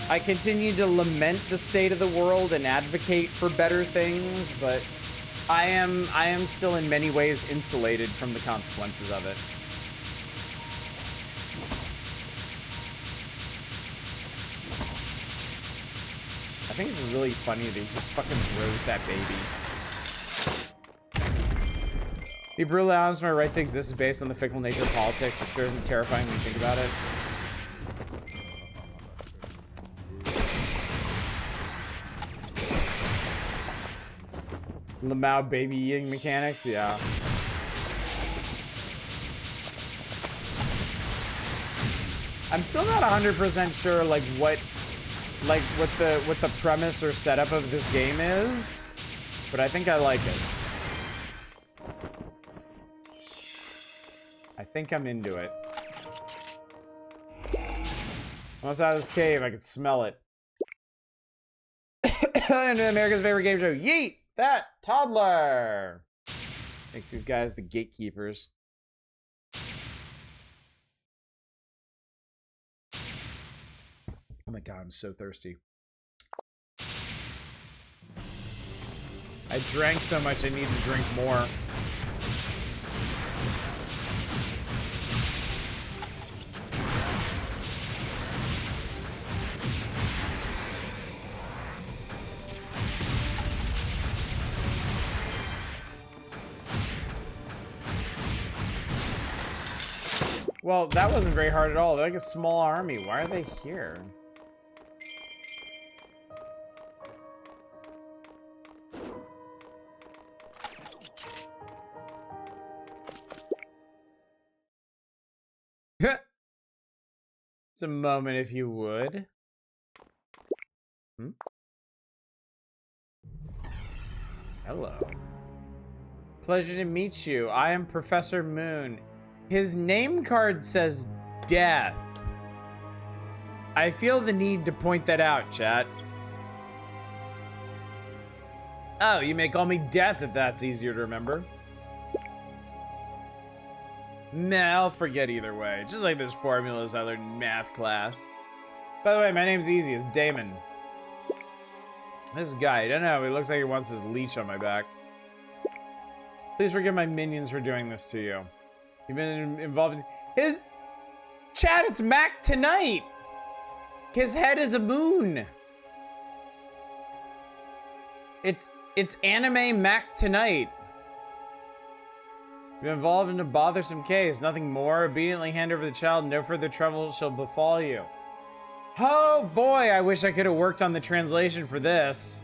Speaker 1: I continue to lament the state of the world and advocate for better things, but I am still in many ways insulated from the consequences of it. I think it's really funny that he just fucking throws that baby. Be brutally honest, my right to exist is based on the fickle nature of politics. It sure isn't terrifying when you think about it. Lamau baby eating mechanics, yeah. I'm still not 100% sure what the premise or setup of this game is, but I think I like it. I think I'm into it. Almost out of this cave, I can smell it. Into America's favorite game show, yeet! That toddler makes these guys the gatekeepers. Oh my god, I'm so thirsty. I drank so much, I need to drink more. Well, that wasn't very hard at all. They're like a small army. Why are they here? It's a moment, if you would. Hello. Pleasure to meet you. I am Professor Moon. His name card says Death. I feel the need to point that out, chat. Oh, you may call me Death if that's easier to remember. Nah, I'll forget either way. Just like those formulas I learned in math class. By the way, my name's easy. It's Damon. This guy, I don't know. He looks like he wants his leash on my back. Please forgive my minions for doing this to you. You've been involved in his chat. It's Mac tonight. His head is a moon. It's anime Mac tonight. You've been involved in a bothersome case. Nothing more. Obediently hand over the child. No further trouble shall befall you. Oh boy, I wish I could have worked on the translation for this.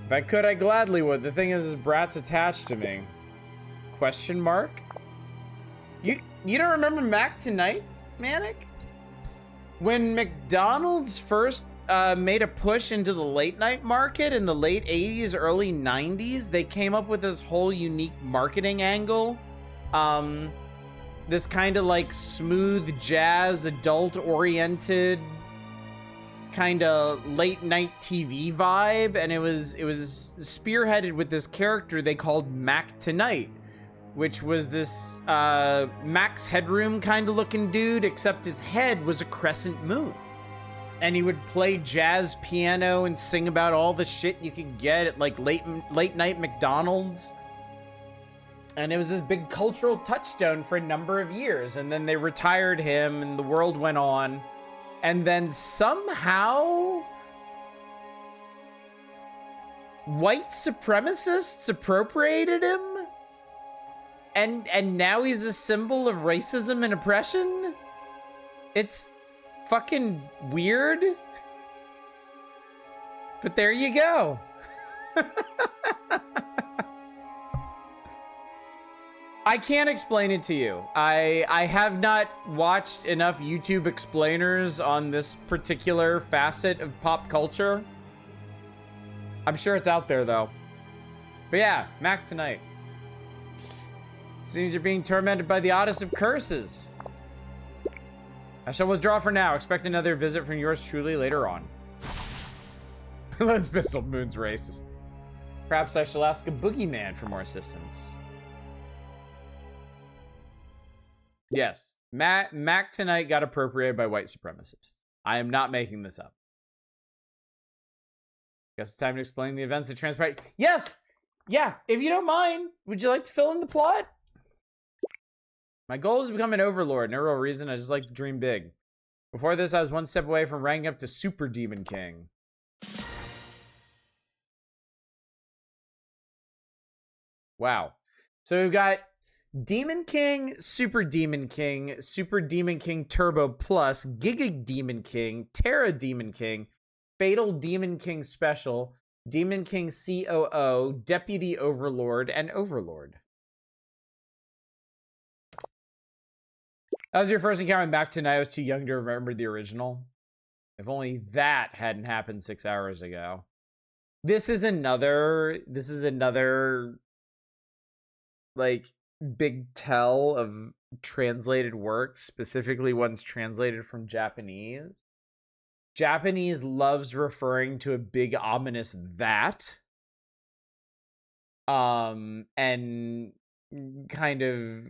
Speaker 1: If I could, I gladly would. The thing is, this brat's attached to me. Question mark? You don't remember Mac tonight, Manic? When McDonald's first made a push into the late night market in the late 80s, early 90s, they came up with this whole unique marketing angle. This kind of like smooth jazz, adult-oriented kind of late night TV vibe, and it was spearheaded with this character they called Mac Tonight, which was this Max Headroom kind of looking dude, except his head was a crescent moon. And he would play jazz piano and sing about all the shit you could get at like late night McDonald's. And it was this big cultural touchstone for a number of years. And then they retired him and the world went on. And then somehow white supremacists appropriated him. And now he's a symbol of racism and oppression. It's fucking weird. But there you go. I can't explain it to you. I have not watched enough YouTube explainers on this particular facet of pop culture. I'm sure it's out there though. But yeah, Mac Tonight. Seems you're being tormented by the oddest of curses. I shall withdraw for now. Expect another visit from yours truly later on. Let's Pistol Moon's racist. Perhaps I shall ask a boogeyman for more assistance. Yes, Mac Tonight got appropriated by white supremacists. I am not making this up. Guess it's time to explain the events that transpired. Yes! Yeah, if you don't mind, would you like to fill in the plot? My goal is to become an overlord. No real reason, I just like to dream big. Before this, I was one step away from ranking up to Super Demon King. Wow. So we've got Demon King, Super Demon King Turbo Plus, Giga Demon King, Terra Demon King, Fatal Demon King Special, Demon King COO, Deputy Overlord, and Overlord. That was your first encounter with Mac Tonight. I was too young to remember the original. If only that hadn't happened 6 hours ago. This is another like big tell of translated works, specifically ones translated from Japanese. Japanese loves referring to a big ominous that. And kind of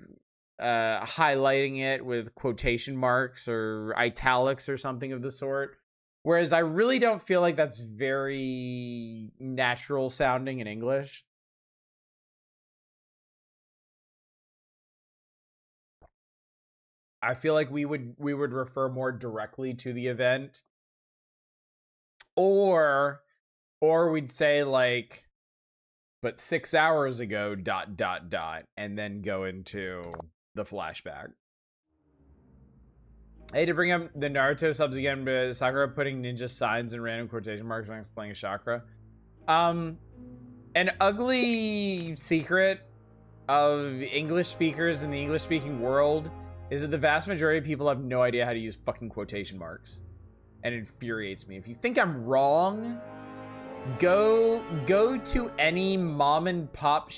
Speaker 1: highlighting it with quotation marks or italics or something of the sort. Whereas I really don't feel like that's very natural sounding in English. I feel like we would refer more directly to the event. Or we'd say like, but 6 hours ago, ... and then go into the flashback. I hate to bring up the Naruto subs again, but Sakura putting ninja signs and random quotation marks when explaining chakra. An ugly secret of English speakers in the English speaking world is that the vast majority of people have no idea how to use fucking quotation marks. And it infuriates me. If you think I'm wrong, go to any mom and pop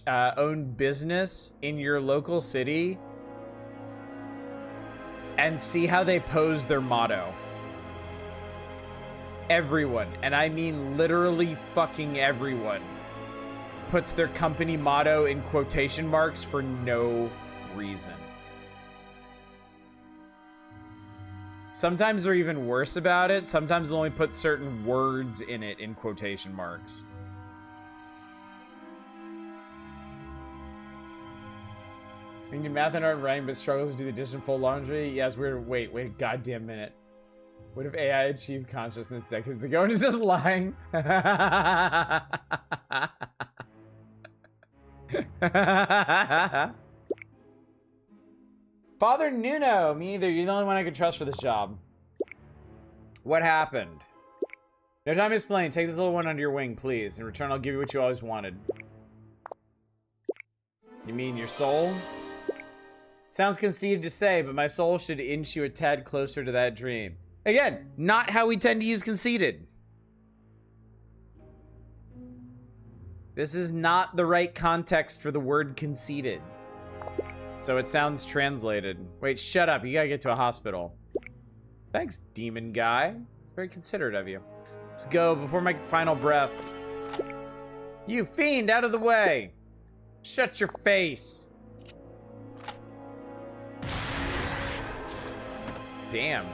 Speaker 1: owned business in your local city and see how they pose their motto. Everyone, and I mean literally fucking everyone, puts their company motto in quotation marks for no reason. Sometimes they're even worse about it. Sometimes they'll only put certain words in it in quotation marks. You can do math and art and writing, but struggles to do the addition full laundry. Yeah, it's weird. Wait a goddamn minute. What if AI achieved consciousness decades ago and is just lying? Father Nuno, me either. You're the only one I could trust for this job. What happened? No time to explain. Take this little one under your wing, please. In return, I'll give you what you always wanted. You mean your soul? Sounds conceited to say, but my soul should inch you a tad closer to that dream. Again, not how we tend to use conceited. This is not the right context for the word conceited. So it sounds translated. Wait, shut up. You gotta get to a hospital. Thanks, demon guy. It's very considerate of you. Let's go before my final breath. You fiend, out of the way. Shut your face. Damn.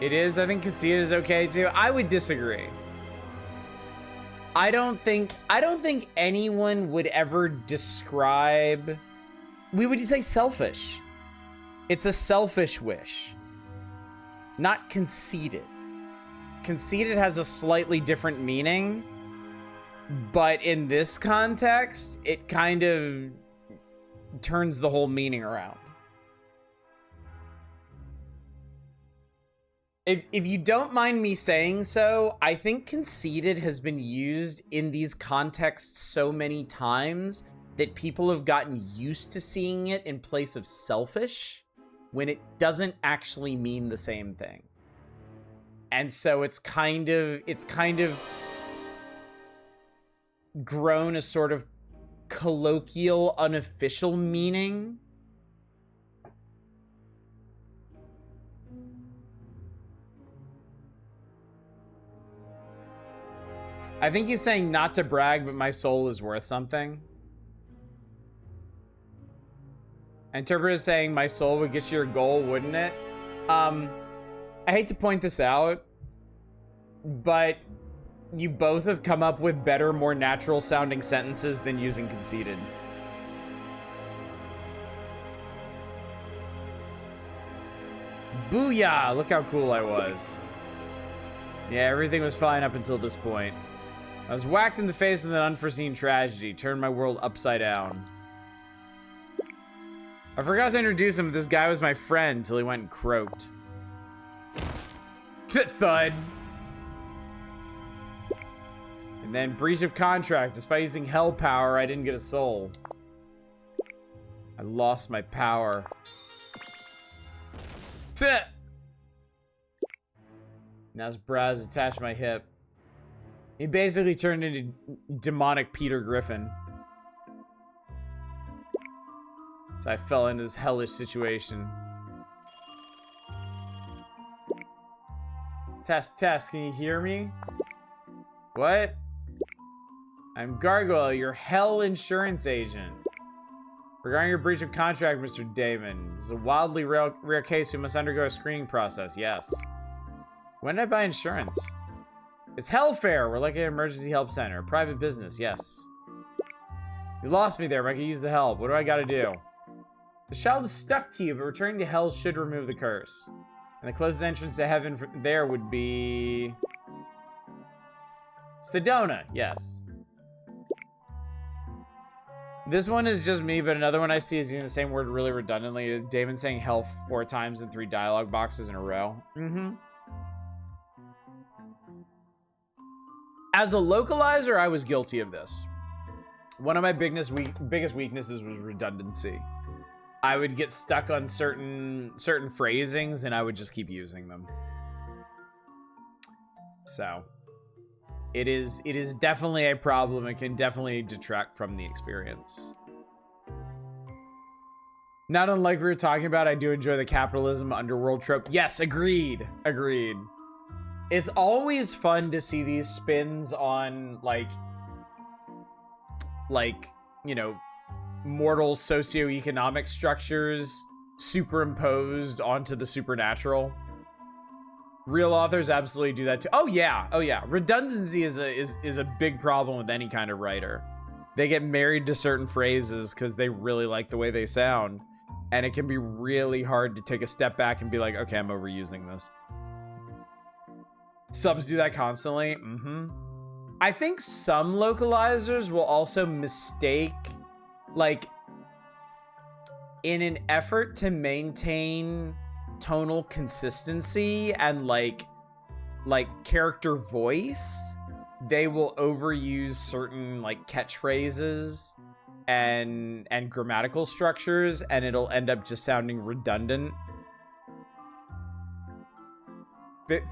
Speaker 1: It is. I think conceited is okay too. I would disagree. I don't think anyone would ever describe... We would say selfish. It's a selfish wish. Not conceited. Conceited has a slightly different meaning. But in this context, it kind of turns the whole meaning around. If you don't mind me saying so, I think conceited has been used in these contexts so many times that people have gotten used to seeing it in place of selfish when it doesn't actually mean the same thing. And so it's kind of grown a sort of colloquial, unofficial meaning. I think he's saying not to brag, but my soul is worth something. Interpreter is saying my soul would get you your goal, wouldn't it? I hate to point this out, but you both have come up with better, more natural sounding sentences than using conceited. Booyah! Look how cool I was. Yeah, everything was fine up until this point. I was whacked in the face with an unforeseen tragedy, turned my world upside down. I forgot to introduce him, but this guy was my friend till he went and croaked. Thud. And then breach of contract. Despite using hell power, I didn't get a soul. I lost my power. Now his brows attached to my hip. He basically turned into demonic Peter Griffin. So I fell into this hellish situation. Test, can you hear me? What? I'm Gargoyle, your hell insurance agent. Regarding your breach of contract, Mr. Damon, this is a wildly rare case who must undergo a screening process. Yes. When did I buy insurance? It's Hellfair. We're like an emergency help center. A private business. Yes. You lost me there, but I can use the help. What do I gotta do? The child is stuck to you, but returning to hell should remove the curse. And the closest entrance to heaven there would be... Sedona. Yes. This one is just me, but another one I see is using the same word really redundantly. Damon saying hell 4 times in 3 dialogue boxes in a row. As a localizer, I was guilty of this. One of my biggest weaknesses was redundancy. I would get stuck on certain phrasings, and I would just keep using them. So... It is definitely a problem. It can definitely detract from the experience. Not unlike we were talking about, I do enjoy the capitalism underworld trope. Yes, agreed. Agreed. It's always fun to see these spins on, like, you know, mortal socioeconomic structures superimposed onto the supernatural. Real authors absolutely do that too. Oh yeah, redundancy is a big problem with any kind of writer. They get married to certain phrases because they really like the way they sound, and it can be really hard to take a step back and be like, okay, I'm overusing this. Subs do that constantly. I think some localizers will also mistake, like, in an effort to maintain tonal consistency and like character voice, they will overuse certain like catchphrases and grammatical structures, and it'll end up just sounding redundant.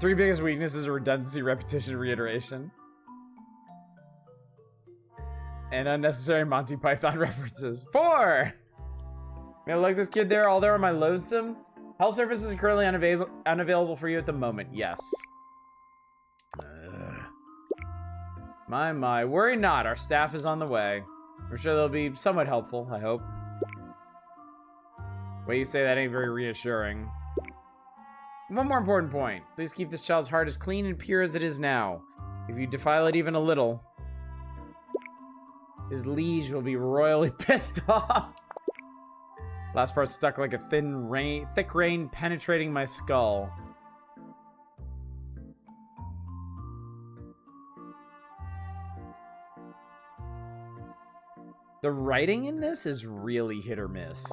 Speaker 1: 3 biggest weaknesses are redundancy, repetition, reiteration, and unnecessary Monty Python references. 4. May I like this kid there, although am I lonesome? Health services are currently unavailable for you at the moment. Yes. My. Worry not. Our staff is on the way. We're sure they'll be somewhat helpful, I hope. Way you say that ain't very reassuring. One more important point. Please keep this child's heart as clean and pure as it is now. If you defile it even a little, his liege will be royally pissed off. Last part stuck like a thick rain penetrating my skull. The writing in this is really hit or miss.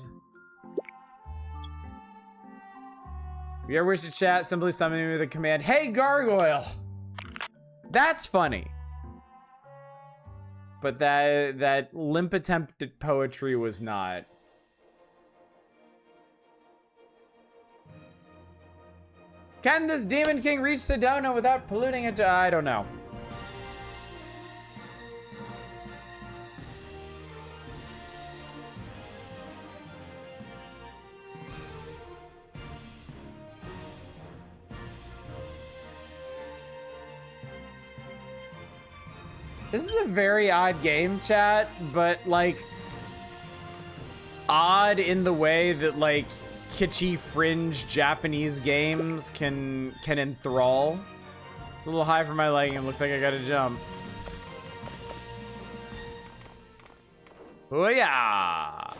Speaker 1: If you ever wish to chat, simply summon me with the command, "Hey, Gargoyle!" That's funny. But that limp attempt at poetry was not. Can this Demon King reach Sedona without polluting it? I don't know. This is a very odd game, chat, but like odd in the way that like kitschy fringe Japanese games can enthrall. It's a little high for my liking. It looks like I gotta jump. Oh yeah!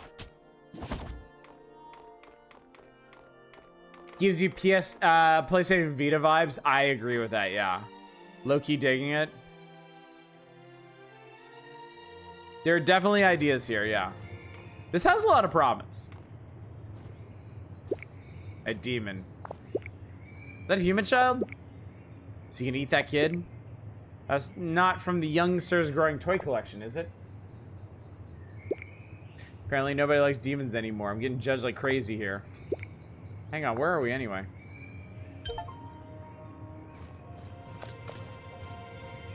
Speaker 1: Gives you PlayStation Vita vibes. I agree with that. Yeah, low-key digging it. There are definitely ideas here. Yeah, this has a lot of promise. A demon. Is that a human child? Is he gonna eat that kid? That's not from the Young Sir's Growing Toy Collection, is it? Apparently nobody likes demons anymore. I'm getting judged like crazy here. Hang on, where are we anyway?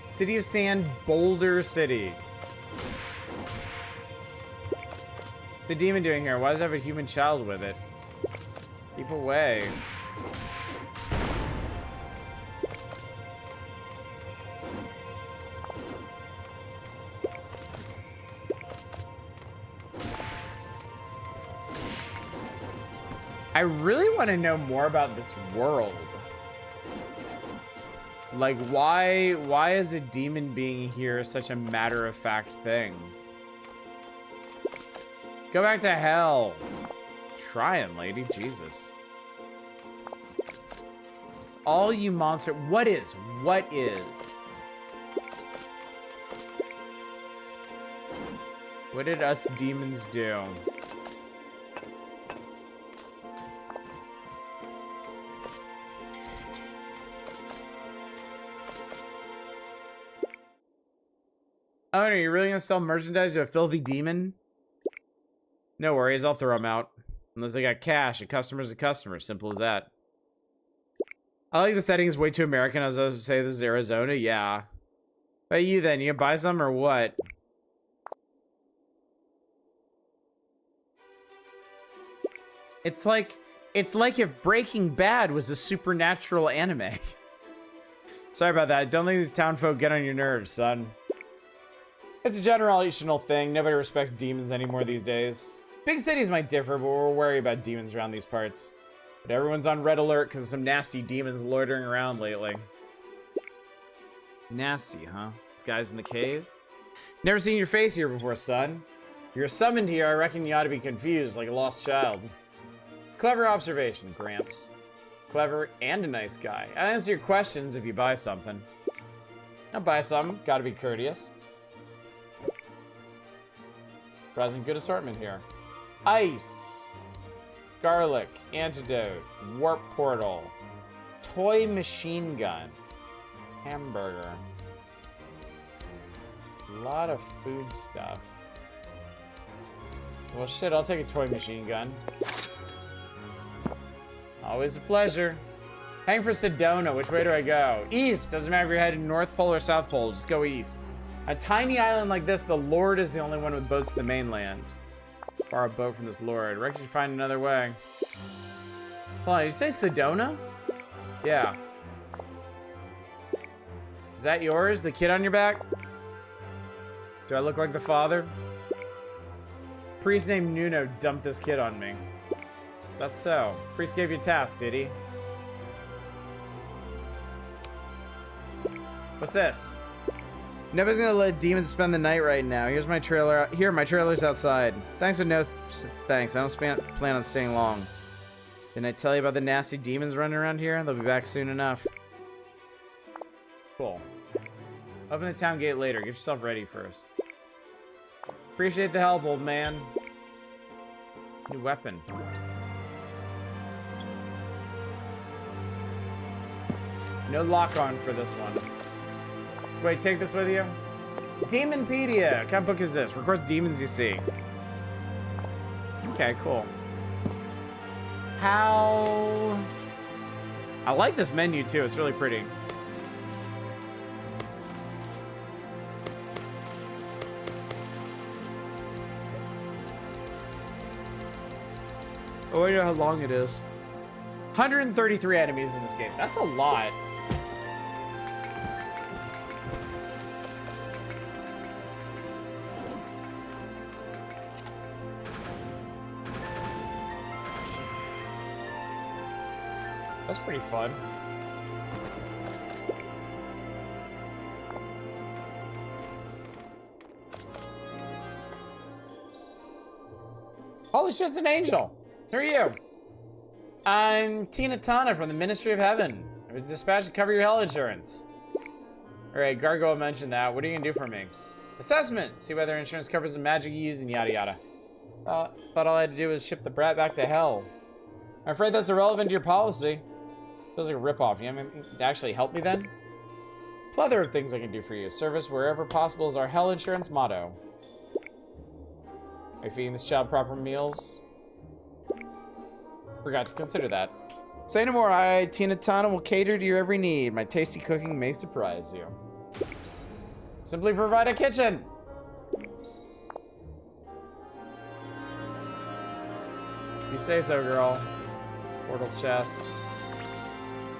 Speaker 1: City of Sand, Boulder City. What's a demon doing here? Why does it have a human child with it? Keep away. I really want to know more about this world. Like, why is a demon being here such a matter-of-fact thing? Go back to hell. Trying, lady. Jesus. All you monster... What is? What is? What did us demons do? Oh, are you really gonna sell merchandise to a filthy demon? No worries, I'll throw them out. Unless they got cash, a customer's a customer. Simple as that. I like the setting is way too American. I was going to say this is Arizona. Yeah. But you then, you gonna buy some or what? It's like if Breaking Bad was a supernatural anime. Sorry about that. Don't let these town folk get on your nerves, son. It's a generational thing. Nobody respects demons anymore these days. Big cities might differ, but we're worried about demons around these parts. But everyone's on red alert because of some nasty demons loitering around lately. Nasty, huh? These guys in the cave? Never seen your face here before, son. You're summoned here, I reckon you ought to be confused like a lost child. Clever observation, Gramps. Clever and a nice guy. I'll answer your questions if you buy something. I'll buy something. Gotta be courteous. Surprisingly good assortment here. Ice. Garlic. Antidote. Warp portal. Toy machine gun. Hamburger. A lot of food stuff. Well, shit, I'll take a toy machine gun. Always a pleasure. Hang for Sedona. Which way do I go? East. Doesn't matter if you're headed North Pole or South Pole. Just go east. A tiny island like this, the Lord is the only one with boats to the mainland. Borrow a boat from this Lord. Reckon you should find another way. Hold on, did you say Sedona? Yeah. Is that yours? The kid on your back? Do I look like the father? Priest named Nuno dumped this kid on me. Is that so? Priest gave you a task, did he? What's this? Nobody's gonna let demons spend the night right now. Here's my trailer. Here, my trailer's outside. Thanks, but no thanks. I don't plan on staying long. Didn't I tell you about the nasty demons running around here? They'll be back soon enough. Cool. Open the town gate later. Get yourself ready first. Appreciate the help, old man. New weapon. No lock on for this one. Wait, take this with you. Demonpedia. What kind of book is this? Records demons you see. Okay, cool. How... I like this menu, too. It's really pretty. Oh, I know how long it is. 133 enemies in this game. That's a lot. That's pretty fun. Holy shit, it's an angel. Who are you? I'm Tina Tana from the Ministry of Heaven. I was dispatched to cover your hell insurance. Alright, Gargoyle mentioned that. What are you gonna do for me? Assessment. See whether insurance covers the magic you use and yada yada. Thought all I had to do was ship the brat back to hell. I'm afraid that's irrelevant to your policy. Feels like a ripoff. You want to actually help me then? Plethora of things I can do for you. Service wherever possible is our hell insurance motto. Are you feeding this child proper meals? Forgot to consider that. Say no more. I, Tina Tana, will cater to your every need. My tasty cooking may surprise you. Simply provide a kitchen. You say so, girl. Portal chest.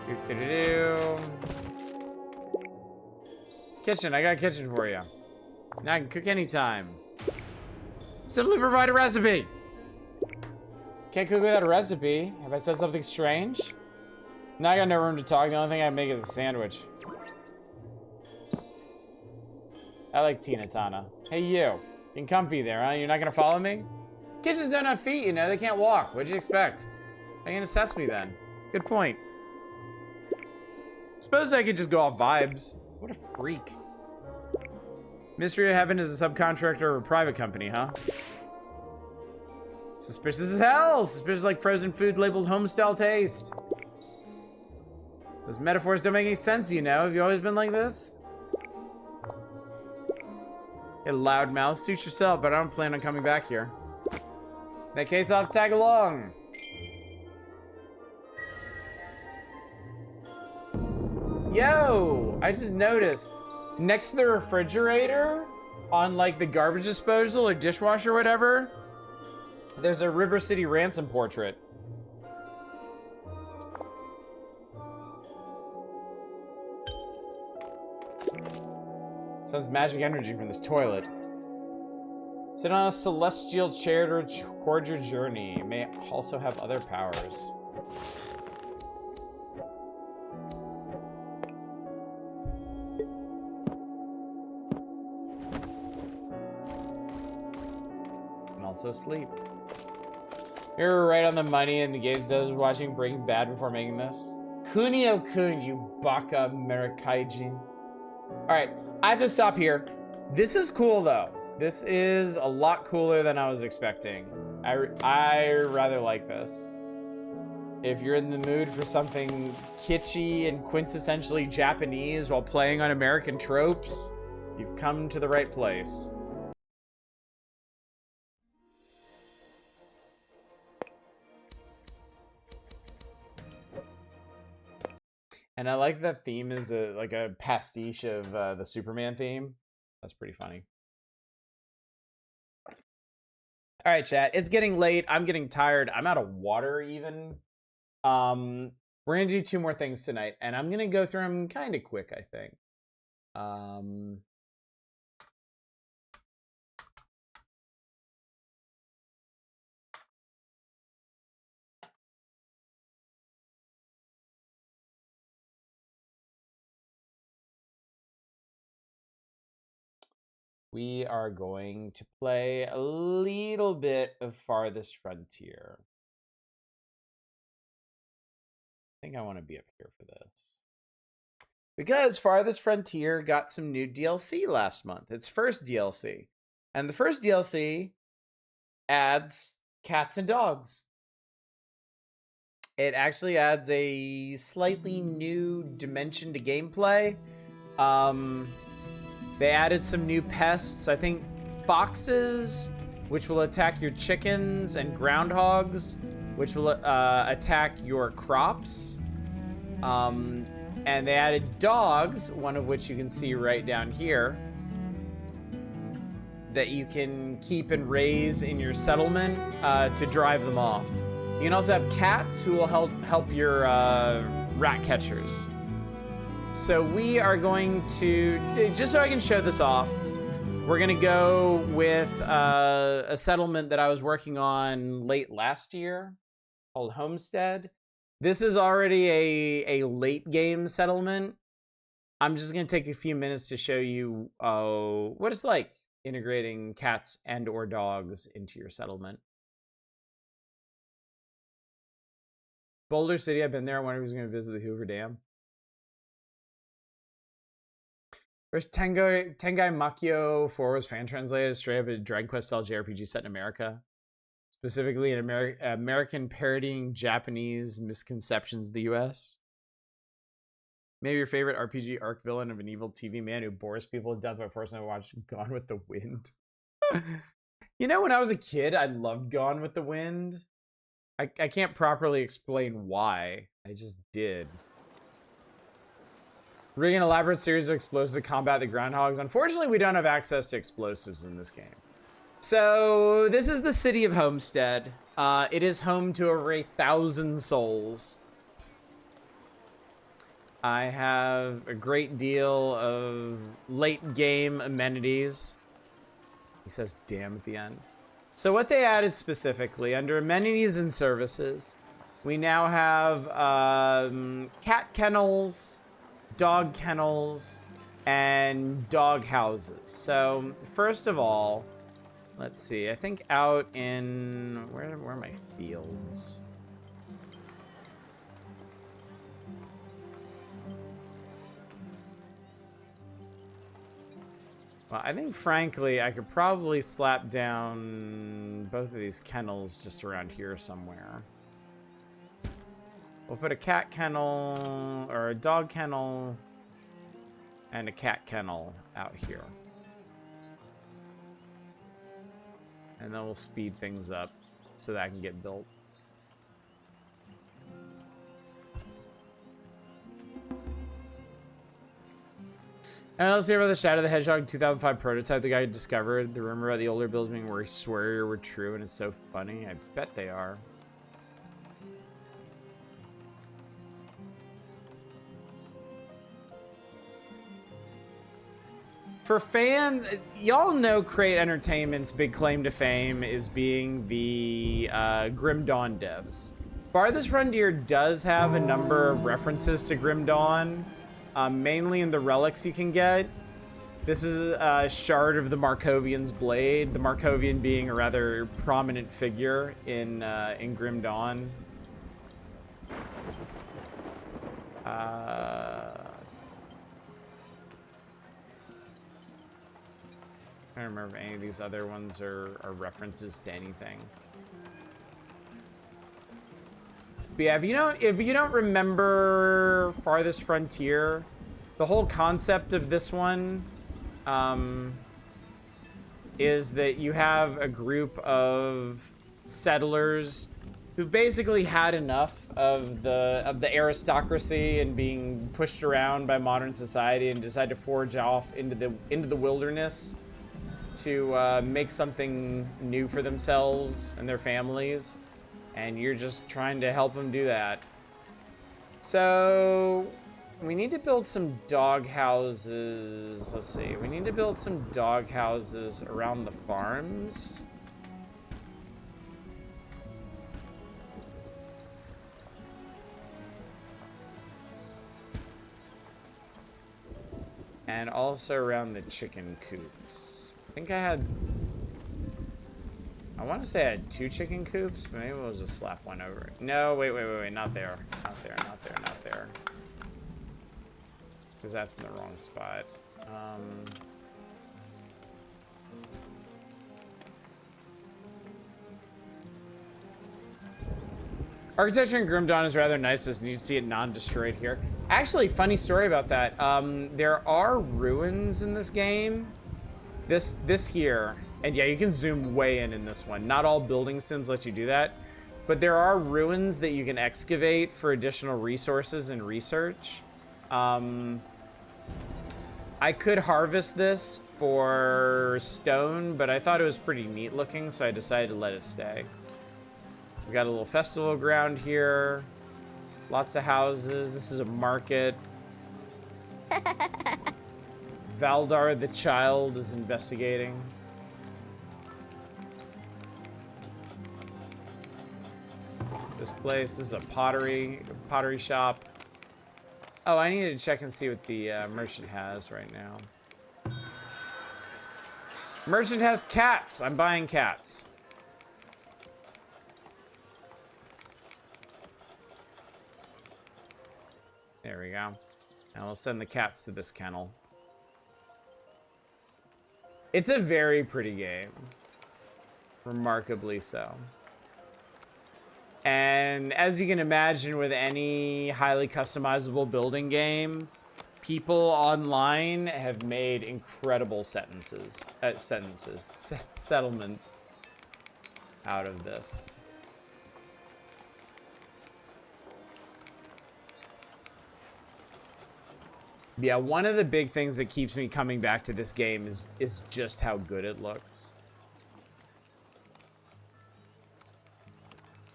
Speaker 1: Do-do-do-do. Kitchen, I got a kitchen for you. Now I can cook anytime. Simply provide a recipe. Can't cook without a recipe. Have I said something strange? Now I got no room to talk. The only thing I make is a sandwich. I like Tina Tana. Hey, you. Being comfy there, huh? You're not gonna follow me? Kitchens don't have feet, you know. They can't walk. What'd you expect? How you gonna assess me then? Good point. Suppose I could just go off vibes. What a freak. Mystery of Heaven is a subcontractor of a private company, huh? Suspicious as hell! Suspicious like frozen food labeled homestyle taste. Those metaphors don't make any sense, you know. Have you always been like this? You loudmouth, suit yourself, but I don't plan on coming back here. In that case, I'll have to tag along. Yo, I just noticed next to the refrigerator on like the garbage disposal or dishwasher or whatever, there's a River City Ransom portrait. Sounds magic energy from this toilet. Sit on a celestial chair to record your journey. You may also have other powers. And also sleep. You're right on the money in the game. I was watching Breaking Bad before making this. Kunio-kun, you baka Merikaijin. Alright, I have to stop here. This is cool, though. This is a lot cooler than I was expecting. I rather like this. If you're in the mood for something kitschy and quintessentially Japanese while playing on American tropes, you've come to the right place. And I like that theme is like a pastiche of the Superman theme. That's pretty funny. All right, chat. It's getting late. I'm getting tired. I'm out of water even. We're gonna do 2 more things tonight, and I'm gonna go through them kind of quick, I think. We are going to play a little bit of Farthest Frontier. I think I want to be up here for this. Because Farthest Frontier got some new DLC last month. Its first DLC. And the first DLC adds cats and dogs. It actually adds a slightly new dimension to gameplay. They added some new pests. I think foxes, which will attack your chickens, and groundhogs, which will attack your crops. And they added dogs, one of which you can see right down here, that you can keep and raise in your settlement to drive them off. You can also have cats who will help your rat catchers. So we are going to, just so I can show this off, we're going to go with a settlement that I was working on late last year called Homestead. This is already a late game settlement. I'm just going to take a few minutes to show you what it's like integrating cats and or dogs into your settlement. Boulder City, I've been there. I wonder who's going to visit the Hoover Dam. There's Tengai Makio 4 was fan translated straight up a Dragon Quest style JRPG set in America. Specifically an American parodying Japanese misconceptions of the US. Maybe your favorite RPG arc villain of an evil TV man who bores people to death by forcing them to watch Gone with the Wind. You know, when I was a kid, I loved Gone with the Wind. I can't properly explain why. I just did. Rigging an elaborate series of explosives to combat the groundhogs. Unfortunately, we don't have access to explosives in this game. So, this is the city of Homestead. It is home to over 1,000 souls. I have a great deal of late game amenities. He says damn at the end. So what they added specifically under amenities and services, we now have cat kennels, dog kennels, and dog houses. So first of all, let's see. I think out in where are my fields? Well, I think, frankly, I could probably slap down both of these kennels just around here somewhere. We'll put a cat kennel, or a dog kennel, and a cat kennel out here. And then we'll speed things up so that I can get built. And let's hear about the Shadow the Hedgehog 2005 prototype the guy discovered. The rumor about the older builds being very swearier were true, and it's so funny. I bet they are. For fans, y'all know Crate Entertainment's big claim to fame is being the Grim Dawn devs. Farthest Frontier does have a number of references to Grim Dawn. Mainly in the relics you can get. This is a shard of the Markovian's blade. The Markovian being a rather prominent figure in Grim Dawn. I don't remember if any of these other ones are references to anything. But yeah, if you don't remember Farthest Frontier, the whole concept of this one is that you have a group of settlers who basically had enough of the aristocracy and being pushed around by modern society and decide to forge off into the wilderness to make something new for themselves and their families. And you're just trying to help them do that. So we need to build some dog houses. Let's see. We need to build some dog houses around the farms. And also around the chicken coops. I think I want to say I had 2 chicken coops, but maybe we'll just slap one over it. No, wait, not there. Not there. Because that's in the wrong spot. Architecture in Grim Dawn is rather nice, as you can see it non-destroyed here. Actually, funny story about that. There are ruins in this game. This here. And yeah, you can zoom way in this one. Not all building sims let you do that. But there are ruins that you can excavate for additional resources and research. I could harvest this for stone, but I thought it was pretty neat looking, so I decided to let it stay. We got a little festival ground here. Lots of houses. This is a market. Valdar the child is investigating. This place, this is a pottery shop. Oh, I need to check and see what the merchant has right now. Merchant has cats. I'm buying cats. There we go. And we'll send the cats to this kennel. It's a very pretty game. Remarkably so. And as you can imagine with any highly customizable building game, people online have made incredible settlements out of this. Yeah, one of the big things that keeps me coming back to this game is just how good it looks.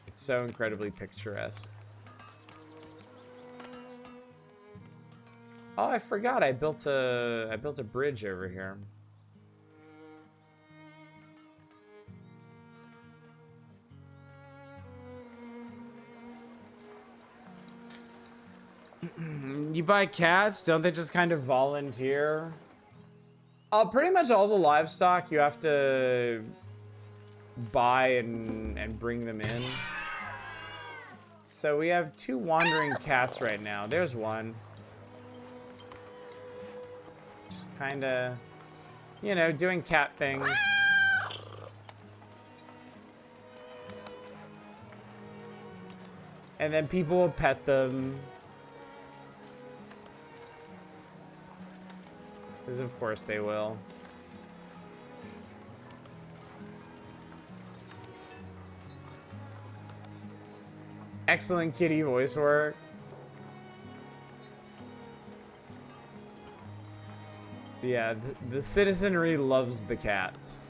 Speaker 1: It's so incredibly picturesque. Oh, I forgot I built a bridge over here. You buy cats, don't they just kind of volunteer? Pretty much all the livestock you have to buy and bring them in. So we have 2 wandering cats right now. There's one. Just kind of, you know, doing cat things. And then people will pet them. Because of course they will. Excellent kitty voice work. Yeah, the citizenry loves the cats.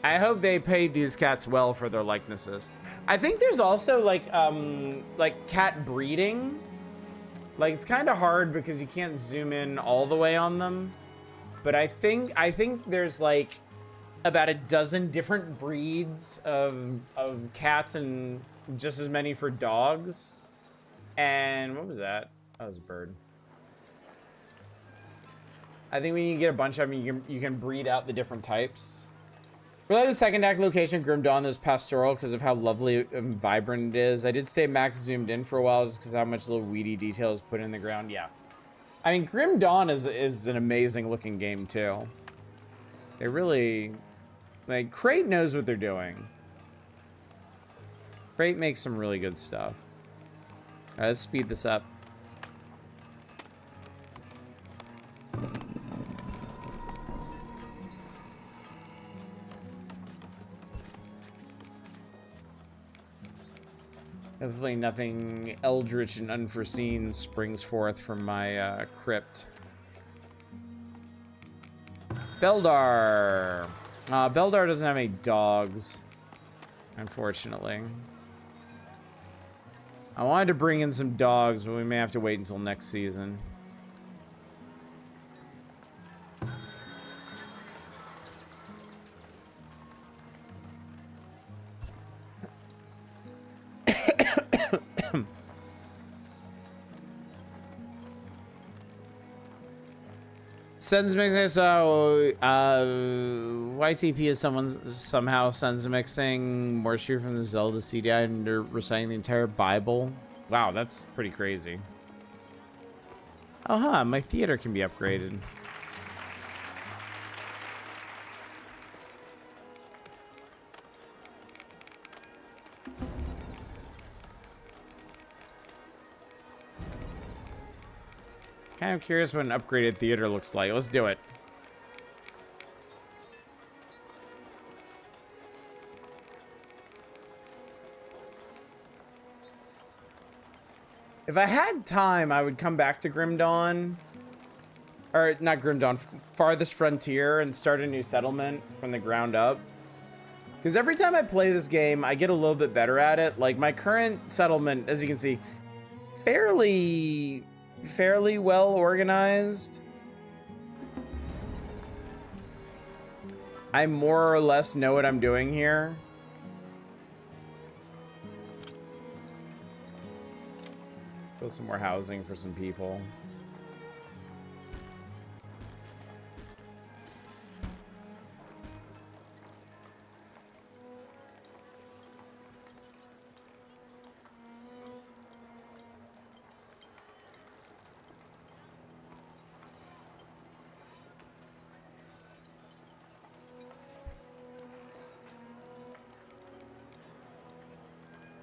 Speaker 1: I hope they paid these cats well for their likenesses. I think there's also like cat breeding. Like it's kind of hard because you can't zoom in all the way on them. But I think there's like about a dozen different breeds of cats and just as many for dogs. And what was that? That was a bird. I think when you get a bunch of them, you can breed out the different types. Really, the second act location of Grim Dawn is pastoral because of how lovely and vibrant it is. I did stay max zoomed in for a while just because how much little weedy detail is put in the ground. Yeah. I mean, Grim Dawn is an amazing looking game too. They really, like, Crate knows what they're doing. Crate makes some really good stuff. All right, let's speed this up. Hopefully nothing eldritch and unforeseen springs forth from my crypt. Beldar! Beldar doesn't have any dogs, unfortunately. I wanted to bring in some dogs, but we may have to wait until next season. Sends mixing, so YTP is somehow sends mixing more true from the Zelda CD and reciting the entire Bible. Wow, that's pretty crazy. Oh, huh, my theater can be upgraded. Kind of curious what an upgraded theater looks like. Let's do it. If I had time, I would come back to Grim Dawn. Or, not Grim Dawn, Farthest Frontier and start a new settlement from the ground up. Because every time I play this game, I get a little bit better at it. Like, my current settlement, as you can see, fairly well organized. I more or less know what I'm doing here. Build some more housing for some people.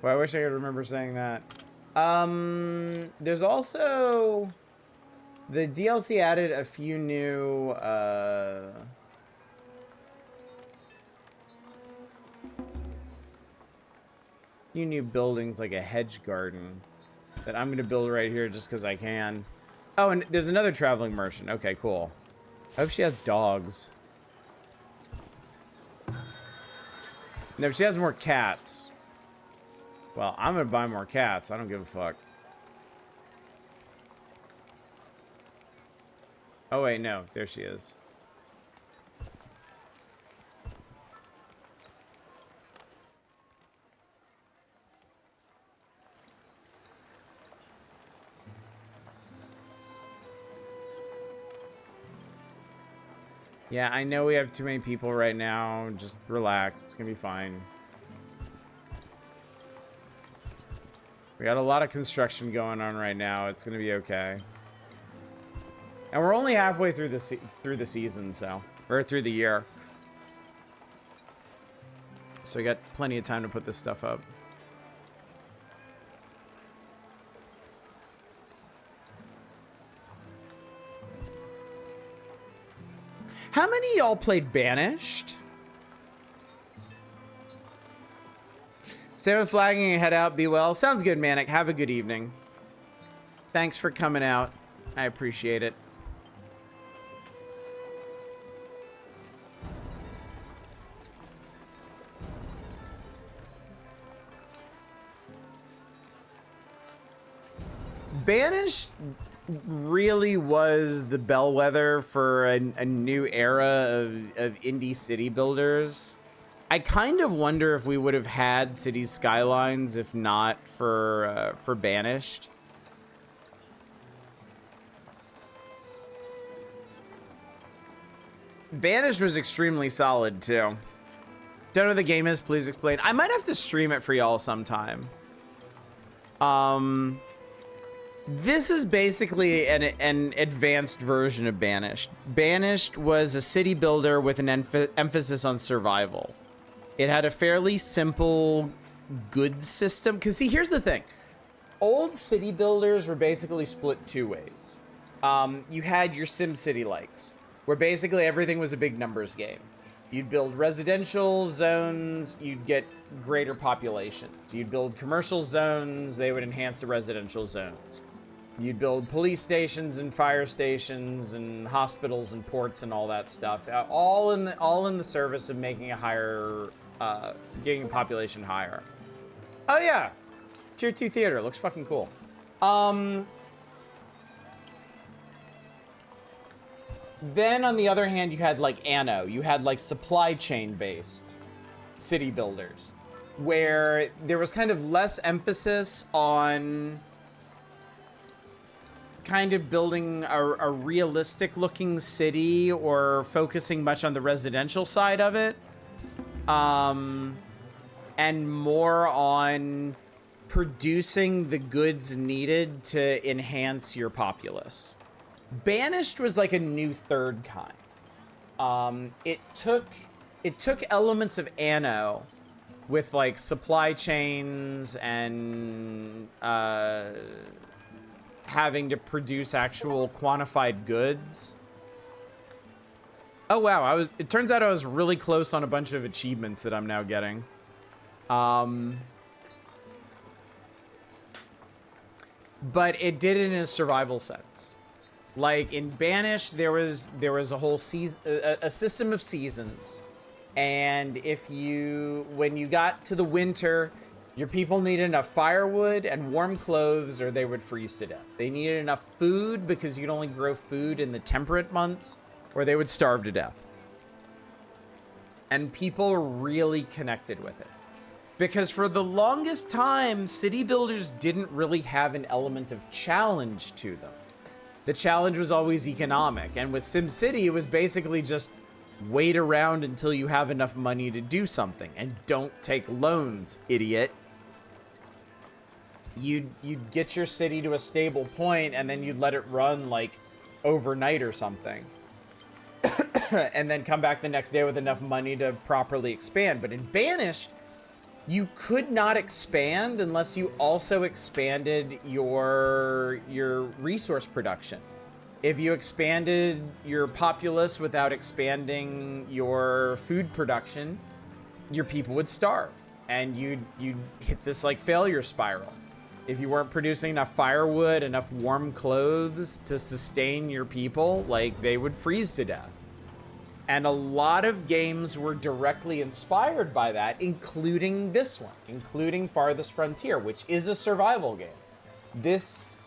Speaker 1: Well, I wish I could remember saying that. There's also the DLC added a few new buildings, like a hedge garden that I'm gonna build right here just because I can. Oh, and there's another traveling merchant. Okay, cool. I hope she has dogs. No, she has more cats. Well, I'm gonna buy more cats. I don't give a fuck. Oh wait, no, there she is. Yeah, I know we have too many people right now. Just relax. It's gonna be fine. We got a lot of construction going on right now. It's gonna be okay. And we're only halfway through the season, so or through the year. So we got plenty of time to put this stuff up. How many of y'all played Banished? Stay with flagging and head out. Be well. Sounds good, Manic. Have a good evening. Thanks for coming out. I appreciate it. Banished really was the bellwether for a new era of indie city builders. I kind of wonder if we would have had Cities Skylines if not for Banished. Banished was extremely solid too. Don't know what the game is, please explain. I might have to stream it for y'all sometime. This is basically an advanced version of Banished. Banished was a city builder with an emphasis on survival. It had a fairly simple goods system. Because see, here's the thing. Old city builders were basically split two ways. You had your SimCity likes, where basically everything was a big numbers game. You'd build residential zones, you'd get greater populations. You'd build commercial zones, they would enhance the residential zones. You'd build police stations and fire stations and hospitals and ports and all that stuff, all in the service of making a higher, getting a population higher. Oh yeah, Tier 2 theater looks fucking cool. Then on the other hand, you had like Anno. You had like supply chain based city builders, where there was kind of less emphasis on kind of building a realistic looking city or focusing much on the residential side of it, and more on producing the goods needed to enhance your populace. Banished was like a new third kind. It took elements of Anno with like supply chains and having to produce actual quantified goods. Oh wow, it turns out I was really close on a bunch of achievements that I'm now getting. But it did it in a survival sense. Like in Banished, there was a whole season, a system of seasons, and when you got to the winter, your people needed enough firewood and warm clothes, or they would freeze to death. They needed enough food because you could only grow food in the temperate months, or they would starve to death. And people really connected with it. Because for the longest time, city builders didn't really have an element of challenge to them. The challenge was always economic. And with SimCity, it was basically just wait around until you have enough money to do something. And don't take loans, idiot. You'd get your city to a stable point, and then you'd let it run like overnight or something. And then come back the next day with enough money to properly expand. But in Banish, you could not expand unless you also expanded your resource production. If you expanded your populace without expanding your food production, your people would starve, and you'd hit this like failure spiral. If you weren't producing enough firewood, enough warm clothes to sustain your people, like they would freeze to death. And a lot of games were directly inspired by that, including this one, including Farthest Frontier, which is a survival game. This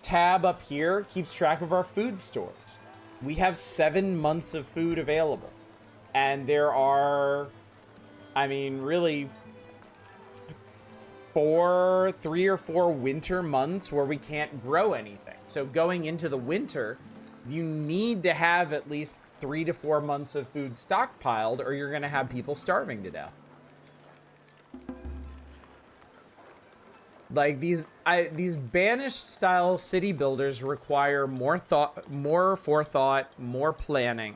Speaker 1: tab up here keeps track of our food stores. We have 7 months of food available. And there are, I mean, really 3 or 4 winter months where we can't grow anything. So going into the winter, you need to have at least 3 to 4 months of food stockpiled, or you're going to have people starving to death. Like these banished style city builders require more thought, more forethought, more planning,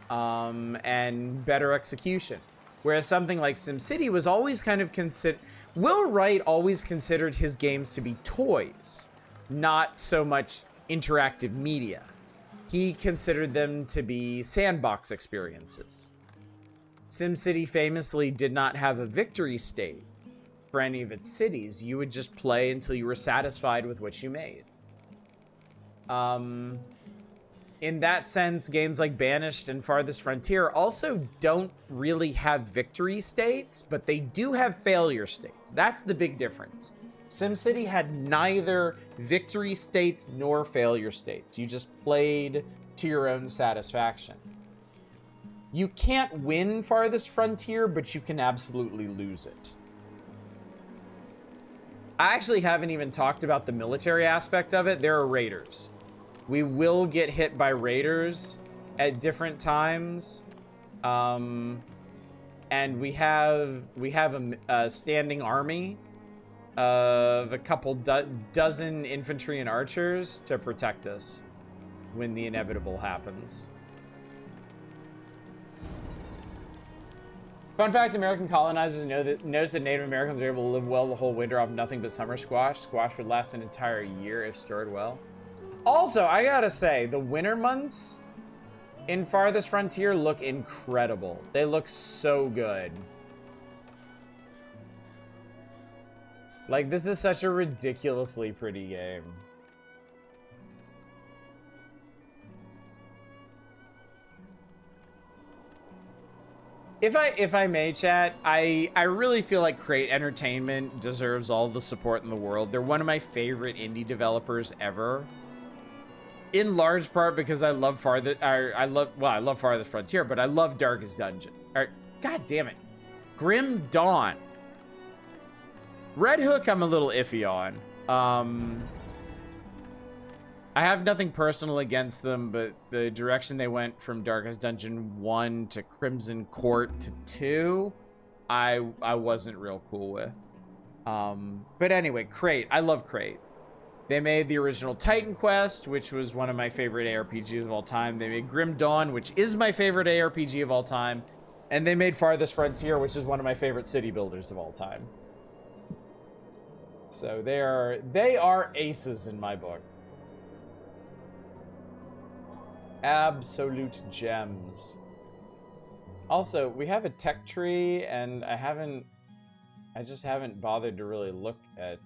Speaker 1: and better execution. Whereas something like SimCity was always kind of Will Wright always considered his games to be toys, not so much interactive media. He considered them to be sandbox experiences. SimCity famously did not have a victory state for any of its cities. You would just play until you were satisfied with what you made. In that sense, games like Banished and Farthest Frontier also don't really have victory states, but they do have failure states. That's the big difference. SimCity had neither victory states nor failure states. You just played to your own satisfaction. You can't win Farthest Frontier, but you can absolutely lose it. I actually haven't even talked about the military aspect of it. There are raiders. We will get hit by raiders at different times. And we have a standing army of a couple dozen infantry and archers to protect us when the inevitable happens. Fun fact, American colonizers noticed that Native Americans are able to live well the whole winter off nothing but summer squash. Squash would last an entire year if stored well. Also, I gotta say, the winter months in Farthest Frontier look incredible. They look so good. Like, this is such a ridiculously pretty game. If I may, chat, I really feel like Crate Entertainment deserves all the support in the world. They're one of my favorite indie developers ever. In large part because I love I love Farthest Frontier, but I love Darkest Dungeon. God damn it. Grim Dawn. Red Hook I'm a little iffy on. I have nothing personal against them, but the direction they went from Darkest Dungeon 1 to Crimson Court to 2, I wasn't real cool with. But anyway, Crate. I love Crate. They made the original Titan Quest, which was one of my favorite ARPGs of all time. They made Grim Dawn, which is my favorite ARPG of all time. And they made Farthest Frontier, which is one of my favorite city builders of all time. So they are aces in my book. Absolute gems. Also, we have a tech tree, and I just haven't bothered to really look at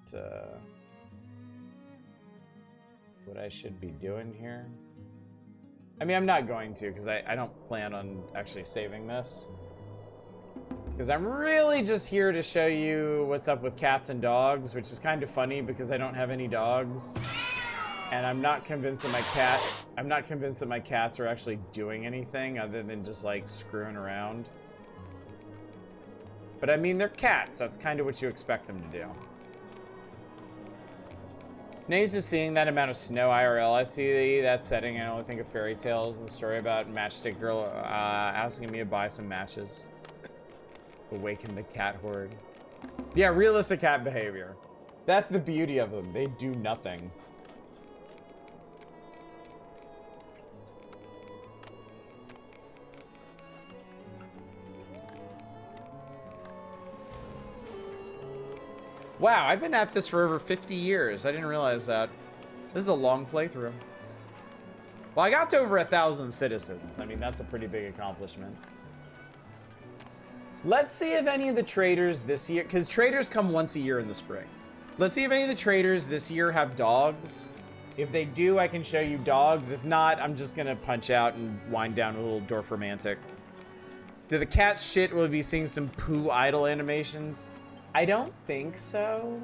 Speaker 1: what I should be doing here. I mean, I'm not going to, because I don't plan on actually saving this. Because I'm really just here to show you what's up with cats and dogs, which is kind of funny because I don't have any dogs. And I'm not convinced that my cats are actually doing anything other than just like screwing around. But I mean, they're cats. That's kind of what you expect them to do. Now used to seeing that amount of snow IRL. I see that setting. I only think of fairy tales and the story about Matchstick Girl asking me to buy some matches. Awaken the cat horde. Yeah, realistic cat behavior. That's the beauty of them. They do nothing. Wow, I've been at this for over 50 years. I didn't realize that. This is a long playthrough. Well, I got to over 1,000 citizens. I mean, that's a pretty big accomplishment. Let's see if any of the traders this year, because traders come once a year in the spring. Let's see if any of the traders this year have dogs. If they do, I can show you dogs. If not, I'm just going to punch out and wind down a little Dwarf Romantic. Do the cats shit? Will we be seeing some poo idle animations? I don't think so.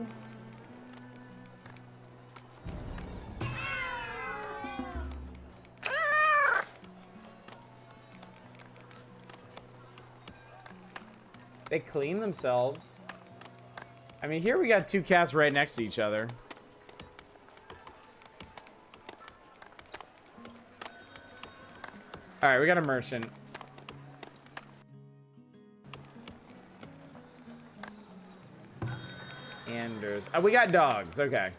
Speaker 1: They clean themselves. I mean, here we got two cats right next to each other. All right, we got a merchant. Anders. Oh, we got dogs. Okay.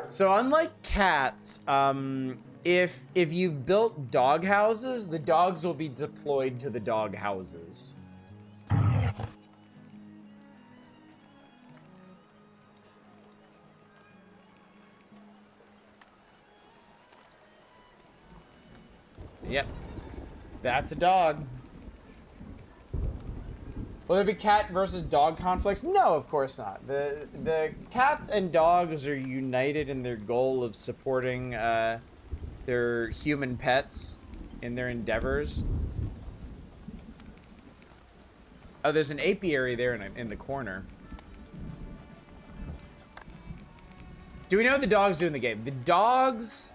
Speaker 1: So unlike cats, if you've built dog houses, the dogs will be deployed to the dog houses. Yep. That's a dog. Will there be cat versus dog conflicts? No, of course not. The cats and dogs are united in their goal of supporting their human pets in their endeavors. Oh, there's an apiary there in the corner. Do we know what the dogs do in the game? The dogs...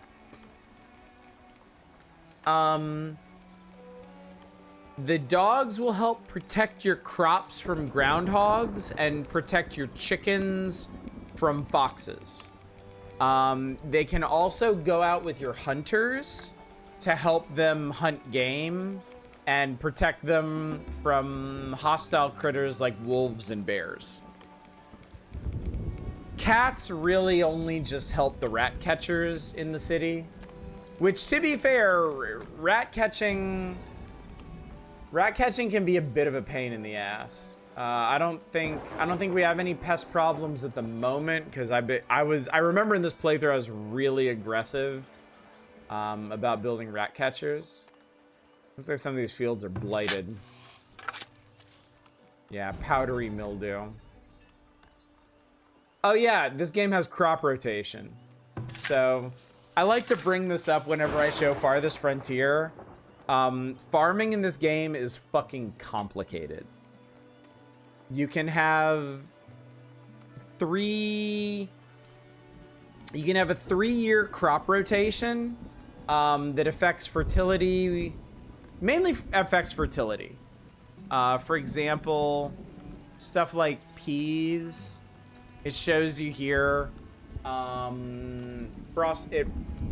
Speaker 1: The dogs will help protect your crops from groundhogs and protect your chickens from foxes. They can also go out with your hunters to help them hunt game and protect them from hostile critters like wolves and bears. Cats really only just help the rat catchers in the city, which, to be fair, rat catching can be a bit of a pain in the ass. I don't think we have any pest problems at the moment because I remember in this playthrough I was really aggressive about building rat catchers. Looks like some of these fields are blighted. Yeah, powdery mildew. Oh yeah, this game has crop rotation. So I like to bring this up whenever I show Farthest Frontier. Farming in this game is fucking complicated. You can have a 3-year crop rotation that affects fertility, mainly affects fertility. For example, stuff like peas, it shows you here,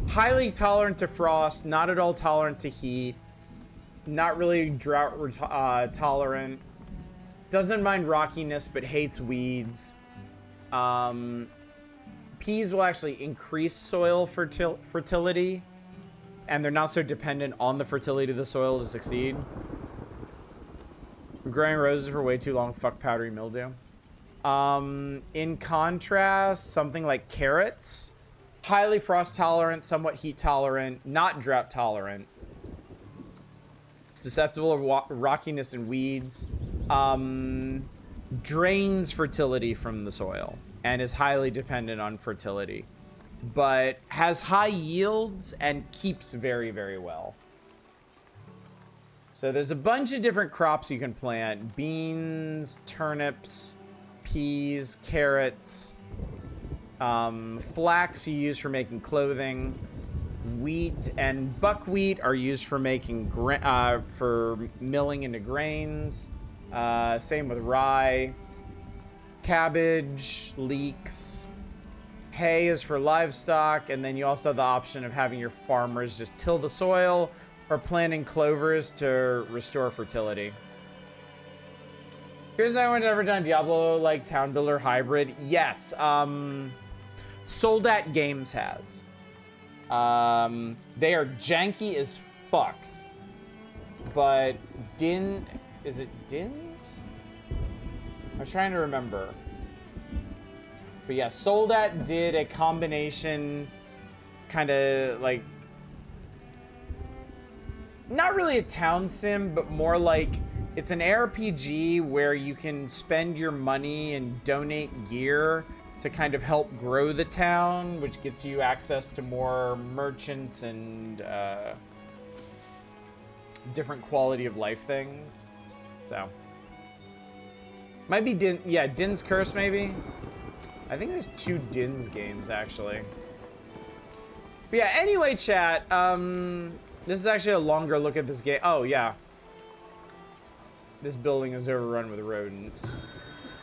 Speaker 1: highly tolerant to frost, not at all tolerant to heat, not really drought tolerant, doesn't mind rockiness but hates weeds. Peas will actually increase soil fertility, and they're not so dependent on the fertility of the soil to succeed. Growing roses for way too long, fuck powdery mildew. In contrast, something like carrots, highly frost tolerant, somewhat heat tolerant, not drought tolerant, susceptible to rockiness and weeds, drains fertility from the soil and is highly dependent on fertility, but has high yields and keeps very, very well. So there's a bunch of different crops you can plant: beans, turnips, peas, carrots, flax you use for making clothing, wheat and buckwheat are used for making for milling into grains. Same with rye, cabbage, leeks. Hay is for livestock, and then you also have the option of having your farmers just till the soil or planting clovers to restore fertility. Here's anyone ever done Diablo like Town Builder Hybrid? Yes. Soldat Games has. They are janky as fuck. But is it Dins? I'm trying to remember. But yeah, Soldat did a combination, kind of like, not really a town sim, but more like it's an RPG where you can spend your money and donate gear to kind of help grow the town, which gets you access to more merchants and different quality of life things. So might be Din's Curse maybe. I think there's 2 Din's games actually. But yeah, anyway, chat, this is actually a longer look at this game. Oh yeah, this building is overrun with rodents.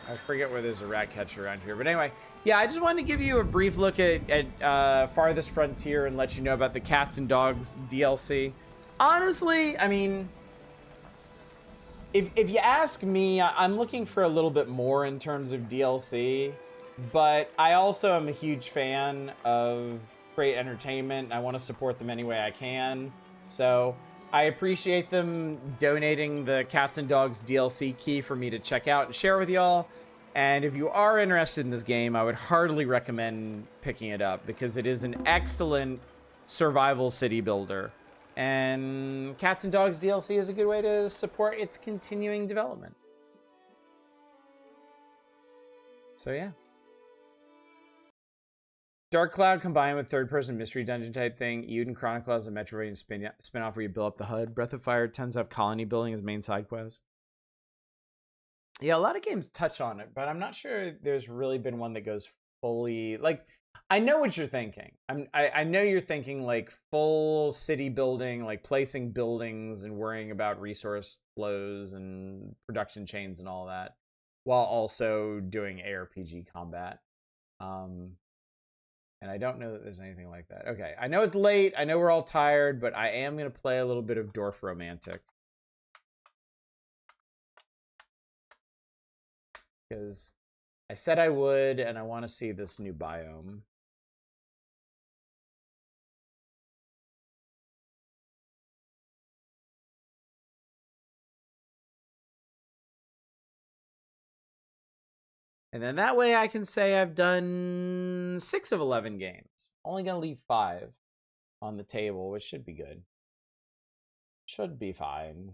Speaker 1: I forget where there's a rat catcher around here. But anyway, yeah, I just wanted to give you a brief look at Farthest Frontier and let you know about the Cats and Dogs DLC. Honestly, I mean, if you ask me, I'm looking for a little bit more in terms of DLC. But I also am a huge fan of Create Entertainment. I want to support them any way I can. So I appreciate them donating the Cats and Dogs DLC key for me to check out and share with y'all. And if you are interested in this game, I would heartily recommend picking it up because it is an excellent survival city builder. And Cats and Dogs DLC is a good way to support its continuing development. So yeah. Dark Cloud combined with third-person mystery dungeon type thing. Eden Chronicle as a Metroidvania spin-off where you build up the HUD. Breath of Fire tends to have colony building as main side quest. Yeah, a lot of games touch on it, but I'm not sure there's really been one that goes fully... Like, I know what you're thinking. I know you're thinking, like, full city building, like, placing buildings and worrying about resource flows and production chains and all that, while also doing ARPG combat. And I don't know that there's anything like that. Okay, I know it's late. I know we're all tired, but I am going to play a little bit of Dwarf Romantic. Because I said I would, and I want to see this new biome. And then that way I can say I've done 6 of 11 games. Only going to leave 5 on the table, which should be good. Should be fine.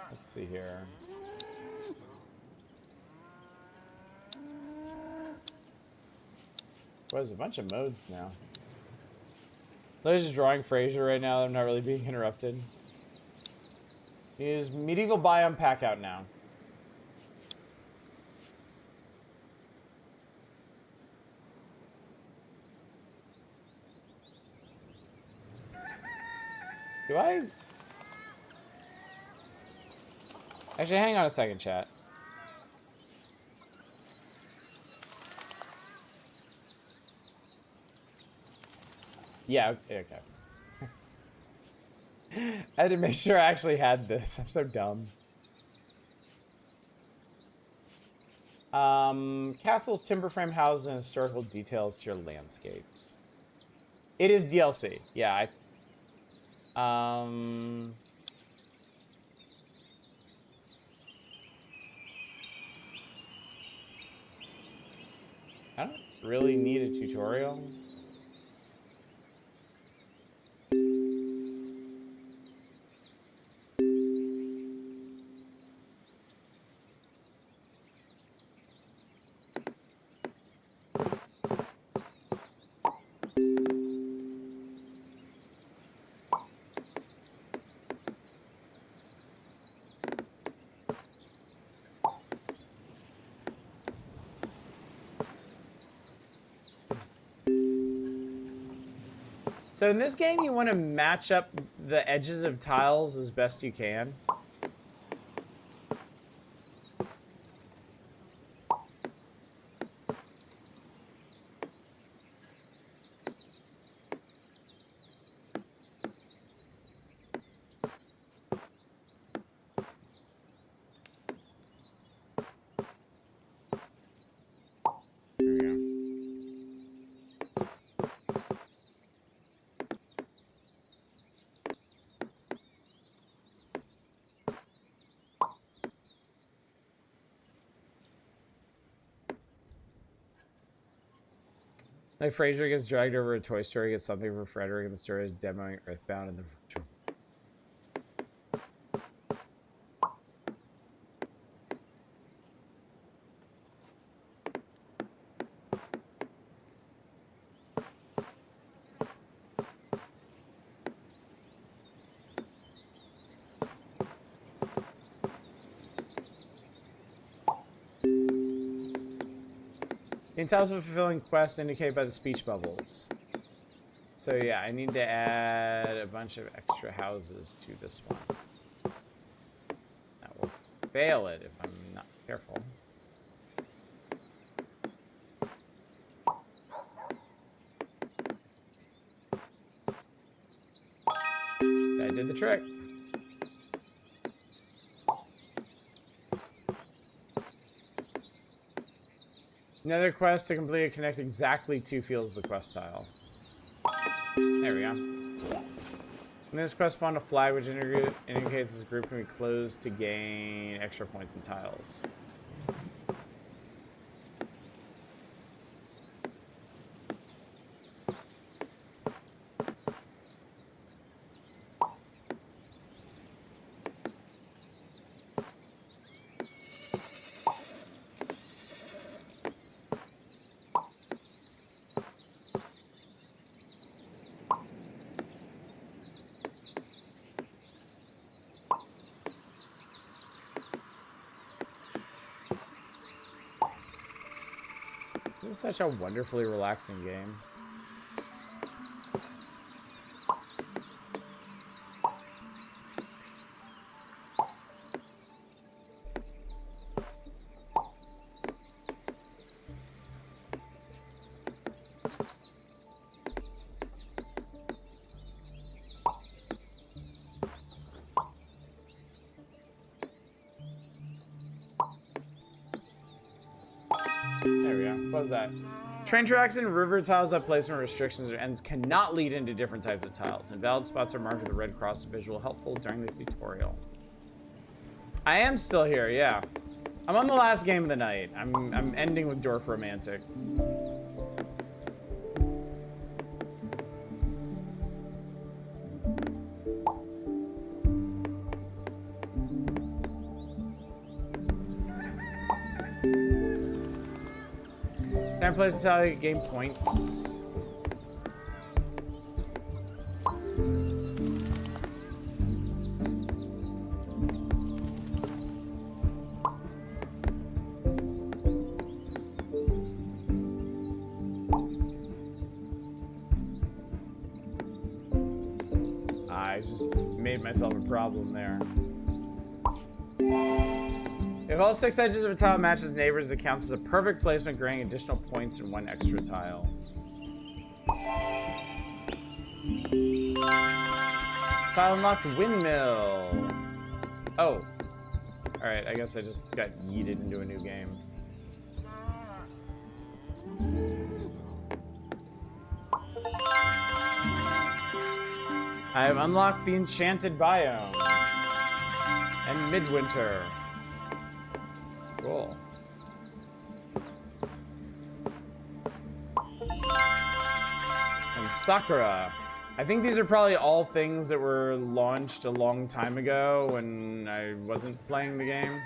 Speaker 1: Let's see here. Well, there's a bunch of modes now. They're just drawing Fraser right now. I'm not really being interrupted. Is Medieval Biome Pack out now? Do I? Actually, hang on a second, chat. Yeah, okay. I had to make sure I actually had this. I'm so dumb. Castles, timber frame houses, and historical details to your landscapes. It is DLC. Yeah, I don't really need a tutorial. So in this game, you want to match up the edges of tiles as best you can. There we go. Like Fraser gets dragged over a Toy Story, gets something for Frederick, and the story is demoing Earthbound in the virtual. The entails of a fulfilling quest indicated by the speech bubbles. So yeah, I need to add a bunch of extra houses to this one. That will fail it if I'm not careful. That did the trick. Another quest to complete it, connect exactly 2 fields of the quest tile. There we go. When this quest spawned a flag which indicates this group can be closed to gain extra points and tiles. This is such a wonderfully relaxing game. There we go. What was that? Train tracks and river tiles have placement restrictions or ends cannot lead into different types of tiles. Invalid spots are marked with a red cross visual helpful during the tutorial. I am still here, yeah. I'm on the last game of the night. I'm ending with Dwarf Romantic. Time plays to tell you game points. I just made myself a problem there. If all 6 edges of a tile matches neighbors, it counts as a perfect placement, granting additional points and 1 extra tile. Tile unlocked windmill. Oh. Alright, I guess I just got yeeted into a new game. I have unlocked the enchanted biome. And midwinter. Cool. And Sakura. I think these are probably all things that were launched a long time ago when I wasn't playing the game.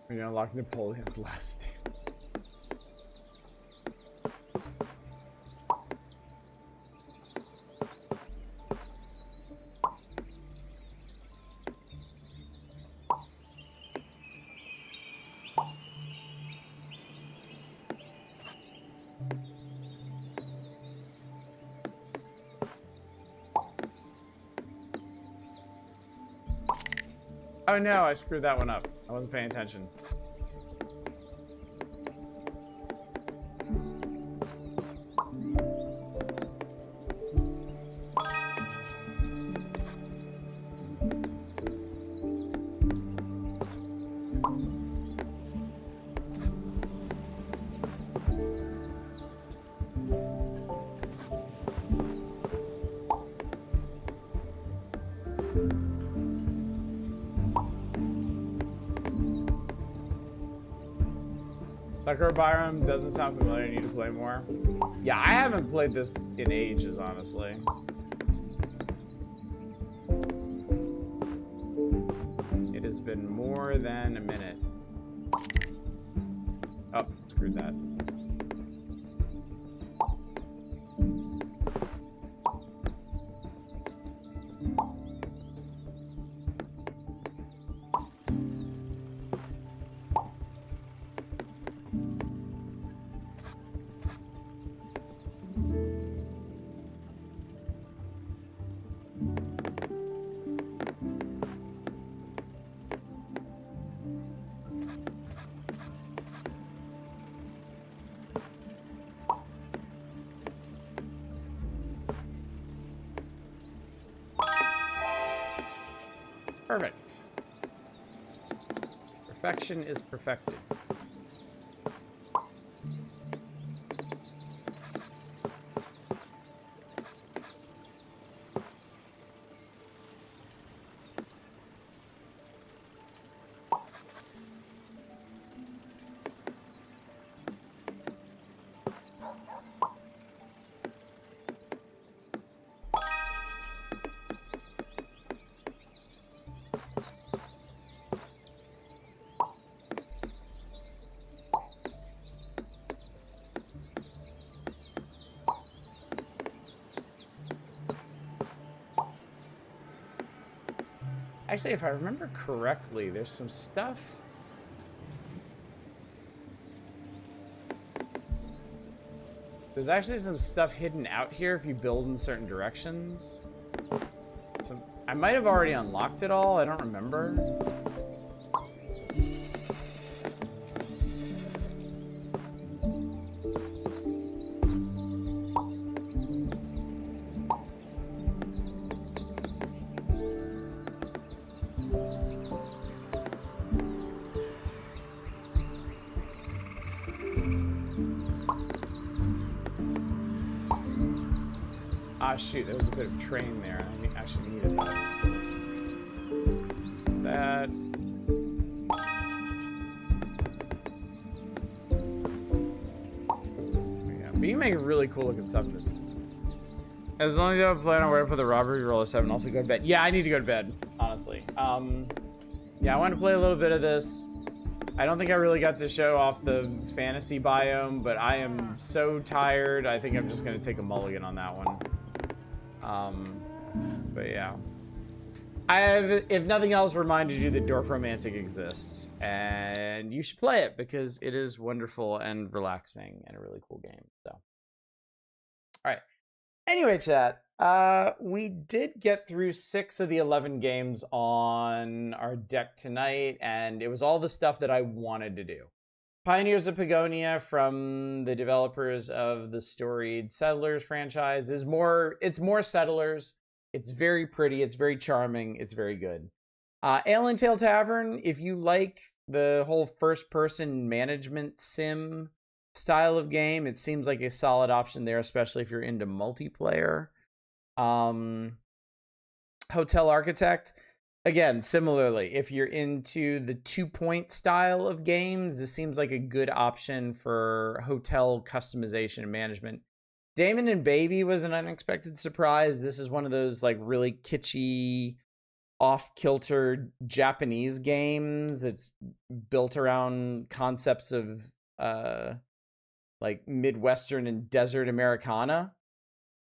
Speaker 1: We unlock Napoleon's last stand. Oh no, I screwed that one up. I wasn't paying attention. Sakura Byram doesn't sound familiar. I need to play more. Yeah, I haven't played this in ages, honestly. It has been more than a minute. Oh, screwed that. Perfect. Perfection is perfected. Actually, if I remember correctly, there's some stuff. There's actually some stuff hidden out here if you build in certain directions. So I might have already unlocked it all. I don't remember. Ah, shoot, there was a bit of train there. I actually needed that. Yeah, but you make a really cool looking stuff in this. As long as you have a plan on where to put the robbery, roll a 7, also go to bed. Yeah, I need to go to bed, honestly. Yeah, I want to play a little bit of this. I don't think I really got to show off the fantasy biome, but I am so tired. I think I'm just going to take a mulligan on that one. But yeah. I have, if nothing else, reminded you that Dorf Romantic exists. And you should play it because it is wonderful and relaxing and a really cool game. So, alright. Anyway, chat. We did get through 6 of the 11 games on our deck tonight, and it was all the stuff that I wanted to do. Pioneers of Pagonia, from the developers of the storied Settlers franchise, it's more Settlers. It's very pretty, it's very charming, it's very good. Ale and Tail Tavern, if you like the whole first-person management sim style of game, it seems like a solid option there, especially if you're into multiplayer. Hotel Architect, again, similarly, if you're into the 2-point style of games, this seems like a good option for hotel customization and management. Damon and Baby was an unexpected surprise. This is one of those like really kitschy, off-kilter Japanese games that's built around concepts of like Midwestern and desert Americana.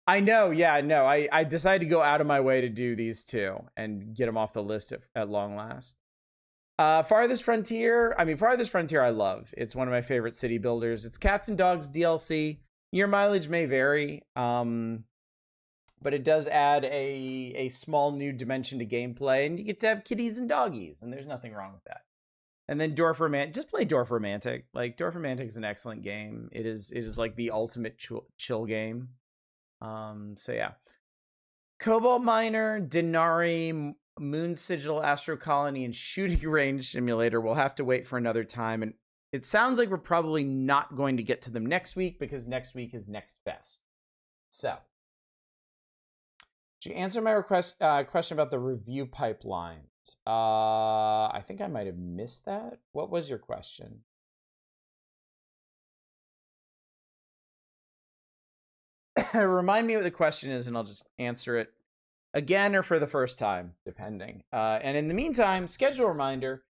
Speaker 1: I know, yeah, no. I decided to go out of my way to do these two and get them off the list at long last. Farthest Frontier. Farthest Frontier I love. It's one of my favorite city builders. It's Cats and Dogs DLC. Your mileage may vary, but it does add a small new dimension to gameplay, and you get to have kitties and doggies, and there's nothing wrong with that. And then Dorf Romantic. Just play Dorf Romantic. Like, Dorf Romantic is an excellent game. It is like the ultimate chill game. So yeah. Cobalt Miner, Denari, Moon Sigil, Astro Colony, and Shooting Range Simulator will have to wait for another time. And it sounds like we're probably not going to get to them next week because next week is Next Fest. So, did you answer my question about the review pipelines? I think I might have missed that. What was your question? Remind me what the question is, and I'll just answer it again or for the first time, depending. And in the meantime, schedule reminder.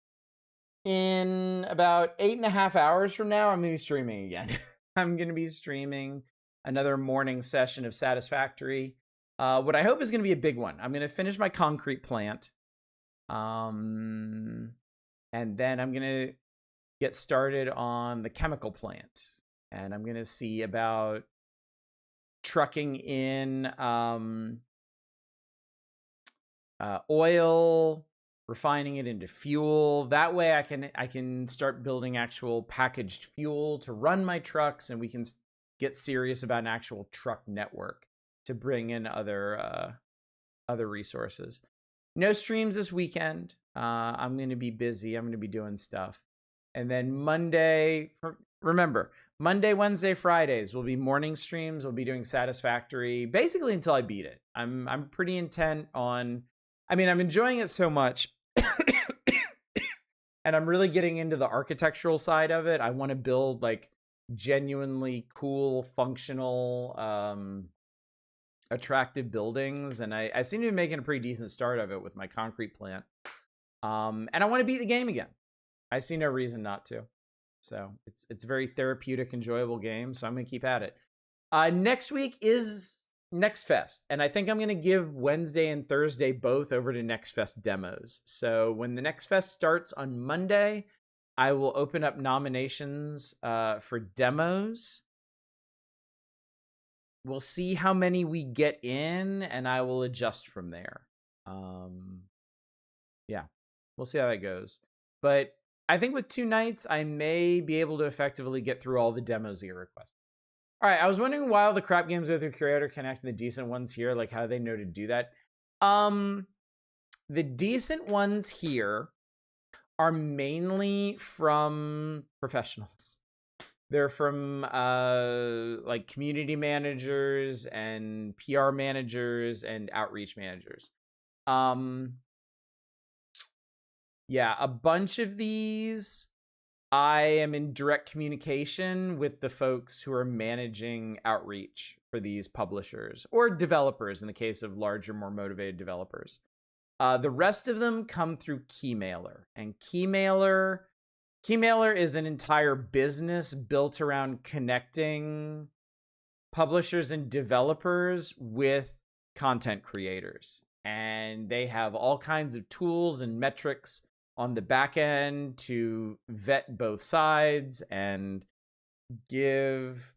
Speaker 1: in about 8.5 hours from now, I'm going to be streaming again. I'm going to be streaming another morning session of Satisfactory. What I hope is going to be a big one. I'm going to finish my concrete plant. And then I'm going to get started on the chemical plant. And I'm going to see about trucking in oil, refining it into fuel. That way I can start building actual packaged fuel to run my trucks, and we can get serious about an actual truck network to bring in other resources. No streams this weekend. I'm going to be busy. I'm going to be doing stuff. And then remember, Monday, Wednesday, Fridays will be morning streams. We'll be doing Satisfactory basically until I beat it. I'm pretty intent on, I'm enjoying it so much. And I'm really getting into the architectural side of it. I want to build like genuinely cool, functional, attractive buildings. And I seem to be making a pretty decent start of it with my concrete plant. And I want to beat the game again. I see no reason not to. So it's a very therapeutic, enjoyable game. So I'm going to keep at it. Next week is Next Fest. And I think I'm going to give Wednesday and Thursday both over to Next Fest demos. So when the Next Fest starts on Monday, I will open up nominations for demos. We'll see how many we get in, and I will adjust from there. Yeah, we'll see how that goes. But I think with 2 nights, I may be able to effectively get through all the demos that you requested. All right, I was wondering why all the crap games go through Curator Connect and the decent ones here, like how they know to do that. The decent ones here are mainly from professionals. They're from like community managers and PR managers and outreach managers. Yeah, a bunch of these, I am in direct communication with the folks who are managing outreach for these publishers or developers in the case of larger, more motivated developers. The rest of them come through Keymailer, and Keymailer is an entire business built around connecting publishers and developers with content creators. And they have all kinds of tools and metrics on the back end to vet both sides and give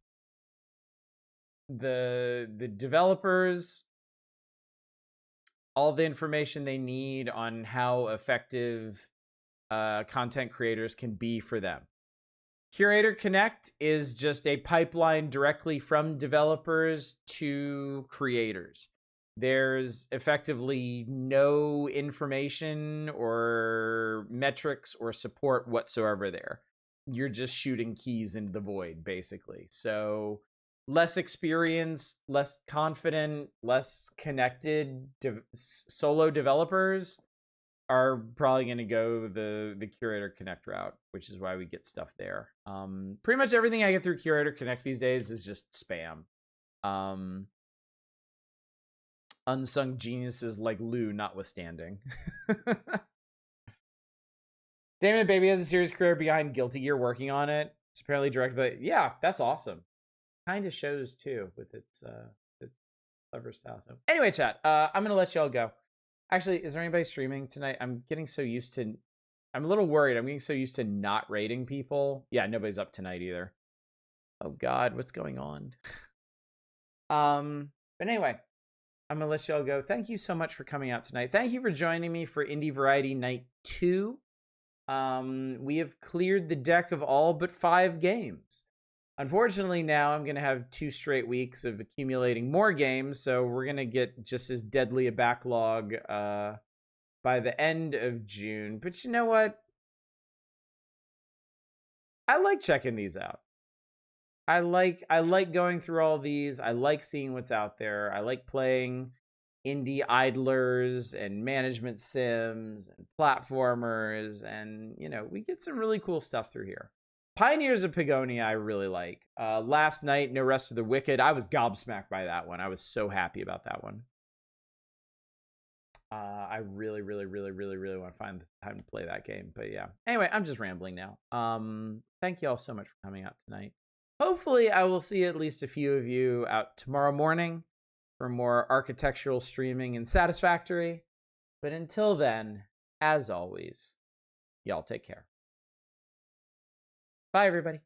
Speaker 1: the developers all the information they need on how effective content creators can be for them. Curator Connect is just a pipeline directly from developers to creators. There's effectively no information or metrics or support whatsoever there. You're just shooting keys into the void, basically. So less experienced, less confident, less connected solo developers are probably going to go the Curator Connect route, which is why we get stuff there. Pretty much everything I get through Curator Connect these days is just spam. Unsung geniuses like Lou notwithstanding. Damon Baby has a serious career behind Guilty Gear, working on it. It's apparently directed by, yeah, that's awesome. Kind of shows too with its clever style. So anyway, chat, I'm gonna let y'all go. Actually, is there anybody streaming tonight? I'm a little worried. I'm getting so used to not rating people. Yeah, nobody's up tonight either. Oh God, what's going on? But anyway, I'm gonna let y'all go. Thank you so much for coming out tonight. Thank you for joining me for Indie Variety Night 2. We have cleared the deck of all but 5 games. Unfortunately, now I'm gonna have 2 straight weeks of accumulating more games, so we're gonna get just as deadly a backlog by the end of June. But you know what? I like checking these out. I like going through all these. I like seeing what's out there. I like playing indie idlers and management sims and platformers, and we get some really cool stuff through here. Pioneers of Pagonia I really like. Last night, No Rest for the Wicked, I was gobsmacked by that one. I was so happy about that one. I really, really, really, really, really want to find the time to play that game. But yeah. Anyway, I'm just rambling now. Thank you all so much for coming out tonight. Hopefully, I will see at least a few of you out tomorrow morning for more architectural streaming and Satisfactory. But until then, as always, y'all take care. Bye, everybody.